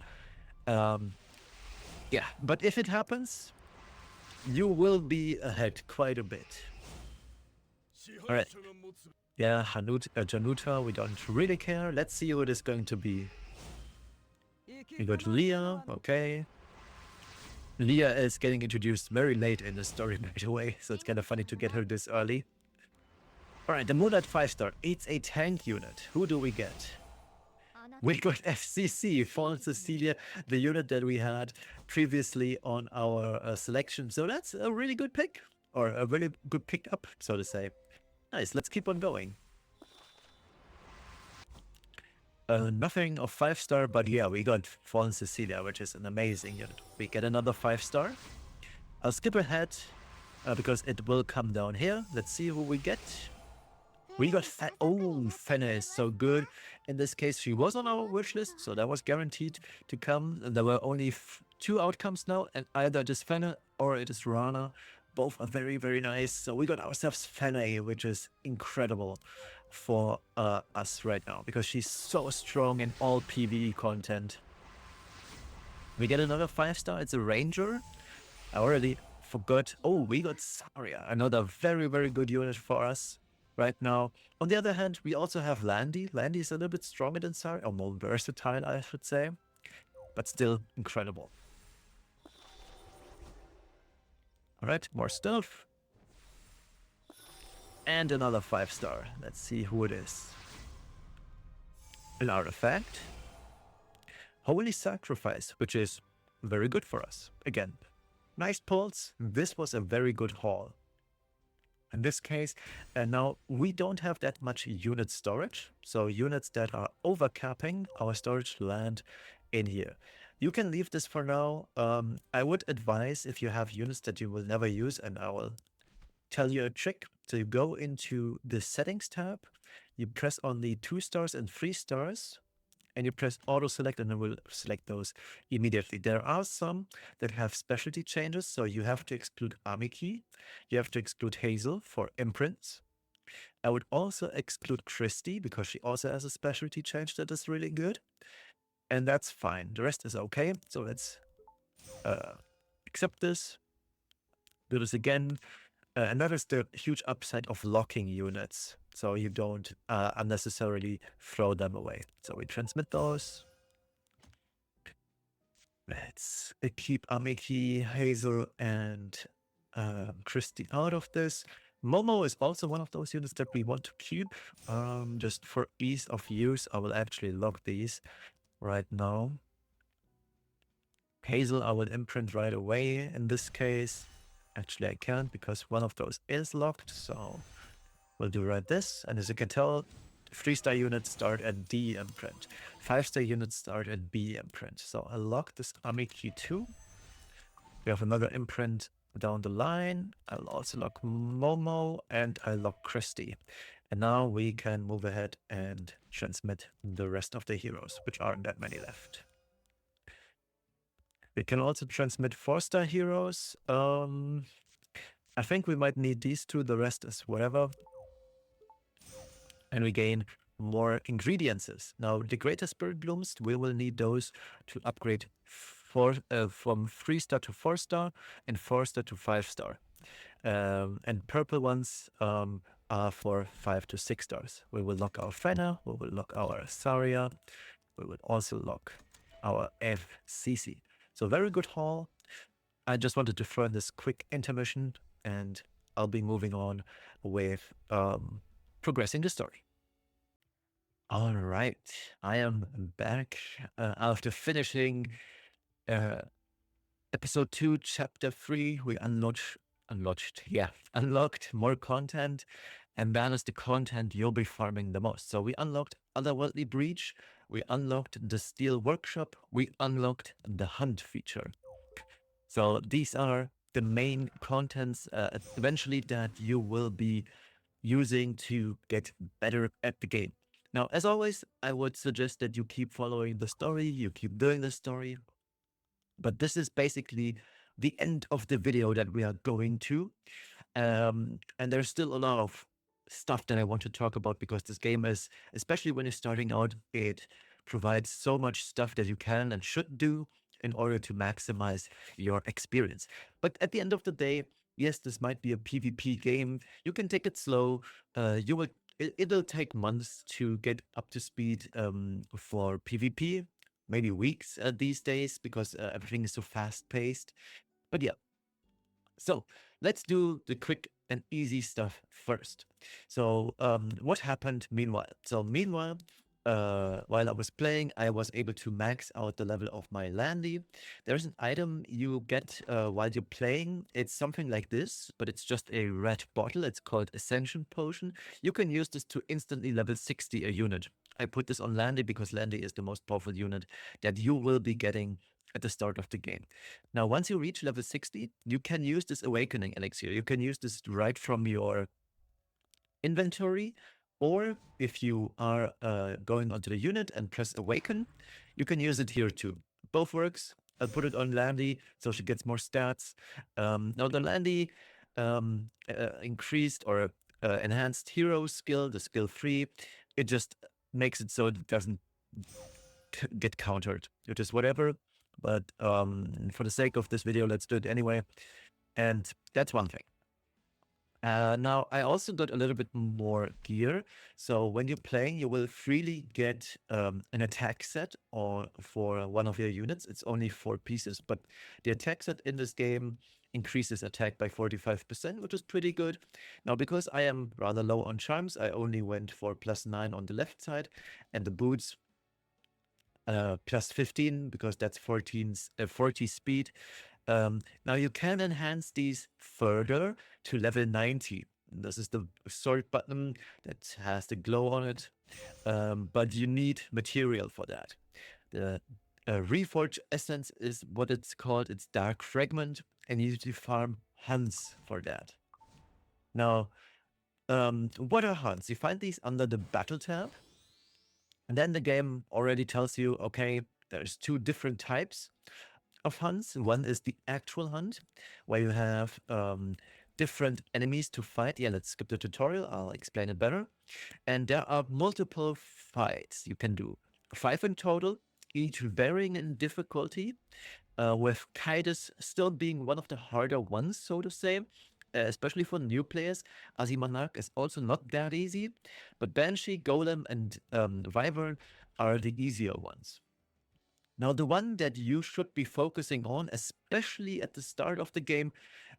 Speaker 1: yeah. But if it happens, you will be ahead quite a bit. All right. Yeah, Januta, we don't really care. Let's see who it is going to be. We got Leah, okay. Leah is getting introduced very late in the story, by the way, so it's kind of funny to get her this early. All right, the Moonlight 5-star. It's a tank unit. Who do we get? We got FCC, Fallen Cecilia, the unit that we had previously on our selection. So that's a really good pick, or a really good pick up, so to say. Nice, let's keep on going. Nothing of 5-star, but yeah, we got Fallen Cecilia, which is an amazing unit. We get another 5-star. I'll skip ahead because it will come down here. Let's see who we get. We got Fenna is so good. In this case, she was on our wish list, so that was guaranteed to come. There were only 2 outcomes now, and either it is Fenna or it is Rana. Both are very, very nice. So we got ourselves Fenna, which is incredible for us right now because she's so strong in all PvE content. We get another 5-star. It's a Ranger. I already forgot. Oh, we got Saria, another very, very good unit for us right now. On the other hand, we also have Landy. Landy is a little bit stronger than Saria, or more versatile, I should say, but still incredible. All right, more stuff. And another 5-star. Let's see who it is. An artifact. Holy Sacrifice, which is very good for us. Again, nice pulls. This was a very good haul. In this case, and now we don't have that much unit storage. So units that are overcapping our storage land in here. You can leave this for now. I would advise if you have units that you will never use, and I will tell you a trick. So you go into the settings tab, you press on the 2 stars and 3 stars, and you press auto select and it will select those immediately. There are some that have specialty changes, so you have to exclude Amiki, you have to exclude Hazel for imprints. I would also exclude Christy because she also has a specialty change that is really good, and that's fine. The rest is okay. So let's accept this, do this again, and that is the huge upside of locking units, so you don't unnecessarily throw them away. So we transmit those. Let's keep Amiki, Hazel, and Christy out of this. Momo is also one of those units that we want to keep. Just for ease of use, I will actually lock these right now. Hazel, I will imprint right away in this case. Actually, I can't because one of those is locked, so we'll do right this. And as you can tell, 3-star units start at D imprint. 5-star units start at B imprint. So I'll lock this Amiki too. We have another imprint down the line. I'll also lock Momo and I'll lock Christy. And now we can move ahead and transmit the rest of the heroes, which aren't that many left. We can also transmit 4-star heroes. I think we might need these two, the rest is whatever. And we gain more ingredients. Now, the greater spirit blooms, we will need those to upgrade from 3-star to 4-star and 4-star to 5-star. And purple ones are for 5 to 6 stars. We will lock our Fenna, we will lock our Saria, we will also lock our FCC. So very good haul. I just wanted to throw in this quick intermission, and I'll be moving on with progressing the story. All right, I am back after finishing episode 2, chapter 3. We unlocked more content, and that is the content you'll be farming the most. So we unlocked Otherworldly Breach, we unlocked the Steel Workshop, we unlocked the Hunt feature. So these are the main contents eventually that you will be using to get better at the game. Now, as always, I would suggest that you keep following the story, you keep doing the story. But this is basically the end of the video that we are going to. And there's still a lot of stuff that I want to talk about because this game is, especially when you're starting out, it provides so much stuff that you can and should do in order to maximize your experience. But at the end of the day, yes, this might be a PvP game. You can take it slow. It'll take months to get up to speed for PvP, maybe weeks these days because everything is so fast paced. But yeah, so let's do the quick and easy stuff first. So what happened meanwhile? So meanwhile, while I was playing, I was able to max out the level of my Landy. There's an item you get while you're playing. It's something like this, but it's just a red bottle. It's called Ascension Potion. You can use this to instantly level 60 a unit. I put this on Landy because Landy is the most powerful unit that you will be getting at the start of the game. Now, once you reach level 60, you can use this Awakening Elixir. You can use this right from your inventory, or if you are going onto the unit and press Awaken, you can use it here too. Both works. I'll put it on Landy so she gets more stats. Now, the Landy increased or enhanced hero skill, the skill 3, it just makes it so it doesn't get countered. It is whatever, but for the sake of this video, let's do it anyway. And that's one thing. Now, I also got a little bit more gear. So when you're playing, you will freely get an attack set or for one of your units. It's only 4 pieces, but the attack set in this game increases attack by 45%, which is pretty good. Now, because I am rather low on charms, I only went for +9 on the left side, and the boots +15 because that's 40 speed. Now you can enhance these further to level 90. This is the sword button that has the glow on it, but you need material for that. The Reforge Essence is what it's called. It's Dark Fragment, and you need to farm hunts for that. Now, what are hunts? You find these under the Battle tab. And then the game already tells you, okay, there's two different types of hunts. One is the actual hunt, where you have different enemies to fight. Yeah, let's skip the tutorial. I'll explain it better. And there are multiple fights you can do. 5 in total, each varying in difficulty, with Kaitis still being one of the harder ones, so to say, especially for new players. Azimonarch is also not that easy, but Banshee, Golem, and Wyvern are the easier ones. Now, the one that you should be focusing on, especially at the start of the game,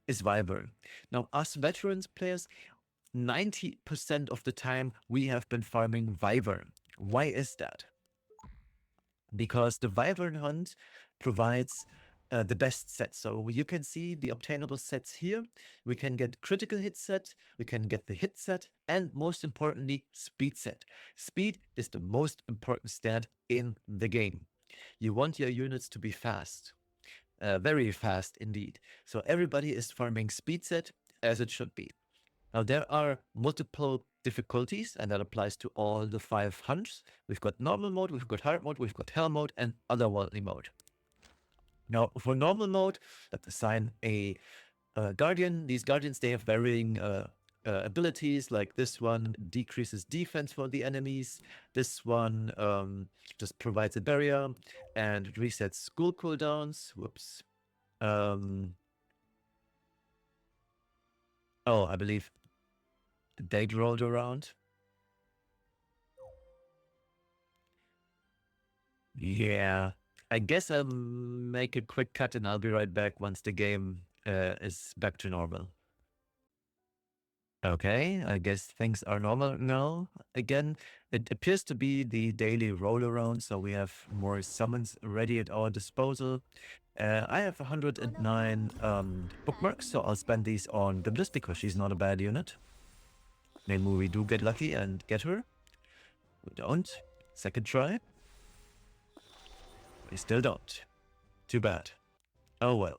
Speaker 1: is Wyvern. Now, us veterans players, 90% of the time we have been farming Wyvern. Why is that? Because the Wyvern hunt provides the best set. So you can see the obtainable sets here. We can get critical hit set, we can get the hit set, and most importantly, speed set. Speed is the most important stat in the game. You want your units to be fast, very fast indeed. So everybody is farming speed set as it should be. Now there are multiple difficulties, and that applies to all the 5 hunts. We've got normal mode, we've got hard mode, we've got hell mode, and otherworldly mode. Now for normal mode, let's assign a guardian. These guardians, they have varying abilities. Like this one decreases defense for the enemies. This one just provides a barrier and resets school cooldowns. Whoops. Oh, I believe the date rolled around. Yeah, I guess I'll make a quick cut and I'll be right back once the game is back to normal. Okay, I guess things are normal now. Again, it appears to be the daily roll around, so we have more summons ready at our disposal. I have 109 bookmarks, so I'll spend these on Biblis because she's not a bad unit. Maybe we do get lucky and get her. We don't. Second try. We still don't. Too bad. Oh well.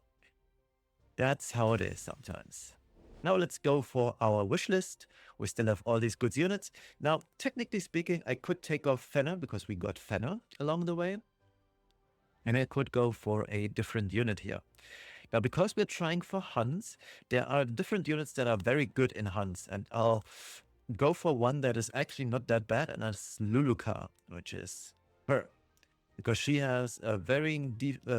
Speaker 1: That's how it is sometimes. Now let's go for our wish list. We still have all these good units. Now, technically speaking, I could take off Fenner because we got Fenner along the way. And I could go for a different unit here. Now, because we're trying for hunts, there are different units that are very good in hunts. And I'll go for one that is actually not that bad, and that's Luluka, which is her. Because she has varying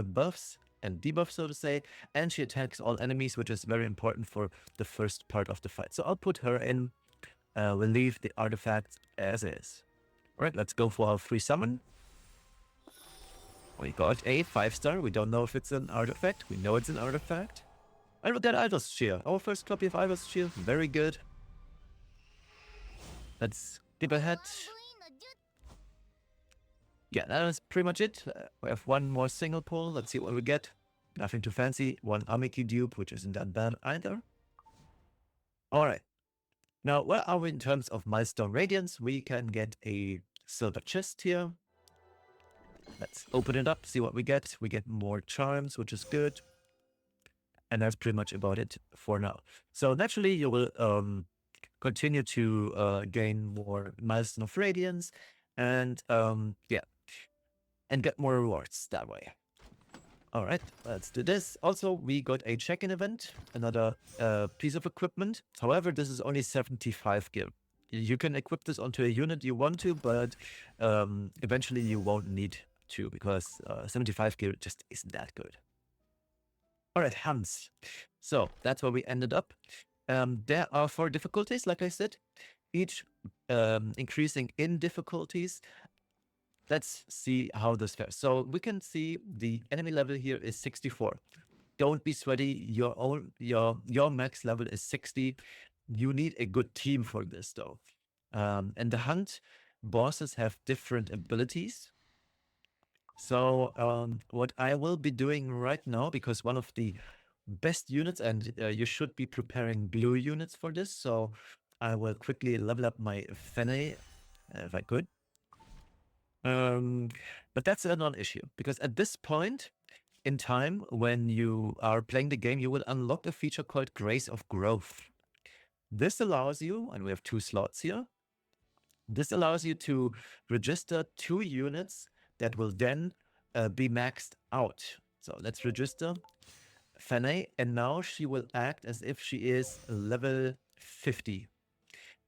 Speaker 1: buffs and debuffs, so to say, and she attacks all enemies, which is very important for the first part of the fight. So I'll put her in. We'll leave the artifacts as is. All right, let's go for our free summon. We got a 5-star. We don't know if it's an artifact. We know it's an artifact. And with that, Idol's Cheer. Our first copy of Idol's Cheer. Very good. Let's skip ahead. Yeah, that is pretty much it. We have one more single pull. Let's see what we get. Nothing too fancy. One Amiki dupe, which isn't that bad either. All right. Now, where are we in terms of Milestone Radiance? We can get a silver chest here. Let's open it up, see what we get. We get more charms, which is good. And that's pretty much about it for now. So naturally, you will continue to gain more Milestone of Radiance. And yeah, and get more rewards that way. All right, let's do this. Also, we got a check-in event, another piece of equipment. However, this is only 75 gear. You can equip this onto a unit you want to, but eventually you won't need to because 75 gear just isn't that good. All right, hunts. So that's where we ended up. There are 4 difficulties, like I said, each increasing in difficulties. Let's see how this fares. So we can see the enemy level here is 64. Don't be sweaty. Your max level is 60. You need a good team for this though. And the hunt bosses have different abilities. So what I will be doing right now, because one of the best units, and you should be preparing blue units for this. So I will quickly level up my Fene if I could. But that's a non-issue because at this point in time, when you are playing the game, you will unlock a feature called Grace of Growth. This allows you, and we have 2 slots here, This allows you to register 2 units that will then be maxed out. So let's register Fanny, and now she will act as if she is level 50.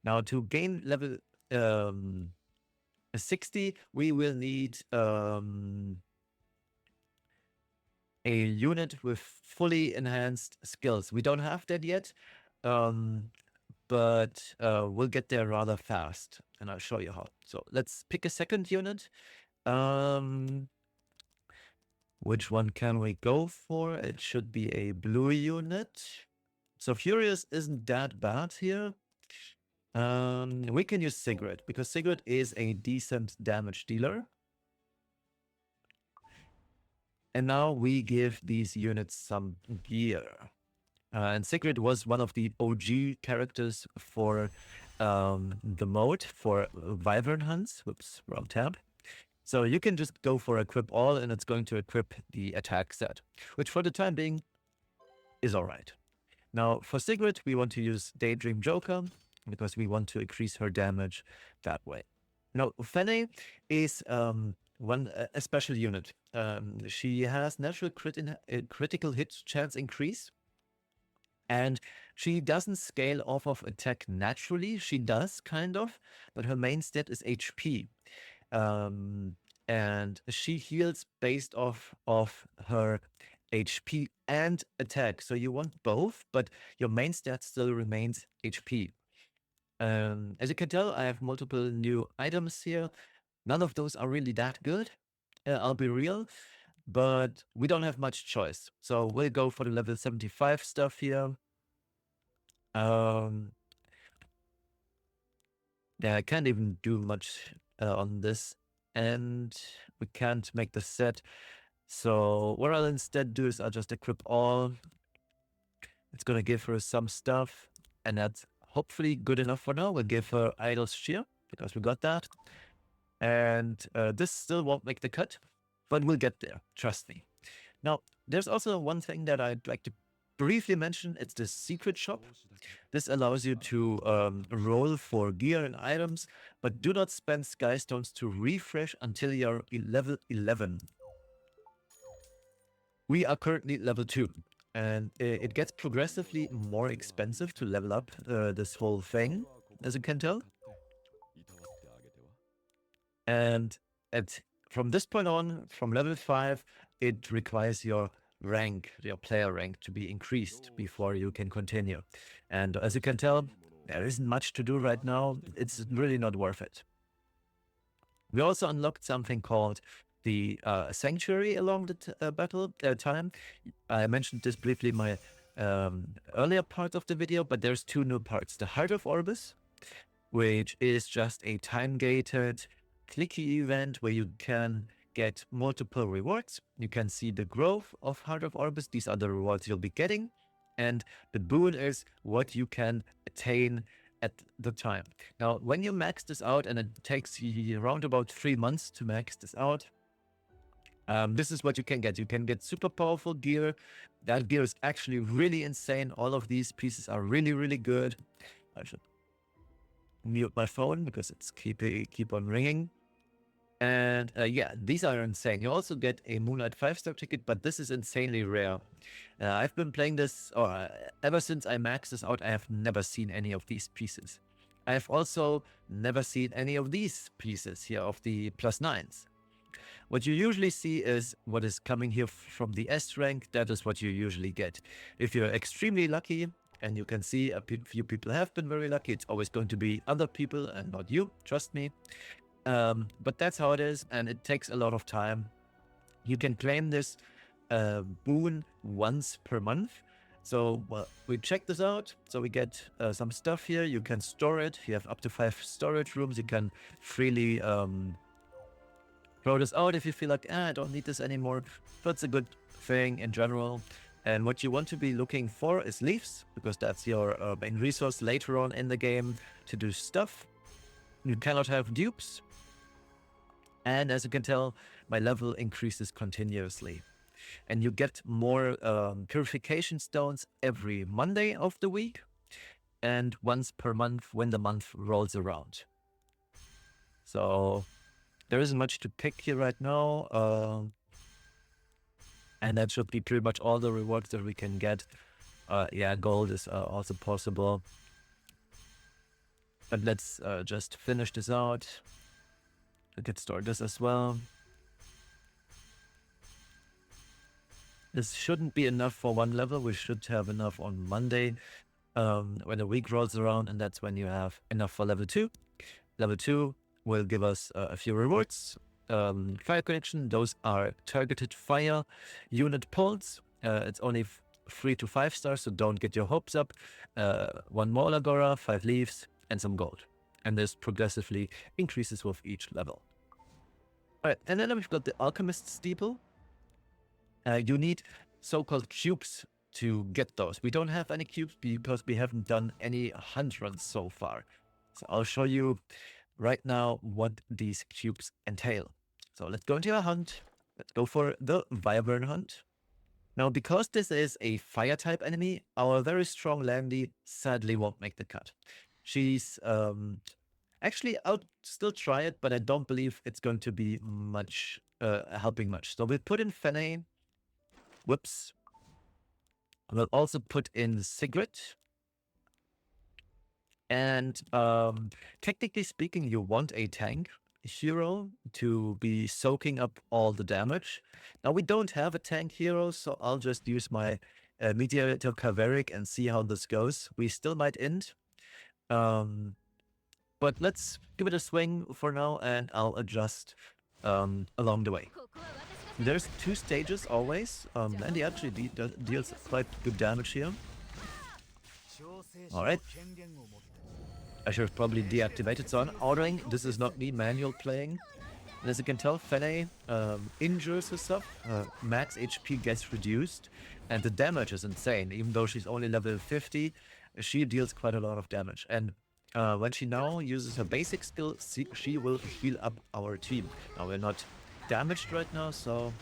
Speaker 1: Now to gain level 60, we will need a unit with fully enhanced skills. We don't have that yet, but we'll get there rather fast, and I'll show you how. So let's pick a second unit. Which one can we go for? It should be a blue unit. So Furious isn't that bad here. We can use Sigrid, because Sigrid is a decent damage dealer. And now we give these units some gear. And Sigrid was one of the OG characters for the mode for Wyvern hunts. Whoops, wrong tab. So you can just go for equip all, and it's going to equip the attack set, which for the time being is all right. Now for Sigrid, we want to use Daydream Joker because we want to increase her damage that way. Now Fanny is a special unit. She has natural critical hit chance increase, and she doesn't scale off of attack naturally. She does, kind of, but her main stat is HP. And she heals based off of her HP and attack. So you want both, but your main stat still remains HP. As you can tell, I have multiple new items here. None of those are really that good, I'll be real, but we don't have much choice. So we'll go for the level 75 stuff here. Yeah, I can't even do much on this, and we can't make the set. So what I'll instead do is I'll just equip all. It's gonna give her some stuff, and that's hopefully good enough for now. We'll give her Idol's Shear, because we got that. And this still won't make the cut, but we'll get there, trust me. Now, there's also one thing that I'd like to briefly mention. It's the secret shop. This allows you to roll for gear and items, but do not spend sky stones to refresh until you're level 11. We are currently level 2, and it gets progressively more expensive to level up this whole thing, as you can tell. And from this point on, from level 5, it requires your rank, your player rank, to be increased before you can continue. And as you can tell, there isn't much to do right now. It's really not worth it. We also unlocked something called the Sanctuary along the battle time. I mentioned this briefly in my earlier part of the video, but there's 2 new parts. The Heart of Orbis, which is just a time-gated clicky event where you can get multiple rewards. You can see the growth of Heart of Orbis. These are the rewards you'll be getting. And the boon is what you can attain at the time. Now, when you max this out, and it takes you around about 3 months to max this out, this is what you can get. You can get super powerful gear. That gear is actually really insane. All of these pieces are really, really good. I should mute my phone because it's keep on ringing. And yeah, these are insane. You also get a Moonlight 5-star ticket, but this is insanely rare. I've been playing this, or ever since I maxed this out, I have never seen any of these pieces. I have also never seen any of these pieces here of the +9s. What you usually see is what is coming here from the S rank. That is what you usually get. If you're extremely lucky, and you can see a few people have been very lucky, it's always going to be other people and not you, trust me. But that's how it is, and it takes a lot of time. You can claim this boon once per month. So well, we check this out. So we get some stuff here. You can store it. You have up to 5 storage rooms. You can freely throw this out if you feel like, I don't need this anymore. But it's a good thing in general. And what you want to be looking for is leaves, because that's your main resource later on in the game to do stuff. You cannot have dupes. And as you can tell, my level increases continuously. And you get more purification stones every Monday of the week, and once per month when the month rolls around. So there isn't much to pick here right now. And that should be pretty much all the rewards that we can get. Yeah, gold is also possible. But let's just finish this out. We could store this as well. This shouldn't be enough for one level. We should have enough on Monday when the week rolls around, and that's when you have enough for level 2. Level 2 will give us a few rewards. Fire connection, those are targeted fire unit pulls. It's only 3 to 5 stars, so don't get your hopes up. 1 more Agora, 5 leaves, and some gold. And this progressively increases with each level. Alright, and then we've got the Alchemist Steeple. You need so-called cubes to get those. We don't have any cubes because we haven't done any hunt runs so far. So I'll show you right now what these cubes entail. So let's go into a hunt. Let's go for the Wyvern hunt. Now, because this is a fire type enemy, our very strong Landy sadly won't make the cut. She's actually, I'll still try it, but I don't believe it's going to be much helping much. So we'll put in Fene. Whoops. We'll also put in Sigrid. And technically speaking, you want a tank hero to be soaking up all the damage. Now, we don't have a tank hero, so I'll just use my Mediator Kaveric and see how this goes. We still might end. But let's give it a swing for now, and I'll adjust along the way. There's 2 stages always. Landy actually deals quite good damage here. Alright. I should have probably deactivated, so I'm ordering. This is not me manual playing. And as you can tell, Fene injures herself. Max HP gets reduced, and the damage is insane. Even though she's only level 50, she deals quite a lot of damage. And when she now uses her basic skill, she will heal up our team. Now, we're not damaged right now, so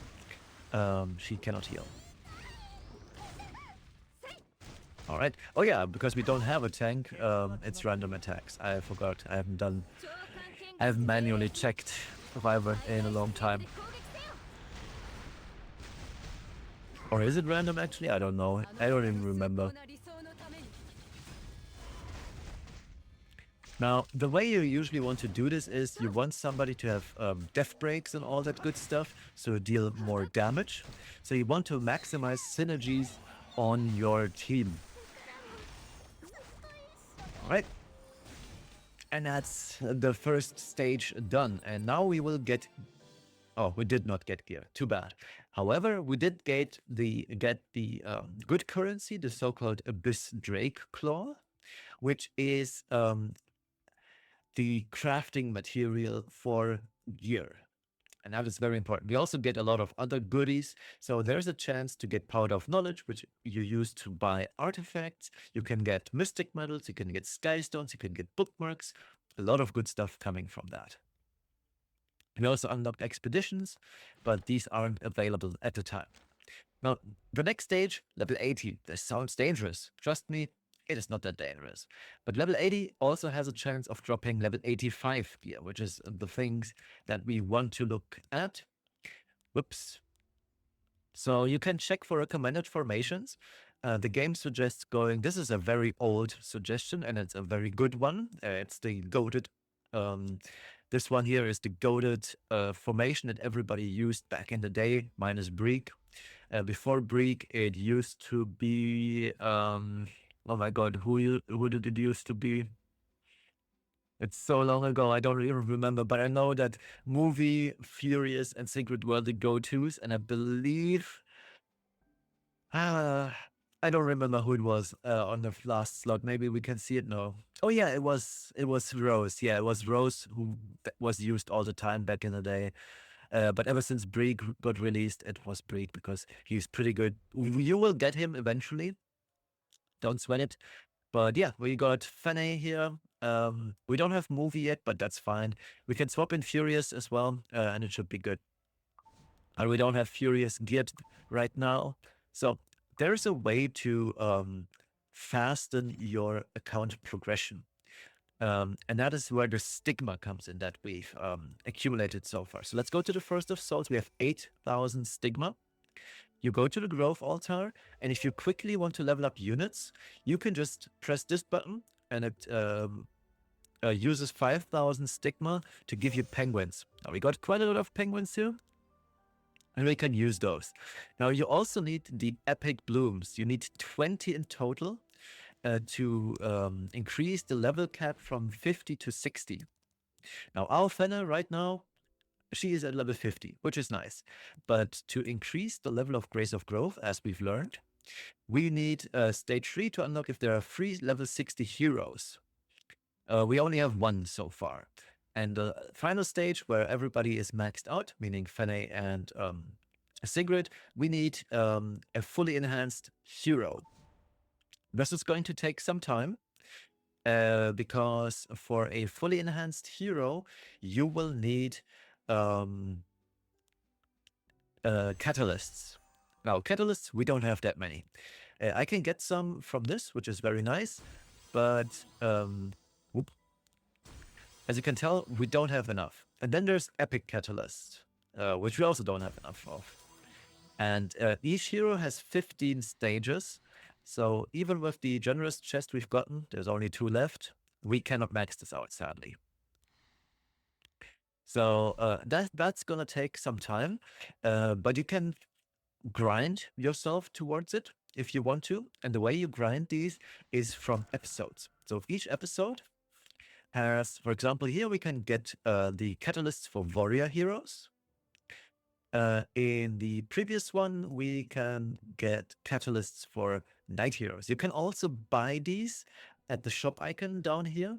Speaker 1: she cannot heal. All right. Oh yeah, because we don't have a tank, it's random attacks. I forgot. I haven't manually checked Survivor in a long time. Or is it random actually? I don't know. I don't even remember. Now, the way you usually want to do this is you want somebody to have death breaks and all that good stuff, so deal more damage. So you want to maximize synergies on your team. Alright. And that's the first stage done. And now we will get... Oh, we did not get gear. Too bad. However, we did get the good currency, the so-called Abyss Drake Claw, which is the crafting material for gear. And that is very important. We also get a lot of other goodies. So there's a chance to get Powder of Knowledge, which you use to buy artifacts. You can get Mystic Medals, you can get Sky Stones, you can get bookmarks. A lot of good stuff coming from that. We also unlocked expeditions, but these aren't available at the time. Now, the next stage, level 80. This sounds dangerous. Trust me, it is not that dangerous. But level 80 also has a chance of dropping level 85 gear, which is the things that we want to look at. Whoops. So you can check for recommended formations. The game suggests going, this is a very old suggestion, and it's a very good one. It's the goated, this one here is the goated formation that everybody used back in the day, minus Breek. Before Breek, it used to be... oh my god, who did it used to be? It's so long ago, I don't even remember, but I know that Movie, Furious, and Secret were the go-tos, and I believe... I don't remember who it was on the last slot. Maybe we can see it now. Oh yeah, it was Rose. Yeah, it was Rose who was used all the time back in the day. But ever since Breek got released, it was Breek because he's pretty good. You will get him eventually. Don't sweat it. But yeah, we got Fene here. We don't have Movie yet, but that's fine. We can swap in Furious as well, and it should be good. And we don't have Furious geared right now. So there's a way to fasten your account progression. And that is where the stigma comes in that we've accumulated so far. So let's go to the First of Souls. We have 8,000 stigma. You go to the growth altar, and if you quickly want to level up units, you can just press this button, and it uses 5,000 stigma to give you penguins. Now we got quite a lot of penguins here, and we can use those. Now you also need the epic blooms. You need 20 in total to increase the level cap from 50 to 60. Now our Fenna right now, she is at level 50, which is nice. But to increase the level of Grace of Growth, as we've learned, we need stage 3 to unlock if there are 3 level 60 heroes. We only have 1 so far. And the final stage where everybody is maxed out, meaning Fene and Sigrid, we need a fully enhanced hero. This is going to take some time because for a fully enhanced hero, you will need catalysts. Now, catalysts, we don't have that many. I can get some from this, which is very nice, but as you can tell, we don't have enough. And then there's epic catalyst, which we also don't have enough of. And each hero has 15 stages. So even with the generous chest we've gotten, there's only 2 left. We cannot max this out, sadly. So that's gonna take some time, but you can grind yourself towards it if you want to. And the way you grind these is from episodes. So each episode has, for example, here we can get the catalysts for warrior heroes. In the previous one, we can get catalysts for knight heroes. You can also buy these at the shop icon down here.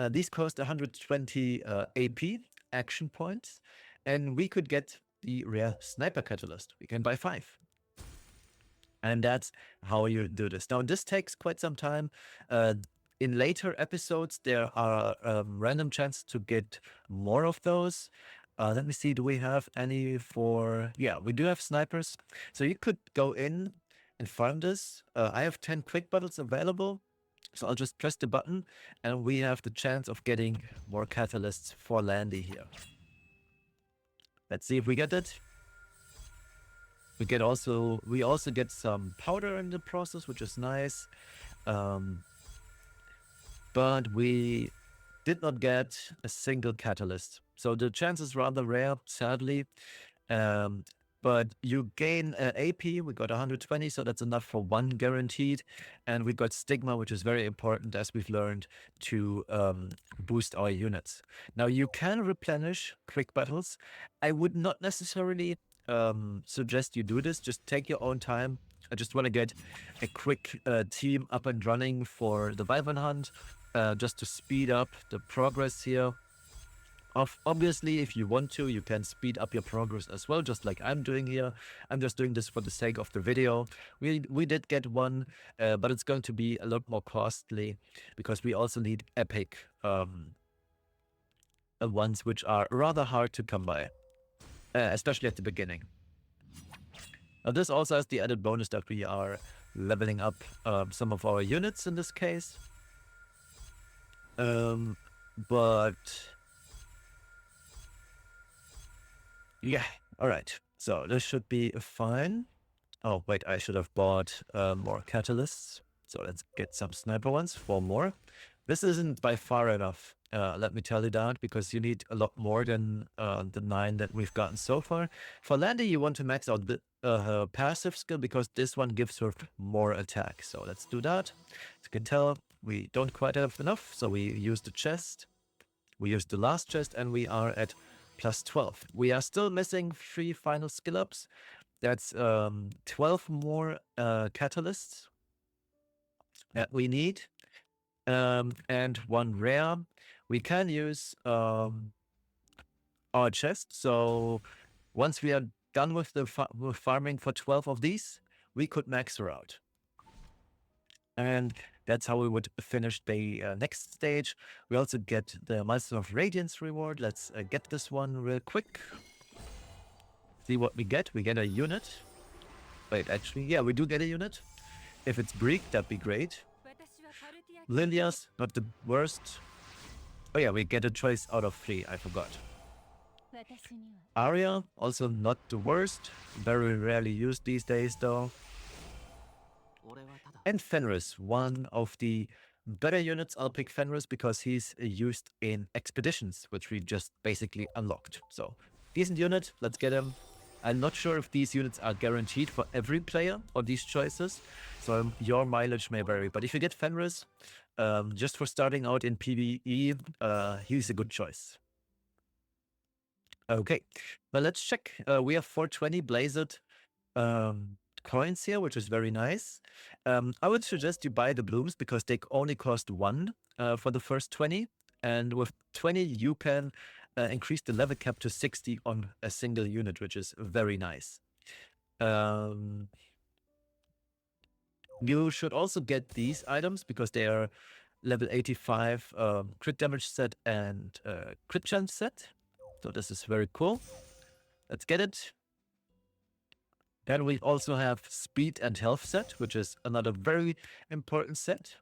Speaker 1: These cost 120 AP action points, and we could get the rare sniper catalyst. We can buy 5. And that's how you do this. Now, this takes quite some time. In later episodes, there are random chances to get more of those. Let me see, do we have any for... Yeah, we do have snipers. So you could go in and farm this. I have 10 quick battles available. So I'll just press the button and we have the chance of getting more catalysts for Landy here. Let's see if we get it. We also get some powder in the process, which is nice. But we did not get a single catalyst. So the chance is rather rare, sadly. But you gain AP, we got 120, so that's enough for 1 guaranteed. And we got Stigma, which is very important, as we've learned, to boost our units. Now, you can replenish quick battles. I would not necessarily suggest you do this. Just take your own time. I just want to get a quick team up and running for the Wyvern Hunt, just to speed up the progress here. Obviously, if you want to, you can speed up your progress as well, just like I'm doing here. I'm just doing this for the sake of the video. We did get one, but it's going to be a lot more costly because we also need epic ones, which are rather hard to come by, especially at the beginning. Now, this also has the added bonus that we are leveling up some of our units in this case. But... yeah, all right. So this should be fine. Oh, wait, I should have bought more catalysts. So let's get some sniper ones, 4 more. This isn't by far enough, let me tell you that, because you need a lot more than the 9 that we've gotten so far. For Landy, you want to max out the passive skill because this one gives her more attack. So let's do that. As you can tell, we don't quite have enough, so we use the chest. We use the last chest, and we are at plus 12. We are still missing 3 final skill ups. That's 12 more catalysts that we need, and 1 rare. We can use our chest. So once we are done with the farming for 12 of these, we could max her out. And that's how we would finish the next stage. We also get the Milestone of Radiance reward. Let's get this one real quick. See what we get. We get a unit. Wait, actually, yeah, we do get a unit. If it's Breek, that'd be great. Lilias, not the worst. Oh yeah, we get a choice out of 3, I forgot. Arya, also not the worst. Very rarely used these days though. And Fenris, one of the better units. I'll pick Fenris because he's used in expeditions, which we just basically unlocked. So, decent unit, let's get him. I'm not sure if these units are guaranteed for every player or these choices, so your mileage may vary. But if you get Fenris, just for starting out in PvE, he's a good choice. Okay, well, let's check. We have 420 blazed coins here, which is very nice. I would suggest you buy the blooms because they only cost 1 for the first 20. And with 20, you can increase the level cap to 60 on a single unit, which is very nice. You should also get these items because they are level 85 crit damage set and crit chance set. So this is very cool. Let's get it. Then we also have speed and health set, which is another very important set.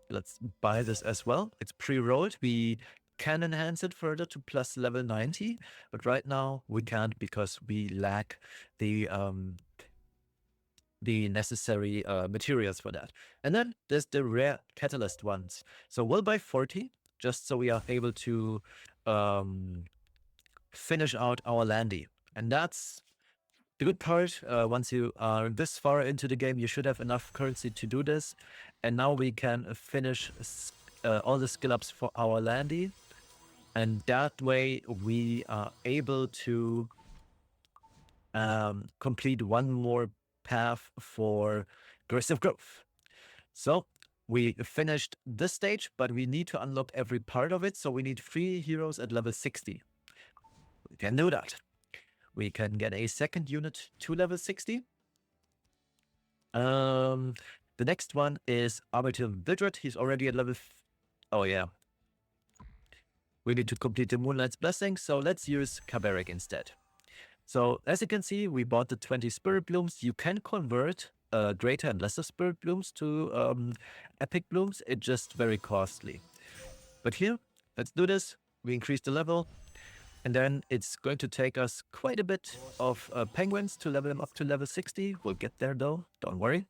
Speaker 1: Let's buy this as well. It's pre-rolled. We can enhance it further to plus level 90, but right now we can't because we lack the necessary materials for that. And then there's the rare catalyst ones. So we'll buy 40 just so we are able to finish out our landy. And that's the good part. Once you are this far into the game, you should have enough currency to do this. And now we can finish all the skill ups for our landy. And that way we are able to complete one more path for aggressive growth. So we finished this stage, but we need to unlock every part of it. So we need 3 heroes at level 60. We can do that. We can get a second unit to level 60. The next one is Arbiter Vidret. He's already at level... Oh yeah. We need to complete the Moonlight's Blessing, so let's use Kaberic instead. So as you can see, we bought the 20 Spirit Blooms. You can convert greater and lesser Spirit Blooms to Epic Blooms. It's just very costly. But here, let's do this. We increase the level. And then it's going to take us quite a bit of penguins to level them up to level 60. We'll get there though, don't worry.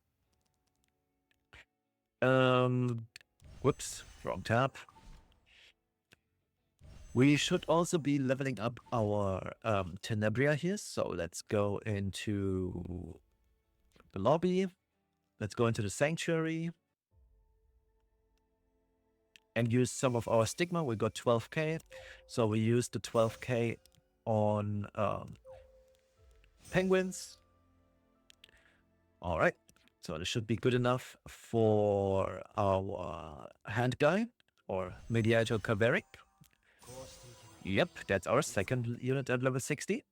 Speaker 1: Whoops, wrong tab. We should also be leveling up our Tenebria here. So let's go into the lobby. Let's go into the sanctuary. And use some of our stigma. We got 12k. So we use the 12k on penguins. All right. So this should be good enough for our hand guy or Mediator Kaveric. Yep, that's our second unit at level 60.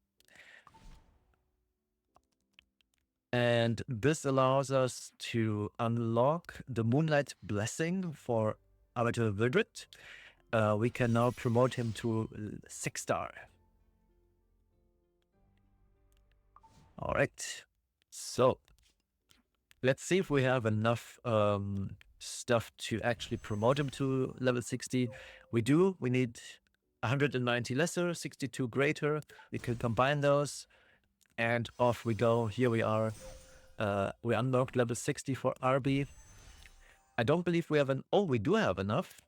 Speaker 1: And this allows us to unlock the Moonlight Blessing for Arbiter Vidret. We can now promote him to 6-star. All right. So let's see if we have enough stuff to actually promote him to level 60. We do. We need 190 lesser, 62 greater. We can combine those. And off we go. Here we are. We unlocked level 60 for RB. I don't believe we have an... Oh, we do have enough.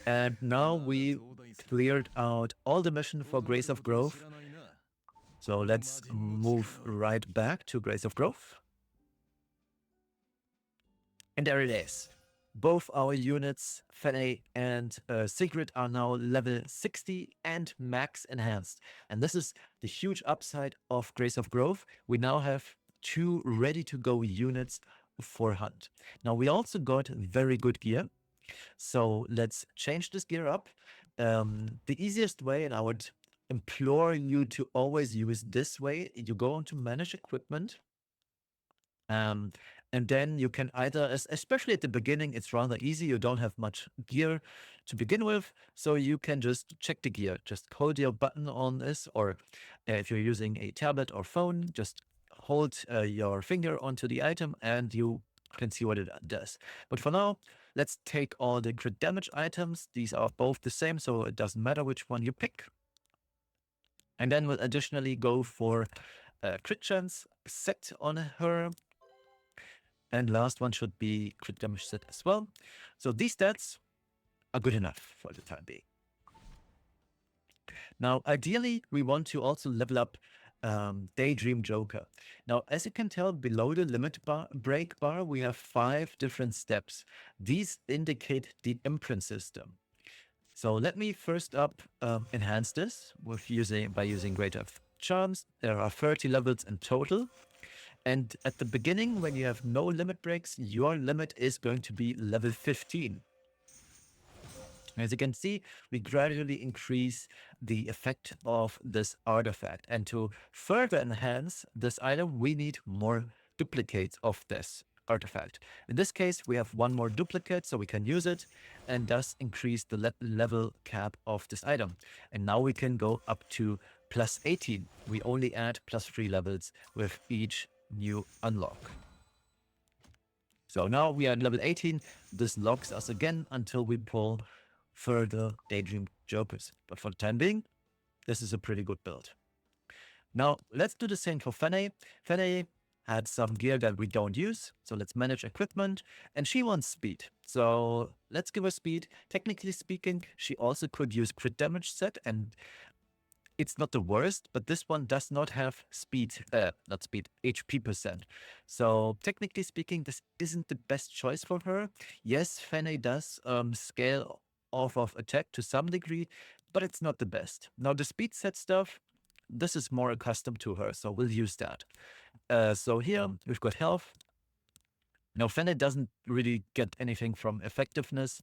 Speaker 1: And now we cleared out all the mission for Grace of Growth. So let's move right back to Grace of Growth. And there it is. Both our units, Fene and Sigrid, are now level 60 and max enhanced. And this is the huge upside of Grace of Growth. We now have 2 ready-to-go units for hunt. Now we also got very good gear. So let's change this gear up. The easiest way, and I would implore you to always use this way, you go on to manage equipment. And then you can either, especially at the beginning, it's rather easy. You don't have much gear to begin with. So you can just check the gear. Just hold your button on this, or if you're using a tablet or phone, just hold your finger onto the item and you can see what it does. But for now, let's take all the crit damage items. These are both the same, so it doesn't matter which one you pick. And then we'll additionally go for crit chance set on her. And last one should be crit damage set as well. So these stats are good enough for the time being. Now, ideally, we want to also level up Daydream Joker. Now, as you can tell, below the limit break bar, we have 5 different steps. These indicate the imprint system. So let me first up enhance this by using greater charms. There are 30 levels in total. And at the beginning, when you have no limit breaks, your limit is going to be level 15. As you can see, we gradually increase the effect of this artifact. And to further enhance this item, we need more duplicates of this artifact. In this case, we have 1 more duplicate, so we can use it and thus increase the level cap of this item. And now we can go up to plus 18. We only add plus 3 levels with each new unlock. So now we are at level 18. This locks us again until we pull further Daydream Jokers. But for the time being, this is a pretty good build. Now, let's do the same for Fene. Fene had some gear that we don't use, so let's manage equipment. And she wants speed, so let's give her speed. Technically speaking, she also could use crit damage set, and it's not the worst, but this one does not have speed, not speed, HP percent. So technically speaking, this isn't the best choice for her. Yes, Fene does scale off of attack to some degree, but it's not the best. Now the speed set stuff, this is more accustomed to her, so we'll use that. So here we've got health. Now Fene doesn't really get anything from effectiveness,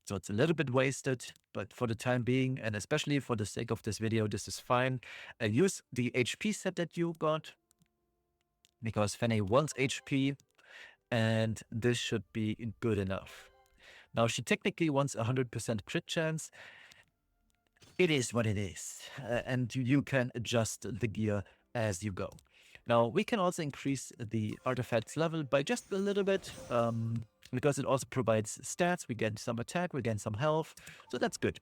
Speaker 1: so it's a little bit wasted, but for the time being, and especially for the sake of this video, this is fine. Use the HP set that you got, because Fene wants HP, and this should be good enough. Now, she technically wants 100% crit chance. It is what it is, and you can adjust the gear as you go. Now, we can also increase the artifact's level by just a little bit, because it also provides stats. We get some attack, we get some health, so that's good.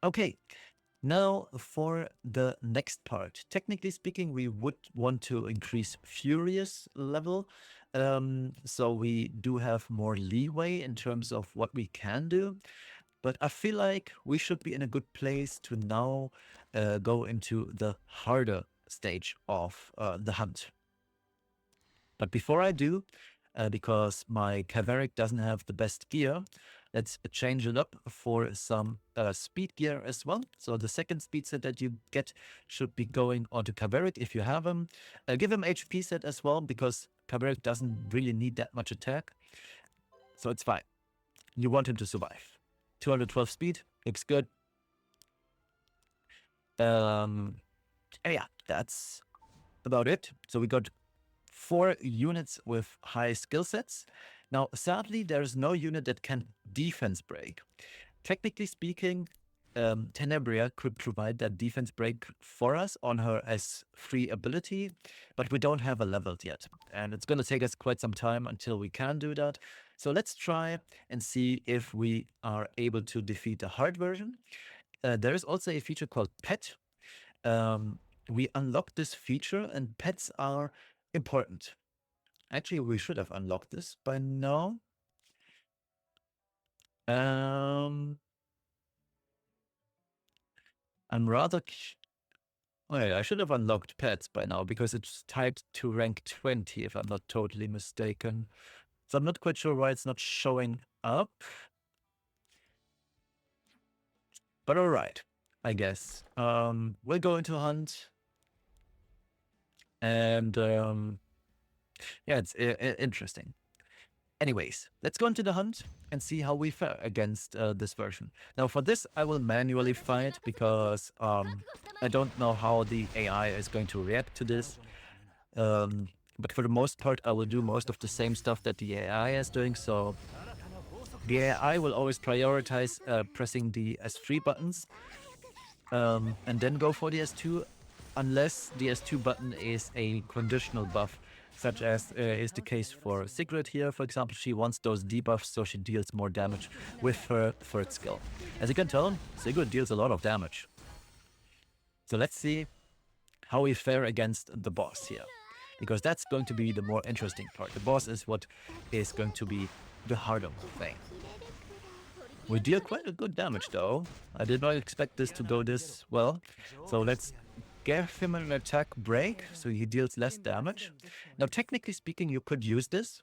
Speaker 1: Okay, now for the next part. Technically speaking, we would want to increase Furious level, so we do have more leeway in terms of what we can do. But I feel like we should be in a good place to now go into the harder stage of the hunt. But before I do, because my Caveric doesn't have the best gear, let's change it up for some speed gear as well. So the second speed set that you get should be going onto Caveric if you have him. Give him HP set as well, because Caveric doesn't really need that much attack. So it's fine. You want him to survive. 212 speed, looks good. Yeah, that's about it. So we got 4 units with high skill sets. Now, sadly, there is no unit that can defense break. Technically speaking, Tenebria could provide that defense break for us on her as free ability, but we don't have a leveled yet. And it's going to take us quite some time until we can do that. So let's try and see if we are able to defeat the hard version. There is also a feature called Pet. We unlocked this feature, and pets are important. Actually, we should have unlocked this by now. I'm rather... Wait, I should have unlocked pets by now, because it's typed to rank 20, if I'm not totally mistaken. So I'm not quite sure why it's not showing up. But all right, I guess. We'll go into hunt. And yeah, it's interesting. Anyways, let's go into the hunt and see how we fare against this version. Now for this, I will manually fight, because I don't know how the AI is going to react to this. But for the most part, I will do most of the same stuff that the AI is doing. So the AI will always prioritize pressing the S3 buttons, and then go for the S2, unless the S2 button is a conditional buff such as is the case for Sigrid here, for example. She wants those debuffs so she deals more damage with her third skill. As you can tell, Sigrid deals a lot of damage. So let's see how we fare against the boss here, because that's going to be the more interesting part. The boss is what is going to be the harder thing. We deal quite a good damage though. I did not expect this to go this well. So let's give him an attack break so he deals less damage. Now technically speaking, you could use this.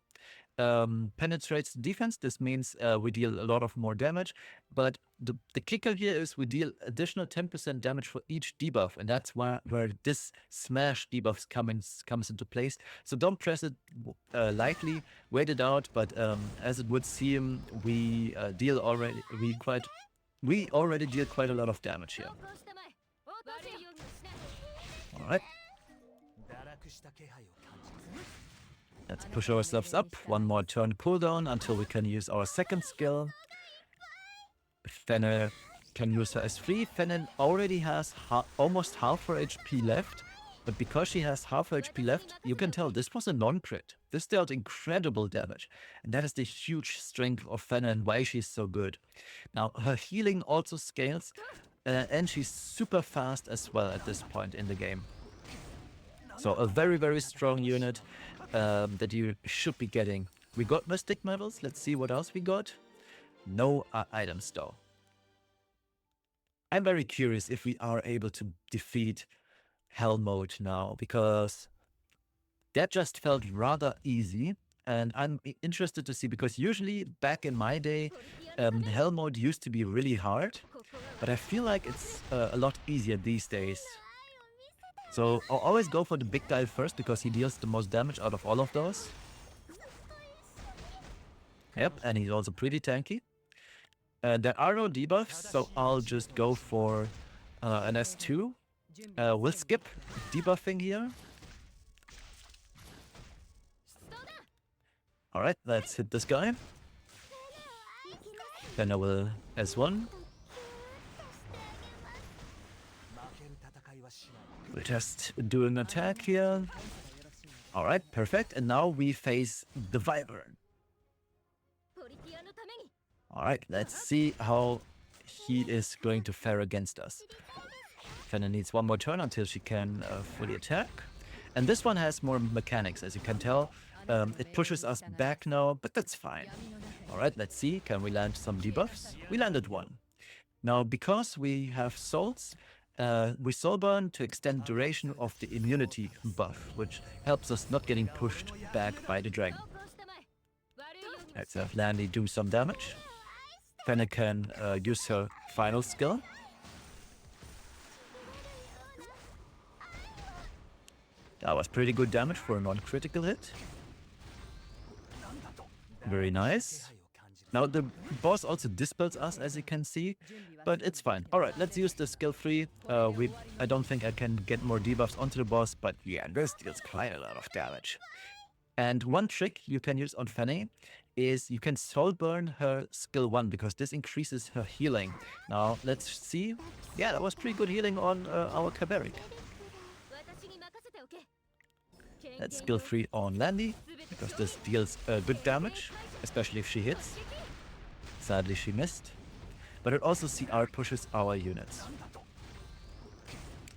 Speaker 1: Penetrates defense. This means we deal a lot of more damage. But the kicker here is we deal additional 10% damage for each debuff. And that's where this smash debuff comes into place. So don't press it lightly, wait it out. But as it would seem, we already deal quite a lot of damage here. Alright. Let's push ourselves up. One more turn cooldown until we can use our second skill. Fenne can use her as free. Fenne already has almost half her HP left. But because she has half her HP left, you can tell this was a non-crit. This dealt incredible damage. And that is the huge strength of Fenne and why she's so good. Now, her healing also scales. And she's super fast as well at this point in the game. So a very, very strong unit that you should be getting. We got Mystic Medals. Let's see what else we got. No items though. I'm very curious if we are able to defeat Hell Mode now, because that just felt rather easy. And I'm interested to see, because usually back in my day, Hell Mode used to be really hard. But I feel like it's a lot easier these days. So I'll always go for the big guy first, because he deals the most damage out of all of those. Yep, and he's also pretty tanky. There are no debuffs, so I'll just go for an S2. We'll skip debuffing here. Alright, let's hit this guy. Then I will S1. We'll just do an attack here. Alright, perfect. And now we face the Wyvern. Alright, let's see how he is going to fare against us. Fenne needs one more turn until she can fully attack. And this one has more mechanics, as you can tell. It pushes us back now, but that's fine. Alright, let's see. Can we land some debuffs? We landed one. Now, because we have souls, we soul burn to extend duration of the immunity buff, which helps us not getting pushed back by the dragon. Let's have Landy do some damage. Fenne can use her final skill. That was pretty good damage for a non-critical hit. Very nice. Now the boss also dispels us, as you can see, but it's fine. Alright, let's use the skill free. I don't think I can get more debuffs onto the boss, but yeah, this deals quite a lot of damage. And one trick you can use on Fenne is you can soul burn her skill 1, because this increases her healing. Now let's see. Yeah, that was pretty good healing on our Caberic. Let's skill free on Landy, because this deals good damage, especially if she hits. Sadly she missed. But it also CR pushes our units.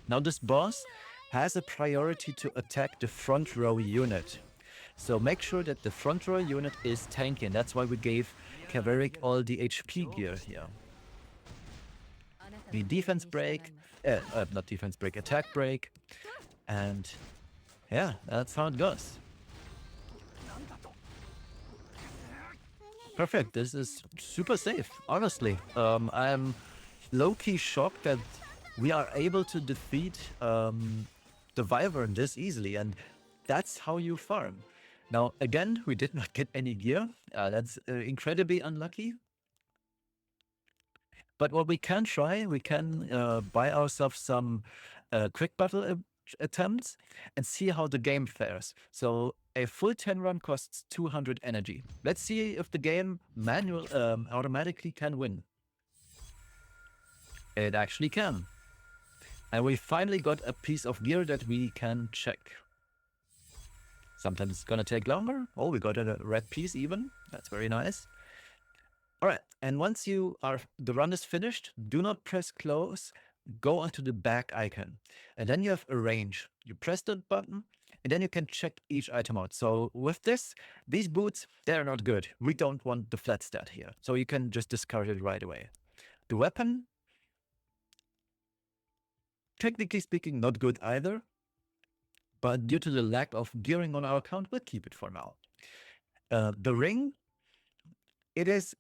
Speaker 1: Now this boss has a priority to attack the front row unit. So make sure that the front row unit is tanky, and that's why we gave Caberic all the HP gear here. The defense break, not defense break, attack break, and yeah, that's how it goes. Perfect, this is super safe, honestly. I'm low-key shocked that we are able to defeat the Wyvern this easily, and that's how you farm. Now, again, we did not get any gear. That's incredibly unlucky. But what we can try, we can buy ourselves some quick battle attempts and see how the game fares. So a full 10 run costs 200 energy. Let's see if the game automatically can win. It actually can. And we finally got a piece of gear that we can check. Sometimes it's gonna take longer. Oh, we got a red piece even. That's very nice. All right, and once the run is finished, do not press close. Go onto the back icon, and then you have arrange. You press that button, and then you can check each item out. So with this, these boots, they're not good. We don't want the flat stat here, so you can just discard it right away. The weapon, technically speaking, not good either, but due to the lack of gearing on our account, we'll keep it for now. The ring, it is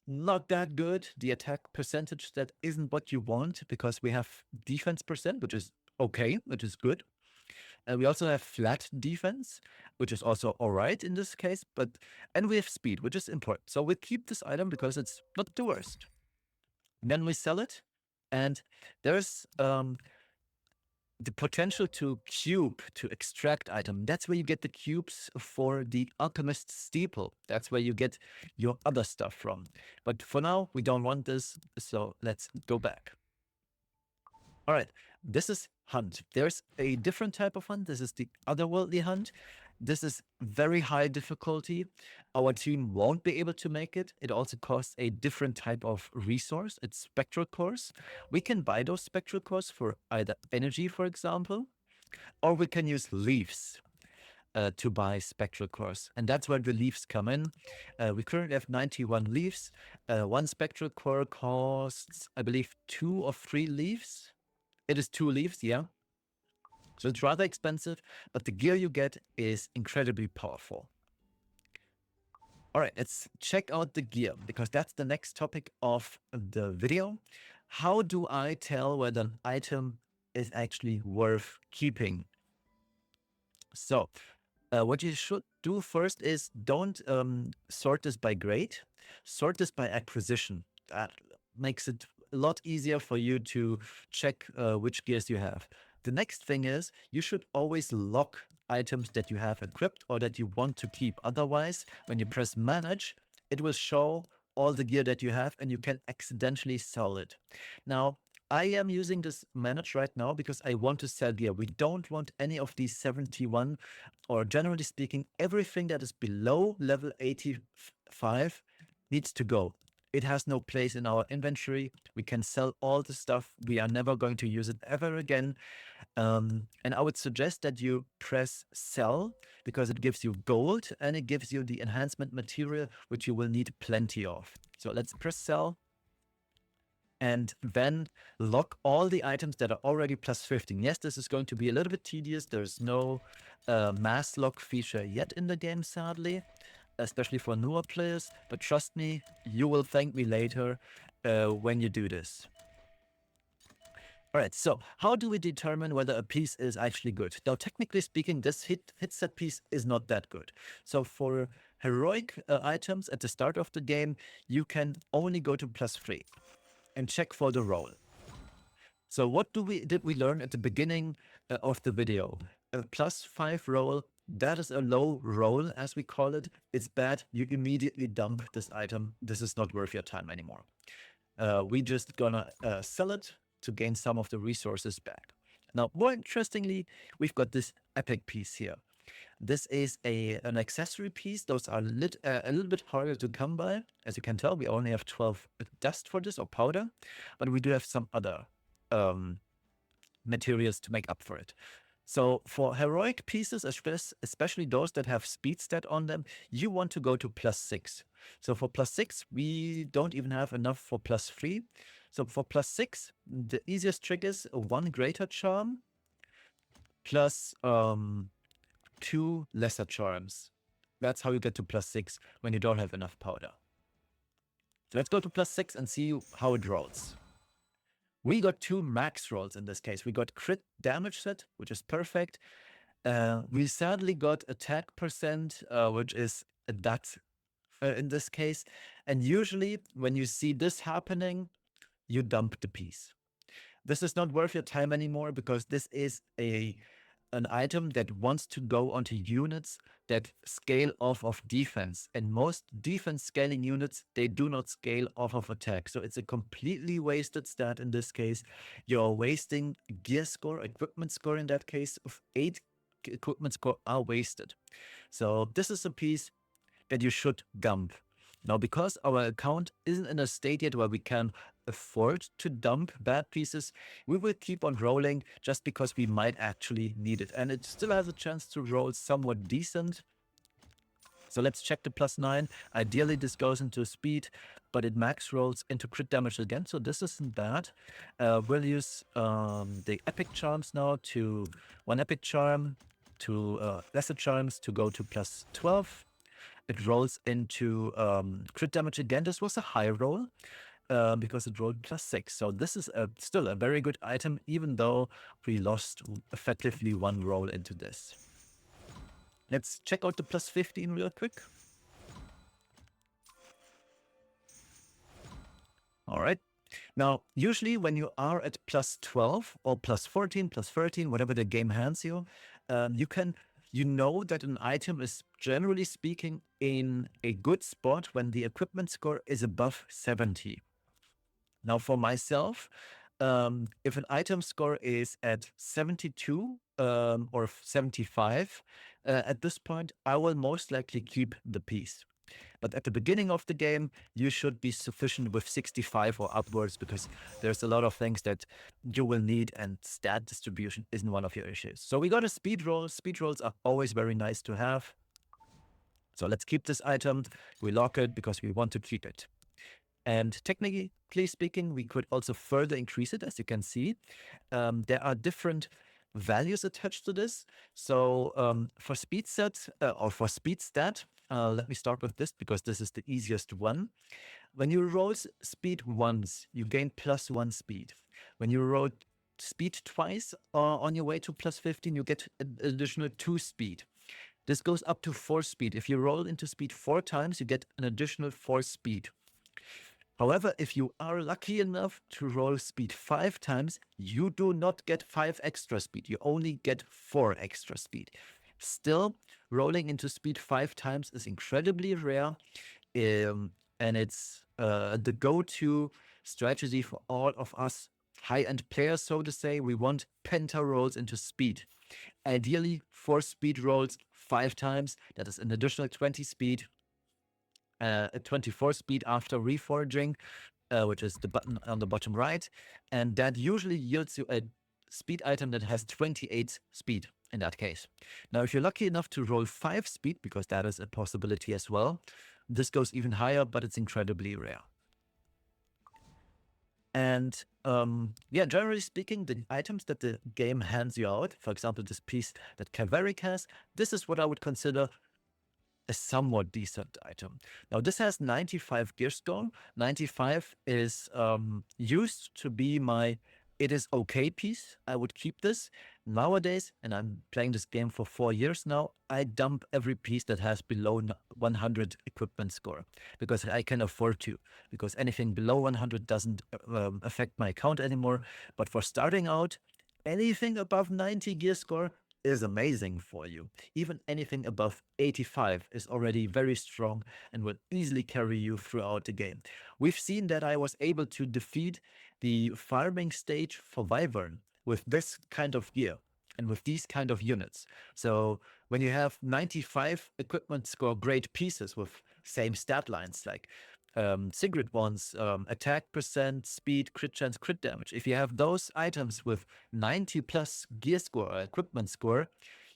Speaker 1: not that good. The attack percentage, that isn't what you want, because we have defense percent, which is okay, which is good. We also have flat defense, which is also all right in this case, and we have speed, which is important. So we'll keep this item because it's not the worst. Then we sell it, and there's the potential to cube, to extract item. That's where you get the cubes for the Alchemist Steeple. That's where you get your other stuff from. But for now, we don't want this, so let's go back. All right, this is hunt. There's a different type of hunt. This is the otherworldly hunt. This is very high difficulty. Our team won't be able to make it. It also costs a different type of resource. It's spectral cores. We can buy those spectral cores for either energy, for example, or we can use leaves to buy spectral cores. And that's where the leaves come in. We currently have 91 leaves. One spectral core costs, I believe, 2 or 3 leaves. It is 2 leaves, yeah. So it's rather expensive, but the gear you get is incredibly powerful. All right, let's check out the gear, because that's the next topic of the video. How do I tell whether an item is actually worth keeping? So what you should do first is don't sort this by grade, sort this by acquisition. That makes it a lot easier for you to check which gears you have. The next thing is you should always lock items that you have equipped or that you want to keep. Otherwise, when you press manage, it will show all the gear that you have and you can accidentally sell it. Now, I am using this manage right now because I want to sell gear. We don't want any of these 71, or generally speaking, everything that is below level 85 needs to go. It has no place in our inventory. We can sell all the stuff. We are never going to use it ever again. And I would suggest that you press sell, because it gives you gold and it gives you the enhancement material, which you will need plenty of. So let's press sell. And then lock all the items that are already plus 15. Yes, this is going to be a little bit tedious. There's no mass lock feature yet in the game, sadly, especially for newer players. But trust me, you will thank me later when you do this. All right, so how do we determine whether a piece is actually good? Now, technically speaking, this hit set piece is not that good. So for heroic items at the start of the game, you can only go to plus 3 and check for the roll. So what did we learn at the beginning of the video? A plus 5 roll, that is a low roll, as we call it. It's bad. You immediately dump this item. This is not worth your time anymore. We just gonna sell it to gain some of the resources back. Now, more interestingly, we've got this epic piece here. This is an accessory piece. Those are a little bit harder to come by. As you can tell, we only have 12 dust for this, or powder, but we do have some other materials to make up for it. So for heroic pieces, especially those that have speed stat on them, you want to go to plus 6. So for plus 6, we don't even have enough for plus 3. So for plus 6, the easiest trick is 1 greater charm plus 2 lesser charms. That's how you get to plus 6 when you don't have enough powder. So let's go to plus 6 and see how it rolls. We got 2 max rolls in this case. We got crit damage set, which is perfect. We sadly got attack percent, which is that in this case. And usually when you see this happening, you dump the piece. This is not worth your time anymore, because this is an item that wants to go onto units that scale off of defense. And most defense scaling units, they do not scale off of attack. So it's a completely wasted stat in this case. You're wasting gear score, equipment score in that case, of 8 equipment score are wasted. So this is a piece that you should dump. Now, because our account isn't in a state yet where we can afford to dump bad pieces, we will keep on rolling just because we might actually need it. And it still has a chance to roll somewhat decent. So let's check the +9. Ideally, this goes into speed, but it max rolls into crit damage again. So this isn't bad. We'll use the epic charms now to 1 epic charm, to lesser charms to go to +12. It rolls into crit damage again. This was a high roll because it rolled +6. So this is still a very good item, even though we lost effectively 1 roll into this. Let's check out the +15 real quick. All right. Now, usually when you are at +12 or +14, +13, whatever the game hands you, you know that an item is, generally speaking, in a good spot when the equipment score is above 70. Now, for myself, if an item score is at 72 or 75, at this point, I will most likely keep the piece. But at the beginning of the game, you should be sufficient with 65 or upwards, because there's a lot of things that you will need, and stat distribution isn't one of your issues. So we got a speed roll. Speed rolls are always very nice to have. So let's keep this item. We lock it because we want to keep it. And technically speaking, we could also further increase it, as you can see. There are different values attached to this. So for speed set or for speed stat, let me start with this because this is the easiest one. When you roll speed once, you gain +1 speed. When you roll speed twice on your way to +15, you get an additional 2 speed. This goes up to 4 speed. If you roll into speed 4 times, you get an additional 4 speed. However, if you are lucky enough to roll speed 5 times, you do not get 5 extra speed. You only get 4 extra speed. Still, rolling into speed 5 times is incredibly rare, and it's the go-to strategy for all of us high-end players, so to say. We want penta rolls into speed. Ideally, 4 speed rolls 5 times. That is an additional 20 speed. 24 speed after reforging, which is the button on the bottom right. And that usually yields you a speed item that has 28 speed in that case. Now, if you're lucky enough to roll 5 speed, because that is a possibility as well, this goes even higher, but it's incredibly rare. And yeah, generally speaking, the items that the game hands you out, for example, this piece that Kaveric has, this is what I would consider a somewhat decent item. Now, this has 95 gear score. 95 is used to be my it is okay piece. I would keep this. Nowadays, and I'm playing this game for 4 years now, I dump every piece that has below 100 equipment score because I can afford to, because anything below 100 doesn't affect my account anymore. But for starting out, anything above 90 gear score is amazing for you. Even anything above 85 is already very strong and will easily carry you throughout the game. We've seen that I was able to defeat the farming stage for Wyvern with this kind of gear and with these kind of units. So when you have 95 equipment score great pieces with same stat lines like Sigrid ones, attack percent, speed, crit chance, crit damage. If you have those items with 90 plus gear score or equipment score,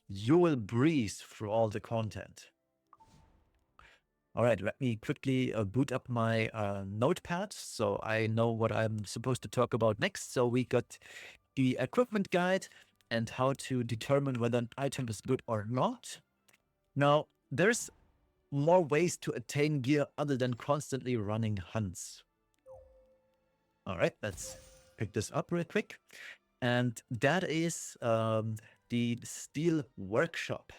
Speaker 1: you will breeze through all the content. All right, let me quickly boot up my notepad so I know what I'm supposed to talk about next. So we got the equipment guide and how to determine whether an item is good or not. Now, there's more ways to attain gear other than constantly running hunts. All right, let's pick this up real quick. And that is the Steel Workshop.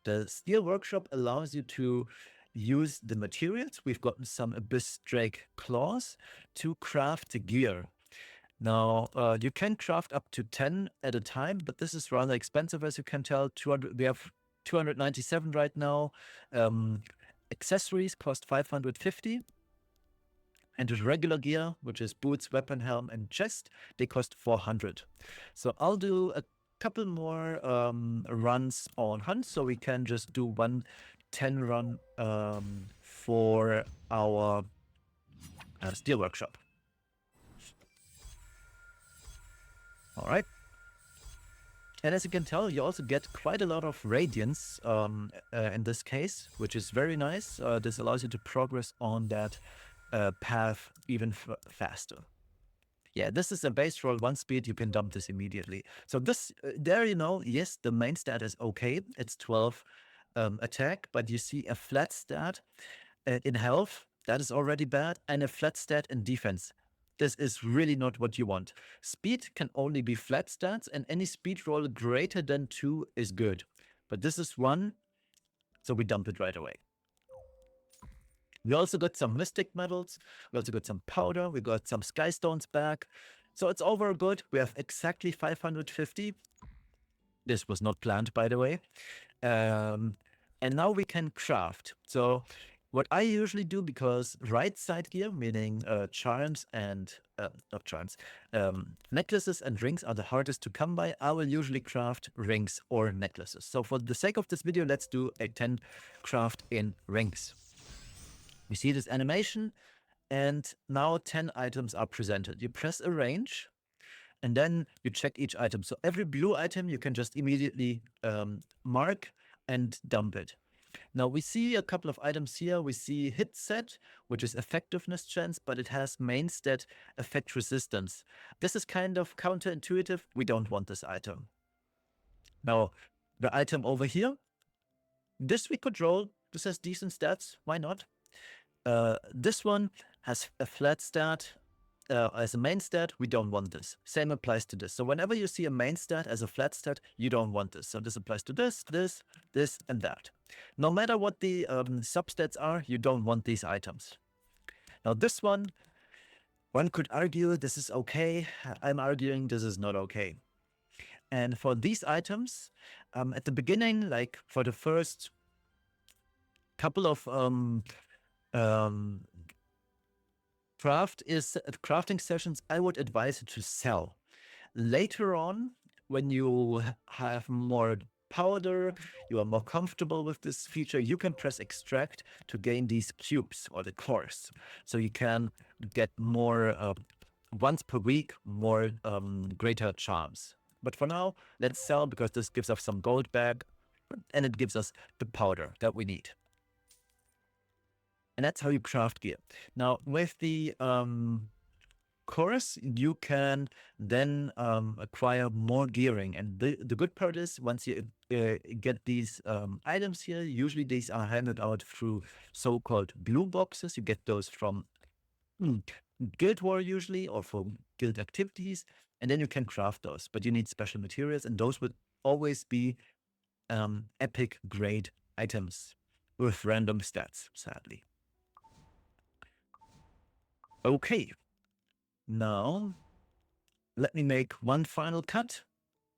Speaker 1: The Steel Workshop allows you to use the materials. We've gotten some Abyss Drake claws to craft the gear. Now, you can craft up to 10 at a time, but this is rather expensive, as you can tell. We have 297 right now. Accessories cost 550. And the regular gear, which is boots, weapon, helm, and chest, they cost 400. So I'll do a couple more runs on Hunt, so we can just do one 10 run for our steel workshop. All right. And as you can tell, you also get quite a lot of Radiance in this case, which is very nice. This allows you to progress on that path even faster. Yeah, this is a base roll 1 speed. You can dump this immediately. So this, there you know, yes, the main stat is okay. It's 12 attack, but you see a flat stat in health. That is already bad. And a flat stat in defense. This is really not what you want. Speed can only be flat stats, and any speed roll greater than 2 is good. But this is 1, so we dump it right away. We also got some Mystic Metals, we also got some Powder, we got some Sky Stones back. So it's overall good. We have exactly 550. This was not planned, by the way. And now we can craft. So what I usually do, because right side gear, meaning charms and, not charms, necklaces and rings are the hardest to come by, I will usually craft rings or necklaces. So for the sake of this video, let's do a 10 craft in rings. We see this animation, and now 10 items are presented. You press arrange, and then you check each item. So every blue item you can just immediately mark and dump it. Now we see a couple of items here. We see hit set, which is effectiveness chance, but it has main stat effect resistance. This is kind of counterintuitive. We don't want this item. Now the item over here, this we could roll. This has decent stats. Why not? This one has a flat stat as a main stat. We don't want this. Same applies to this. So whenever you see a main stat as a flat stat, you don't want this. So this applies to this, this, this, and that. No matter what the substats are, you don't want these items. Now this one could argue this is okay. I'm arguing this is not okay. And for these items, at the beginning, like for the first couple of crafting sessions, I would advise you to sell. Later on, when you have more powder, you are more comfortable with this feature, you can press extract to gain these cubes or the cores. So you can get more, once per week, more greater charms. But for now, let's sell, because this gives us some gold back, and it gives us the powder that we need. And that's how you craft gear. Now, with the cores, you can then acquire more gearing. And the good part is, once you get these items here, usually these are handed out through so-called blue boxes. You get those from Guild War usually, or for guild activities. And then you can craft those. But you need special materials, and those would always be epic grade items with random stats, sadly. Okay, now let me make one final cut,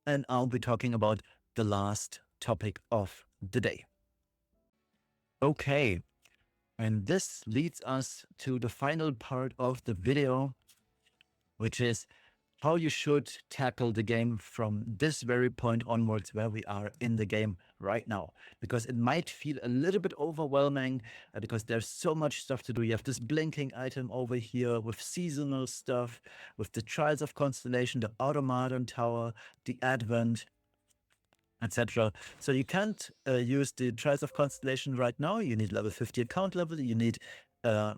Speaker 1: and I'll be talking about the last topic of the day. Okay, and this leads us to the final part of the video, which is how you should tackle the game from this very point onwards, where we are in the game right now. Because it might feel a little bit overwhelming, because there's so much stuff to do. You have this blinking item over here with seasonal stuff, with the Trials of Constellation, the Automaton Tower, the Advent, etc. So you can't use the Trials of Constellation right now. You need level 50 account level. You need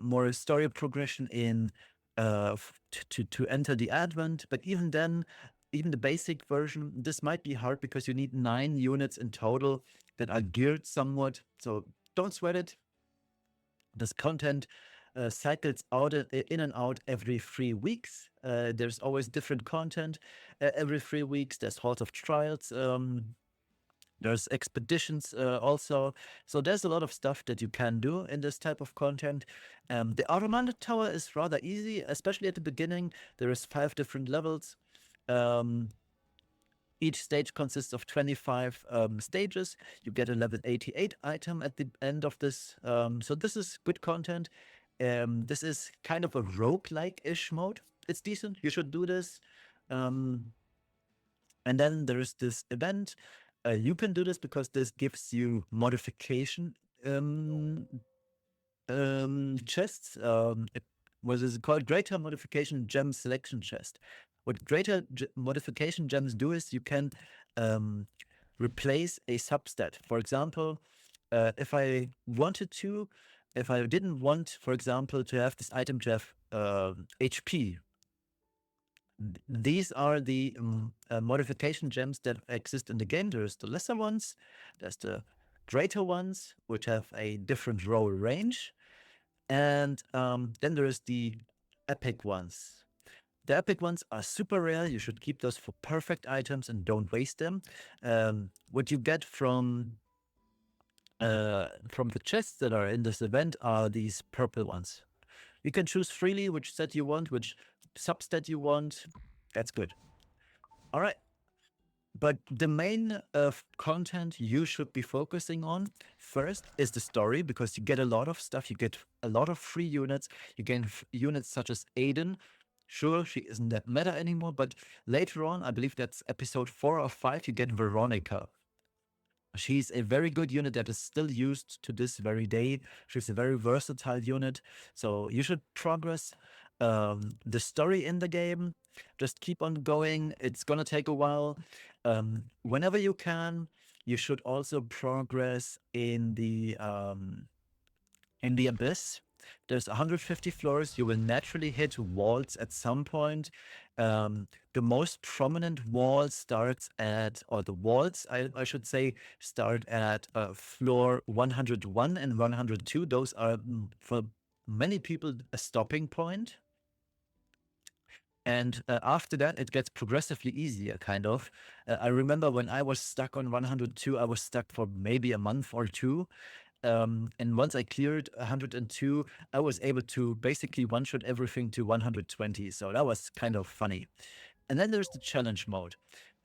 Speaker 1: more story progression in to enter the Advent. But even then, even the basic version, this might be hard, because you need 9 units in total that are geared somewhat. So don't sweat it. This content cycles out in and out every 3 weeks. There's always different content every 3 weeks. There's Halls of Trials. There's expeditions also. So there's a lot of stuff that you can do in this type of content. The Automaton Tower is rather easy, especially at the beginning. There is 5 different levels. Each stage consists of 25 stages. You get a level 88 item at the end of this. So this is good content. This is kind of a roguelike-ish mode. It's decent. You should do this. And then there's this event. You can do this because this gives you modification um, chests. What is it called? Greater modification gem selection chest. What greater modification gems do is you can replace a substat. For example, if I wanted to, if I didn't want, for example, to have this item to have HP, these are the modification gems that exist in the game. There's the lesser ones, there's the greater ones, which have a different roll range, and then there is the epic ones. The epic ones are super rare. You should keep those for perfect items and don't waste them. What you get from the chests that are in this event are these purple ones. You can choose freely which set you want, which substat you want. That's good. All right. But the main content you should be focusing on first is the story, because you get a lot of stuff. You get a lot of free units. You get units such as Aiden. Sure, she isn't that meta anymore, but later on, I believe that's episode 4 or 5, you get Veronica. She's a very good unit that is still used to this very day. She's a very versatile unit. So you should progress the story in the game. Just keep on going. It's going to take a while. Whenever you can, you should also progress in the Abyss. There's 150 floors. You will naturally hit walls at some point. The most prominent wall starts at, or the walls, I should say, start at floor 101 and 102. Those are, for many people, a stopping point. And after that, it gets progressively easier, kind of. I remember when I was stuck on 102, I was stuck for maybe a month or two. And once I cleared 102, I was able to basically one-shot everything to 120. So that was kind of funny. And then there's the challenge mode.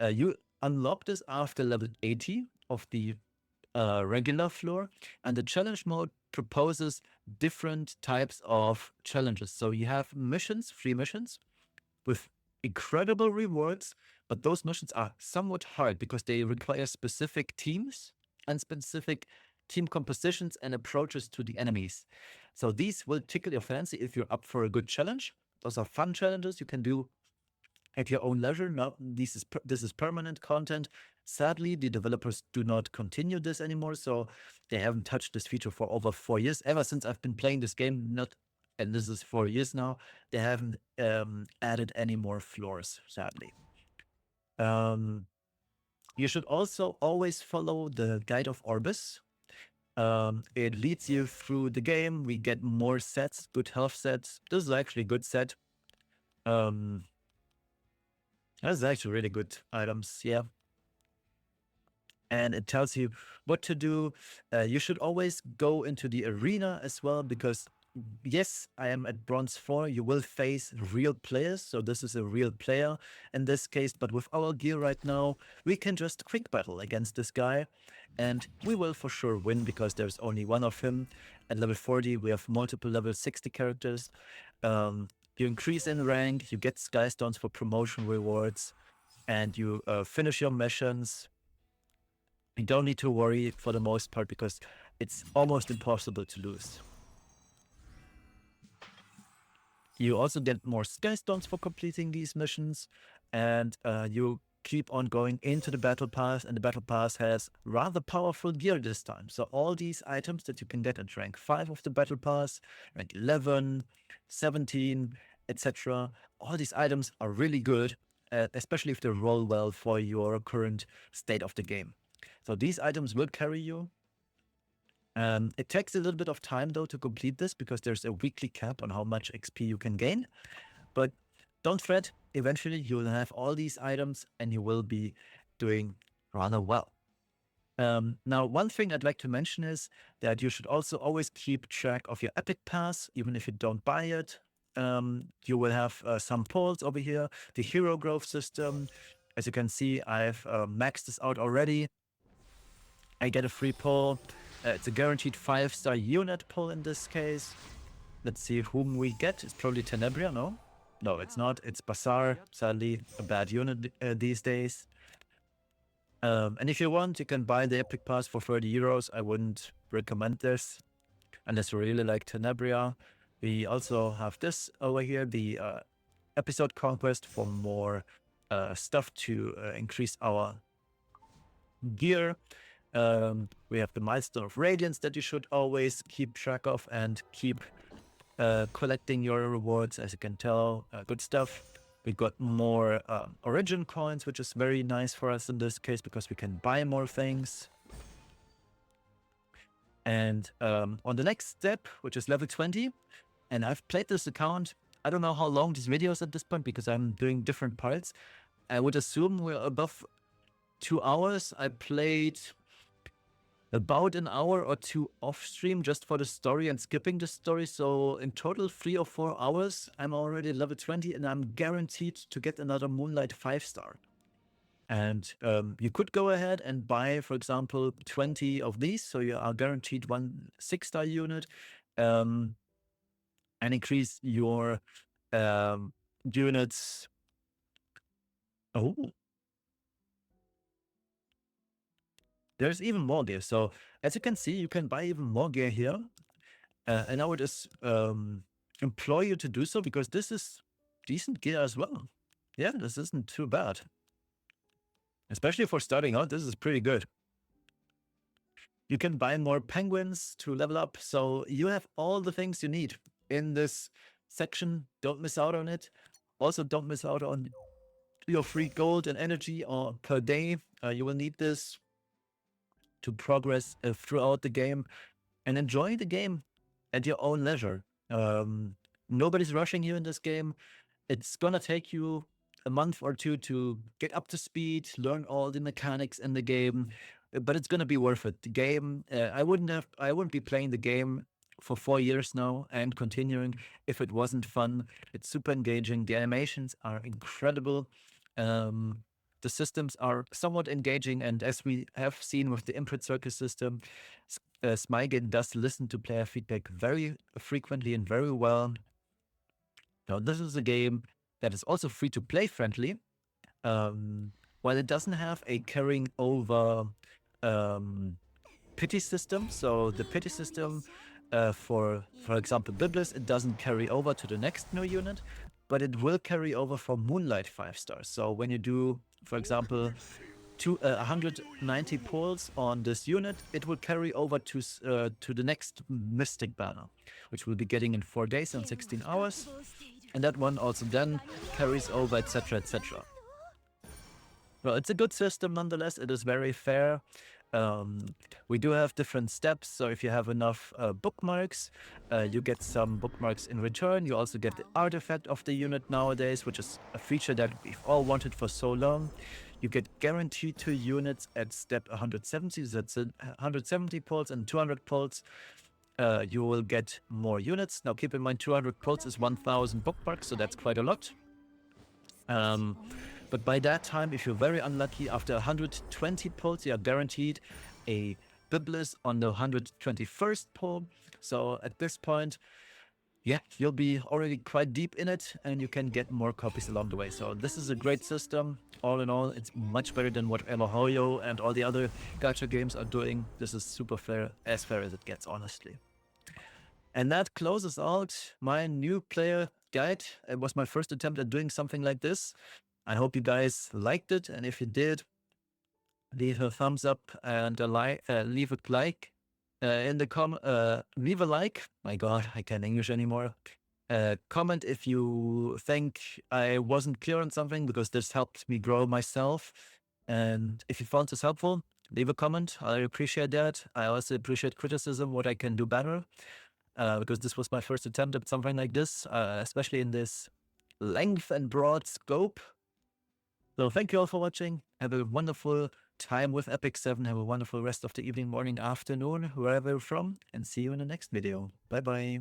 Speaker 1: You unlock this after level 80 of the regular floor. And the challenge mode proposes different types of challenges. So you have missions, free missions, with incredible rewards. But those missions are somewhat hard because they require specific teams and specific team compositions and approaches to the enemies. So these will tickle your fancy if you're up for a good challenge. Those are fun challenges you can do at your own leisure. Now, this is permanent content. Sadly, the developers do not continue this anymore, so they haven't touched this feature for over 4 years. Ever since I've been playing this game, and this is 4 years now, they haven't added any more floors, sadly. You should also always follow the Guide of Orbis. It leads you through the game. We get more sets, good health sets. This is actually a good set. That's actually really good items, yeah. And it tells you what to do. You should always go into the arena as well, because yes, I am at bronze 4. You will face real players. So this is a real player in this case. But with our gear right now, we can just quick battle against this guy. And we will for sure win, because there's only one of him. At level 40, we have multiple level 60 characters. You increase in rank, you get sky stones for promotion rewards, and you finish your missions. You don't need to worry for the most part, because it's almost impossible to lose. You also get more sky stones for completing these missions, and you keep on going into the battle pass, and the battle pass has rather powerful gear this time. So all these items that you can get at rank 5 of the battle pass, rank 11, 17, etc., all these items are really good, especially if they roll well for your current state of the game. So these items will carry you. It takes a little bit of time, though, to complete this, because there's a weekly cap on how much XP you can gain. But don't fret, eventually you will have all these items and you will be doing rather well. Now, one thing I'd like to mention is that you should also always keep track of your Epic Pass, even if you don't buy it. You will have some polls over here, the hero growth system. As you can see, I've maxed this out already. I get a free poll. It's a guaranteed 5-star unit poll in this case. Let's see whom we get. It's probably Tenebria, no? No, it's not. It's Bazaar, sadly, a bad unit these days. And if you want, you can buy the Epic Pass for 30 euros. I wouldn't recommend this unless you really like Tenebria. We also have this over here, the episode conquest for more stuff to increase our gear. We have the Milestone of Radiance that you should always keep track of and keep collecting your rewards. As you can tell, good stuff. We got more origin coins, which is very nice for us in this case because we can buy more things. And on the next step, which is level 20, and I've played this account, I don't know how long this video is at this point because I'm doing different parts. I would assume we're above 2 hours. I played about an hour or two off stream just for the story and skipping the story. So in total, 3 or 4 hours, I'm already level 20 and I'm guaranteed to get another Moonlight 5-star. And you could go ahead and buy, for example, 20 of these. So you are guaranteed 1 6-star unit and increase your units. Oh, there's even more gear. So as you can see, you can buy even more gear here. And I would just implore you to do so because this is decent gear as well. Yeah, this isn't too bad. Especially for starting out, this is pretty good. You can buy more penguins to level up. So you have all the things you need in this section. Don't miss out on it. Also, don't miss out on your free gold and energy or per day. You will need this to progress throughout the game and enjoy the game at your own leisure. Nobody's rushing you in this game. It's gonna take you a month or two to get up to speed, learn all the mechanics in the game, but it's gonna be worth it. The game, I wouldn't be playing the game for 4 years now and continuing if it wasn't fun. It's super engaging. The animations are incredible. The systems are somewhat engaging, and as we have seen with the Imprint circle system, Smygate does listen to player feedback very frequently and very well. Now, this is a game that is also free to play friendly, while it doesn't have a carrying over pity system. So the pity system, for example, Biblis, it doesn't carry over to the next new unit, but it will carry over for Moonlight 5-stars. So when you do, for example, 190 pulls on this unit, it will carry over to the next Mystic banner, which we'll be getting in 4 days and 16 hours. And that one also then carries over, etc., etc. Well, it's a good system nonetheless. It is very fair. We do have different steps. So if you have enough bookmarks, you get some bookmarks in return. You also get the artifact of the unit nowadays, which is a feature that we've all wanted for so long. You get guaranteed 2 units at step 170. So that's 170 pulls and 200 pulls. You will get more units. Now keep in mind 200 pulls is 1000 bookmarks, so that's quite a lot. But by that time, if you're very unlucky, after 120 pulls, you are guaranteed a Biblis on the 121st pull. So at this point, yeah, you'll be already quite deep in it and you can get more copies along the way. So this is a great system. All in all, it's much better than what Elohoyo and all the other gacha games are doing. This is super fair as it gets, honestly. And that closes out my new player guide. It was my first attempt at doing something like this. I hope you guys liked it, and if you did, leave a thumbs up and a like. Leave a like in the leave a like. My God, I can't English anymore. Comment if you think I wasn't clear on something, because this helped me grow myself. And if you found this helpful, leave a comment. I appreciate that. I also appreciate criticism, what I can do better, because this was my first attempt at something like this, especially in this length and broad scope. So thank you all for watching. Have a wonderful time with Epic 7. Have a wonderful rest of the evening, morning, afternoon, wherever you're from, and see you in the next video. Bye bye.